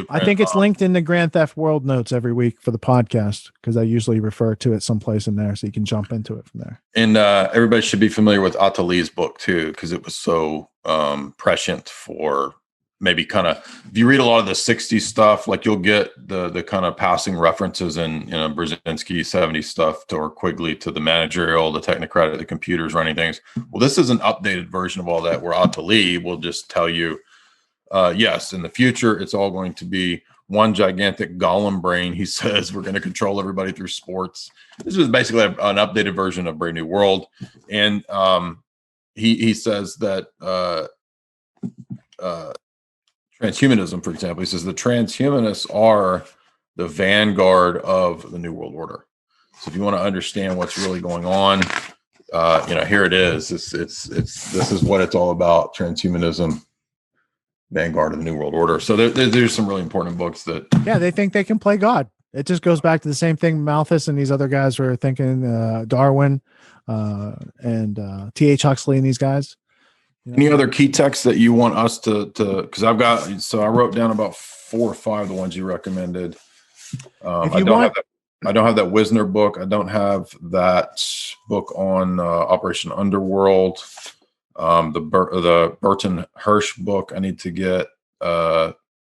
I think it's linked in the Grand Theft World notes every week for the podcast because I usually refer to it someplace in there so you can jump into it from there. And everybody should be familiar with Attali's book too, because it was so prescient for maybe kind of, if you read a lot of the 60s stuff, like you'll get the kind of passing references in Brzezinski 70s stuff or Quigley to the managerial, the technocratic, the computers running things. Well, this is an updated version of all that where Attali will just tell you, yes, in the future, it's all going to be one gigantic golem brain. He says we're going to control everybody through sports. This is basically an updated version of Brave New World. And he says that transhumanism, for example, he says the transhumanists are the vanguard of the New World Order. So if you want to understand what's really going on, here it is. This is what it's all about. Transhumanism, vanguard of the New World Order. So there's some really important books that. Yeah, they think they can play God. It just goes back to the same thing Malthus and these other guys were thinking, Darwin and T.H. Huxley and these guys. Any other key texts that you want us to because I wrote down about 4 or 5 of the ones you recommended. I don't have that Wisner book. I don't have that book on Operation Underworld. The Burton Hirsch book I need to get.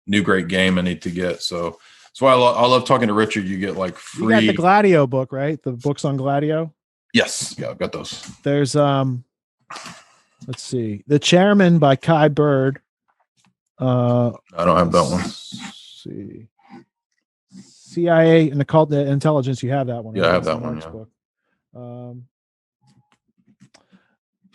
New Great Game I need to get. So that's why I love talking to Richard. You get like free. You got the Gladio book, right? The books on Gladio. Yes, yeah, I've got those. There's let's see, The Chairman by Kai Bird. I don't have that one. Let's see, CIA and Occult Intelligence. You have that one. Yeah, I have that one. Yeah.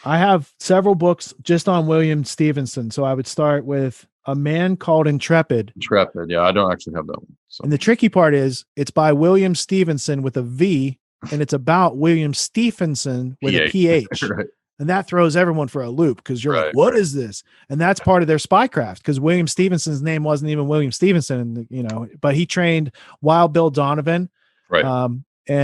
I have several books just on William Stevenson. So I would start with A Man Called Intrepid. Intrepid. Yeah, I don't actually have that one. So. And the tricky part is it's by William Stevenson with a V, and it's about William Stephenson with a PH. Right. And that throws everyone for a loop because you're like, what is this? And that's part of their spycraft because William Stevenson's name wasn't even William Stevenson, but he trained Wild Bill Donovan, and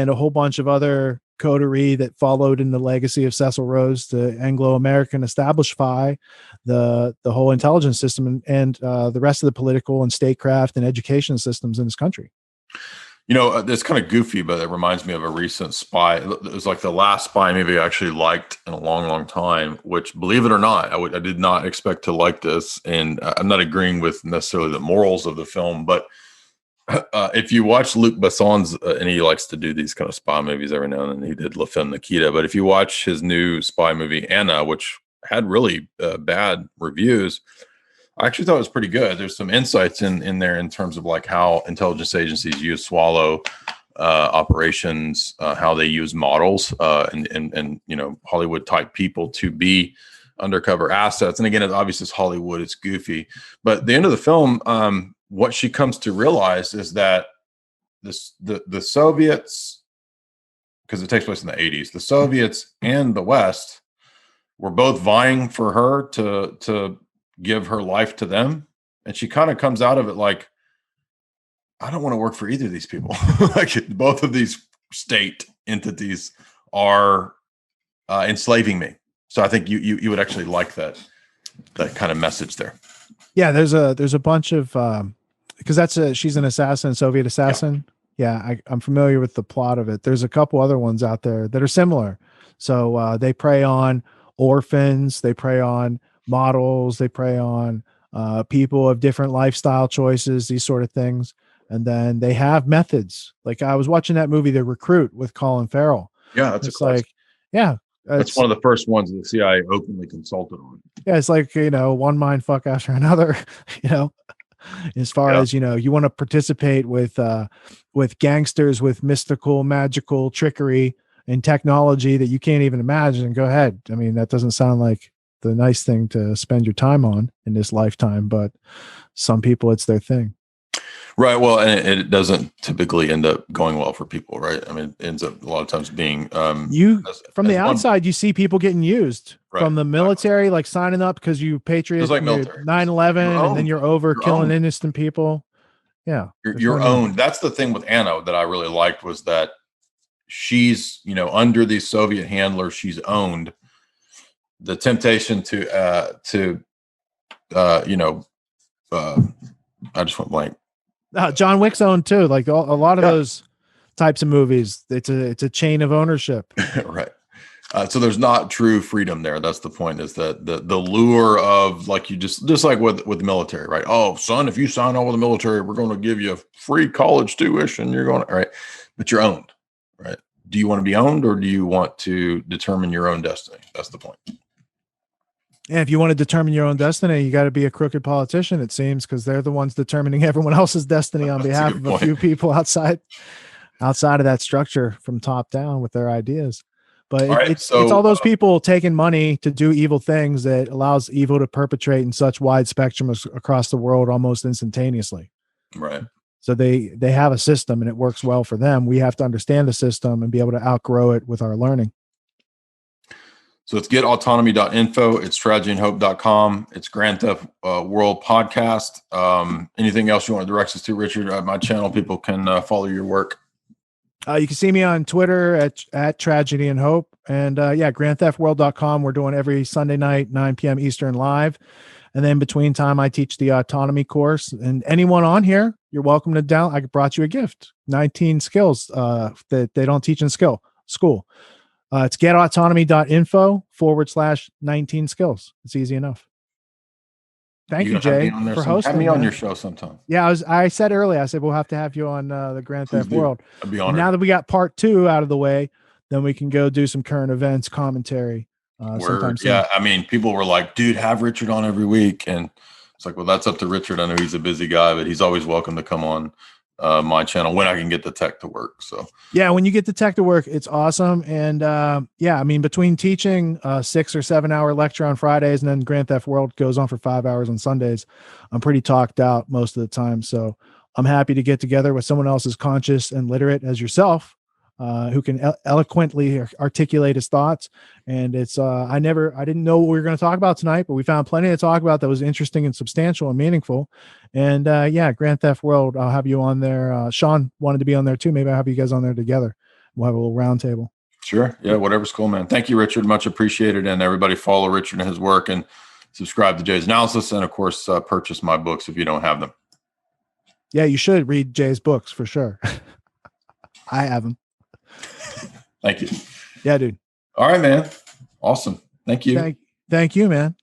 a whole bunch of other coterie that followed in the legacy of Cecil Rhodes, the Anglo-American established spy, the whole intelligence system, and the rest of the political and statecraft and education systems in this country. It's kind of goofy, but it reminds me of a recent spy. It was like the last spy movie I actually liked in a long, long time, which, believe it or not, I did not expect to like this. And I'm not agreeing with necessarily the morals of the film, but if you watch Luc Besson's, and he likes to do these kind of spy movies every now and then, he did La Femme Nikita, but if you watch his new spy movie, Anna, which had really bad reviews, I actually thought it was pretty good. There's some insights in there in terms of like how intelligence agencies use swallow operations, how they use models and Hollywood type people to be undercover assets. And again, obviously it's Hollywood, it's goofy. But at the end of the film, what she comes to realize is that the Soviets, because it takes place in the 80s, the Soviets and the West were both vying for her to give her life to them. And she kind of comes out of it like, I don't want to work for either of these people. Like both of these state entities are enslaving me. So I think you would actually like that kind of message there. Yeah, there's a bunch of because she's an assassin, Soviet assassin. Yeah, I'm familiar with the plot of it. There's a couple other ones out there that are similar. So they prey on orphans, they prey on models, they prey on people of different lifestyle choices, these sort of things. And then they have methods. Like I was watching that movie, The Recruit, with Colin Farrell. Yeah, it's like, yeah, that's one of the first ones the CIA openly consulted on. Yeah, it's like, one mind fuck after another, as far as, you want to participate with gangsters with mystical, magical trickery and technology that you can't even imagine. Go ahead. I mean, that doesn't sound like the nice thing to spend your time on in this lifetime, but some people, it's their thing. Right. Well, and it doesn't typically end up going well for people, right? I mean, it ends up a lot of times being from the outside, you see people getting used from the military, like signing up because you patriot, like 9/11, and then you're over killing innocent people. Yeah, you're owned. That's the thing with Anna that I really liked, was that she's under these Soviet handlers, she's owned. The temptation I just went blank. John Wick's owned too. Like a lot of those types of movies, it's a chain of ownership. Right. So there's not true freedom there. That's the point, is that the lure of, like, you just like with the military, right? Oh, son, if you sign on with the military, we're going to give you free college tuition. You're going to, right? But you're owned, right? Do you want to be owned, or do you want to determine your own destiny? That's the point. And if you want to determine your own destiny, you got to be a crooked politician, it seems, because they're the ones determining everyone else's destiny on behalf of a few people outside of that structure from top down with their ideas. But it's all those people taking money to do evil things that allows evil to perpetrate in such wide spectrum across the world almost instantaneously. Right. So they have a system and it works well for them. We have to understand the system and be able to outgrow it with our learning. So it's getautonomy.info. It's tragedyandhope.com. It's Grand Theft World Podcast. Anything else you want to direct us to, Richard? My channel, people can follow your work. You can see me on Twitter at Tragedy and Hope. And grandtheftworld.com. We're doing every Sunday night, 9 p.m. Eastern live. And then between time, I teach the autonomy course. And anyone on here, you're welcome to download. I brought you a gift, 19 skills that they don't teach in school. It's getautonomy.info/19 skills. It's easy enough. Thank you, Jay, for hosting. Have me on your show sometime. Yeah, I said earlier, I said, we'll have to have you on the Grand Theft World. I'd be honored. Now that we got part 2 out of the way, then we can go do some current events commentary. Yeah, I mean, people were like, dude, have Richard on every week. And it's like, well, that's up to Richard. I know he's a busy guy, but he's always welcome to come on my channel when I can get the tech to work. So yeah, when you get the tech to work, it's awesome. And I mean, between teaching a 6 or 7 hour lecture on Fridays and then Grand Theft World goes on for 5 hours on Sundays, I'm pretty talked out most of the time. So I'm happy to get together with someone else as conscious and literate as yourself, who can eloquently articulate his thoughts. And it's, I didn't know what we were going to talk about tonight, but we found plenty to talk about that was interesting and substantial and meaningful. And Grand Theft World, I'll have you on there. Sean wanted to be on there too. Maybe I'll have you guys on there together. We'll have a little round table. Sure. Yeah. Whatever's cool, man. Thank you, Richard. Much appreciated. And everybody follow Richard and his work and subscribe to Jay's Analysis. And of course, purchase my books if you don't have them. Yeah, you should read Jay's books for sure. I have them. Thank you. Yeah, dude. All right, man. Awesome. Thank you. Thank you, man.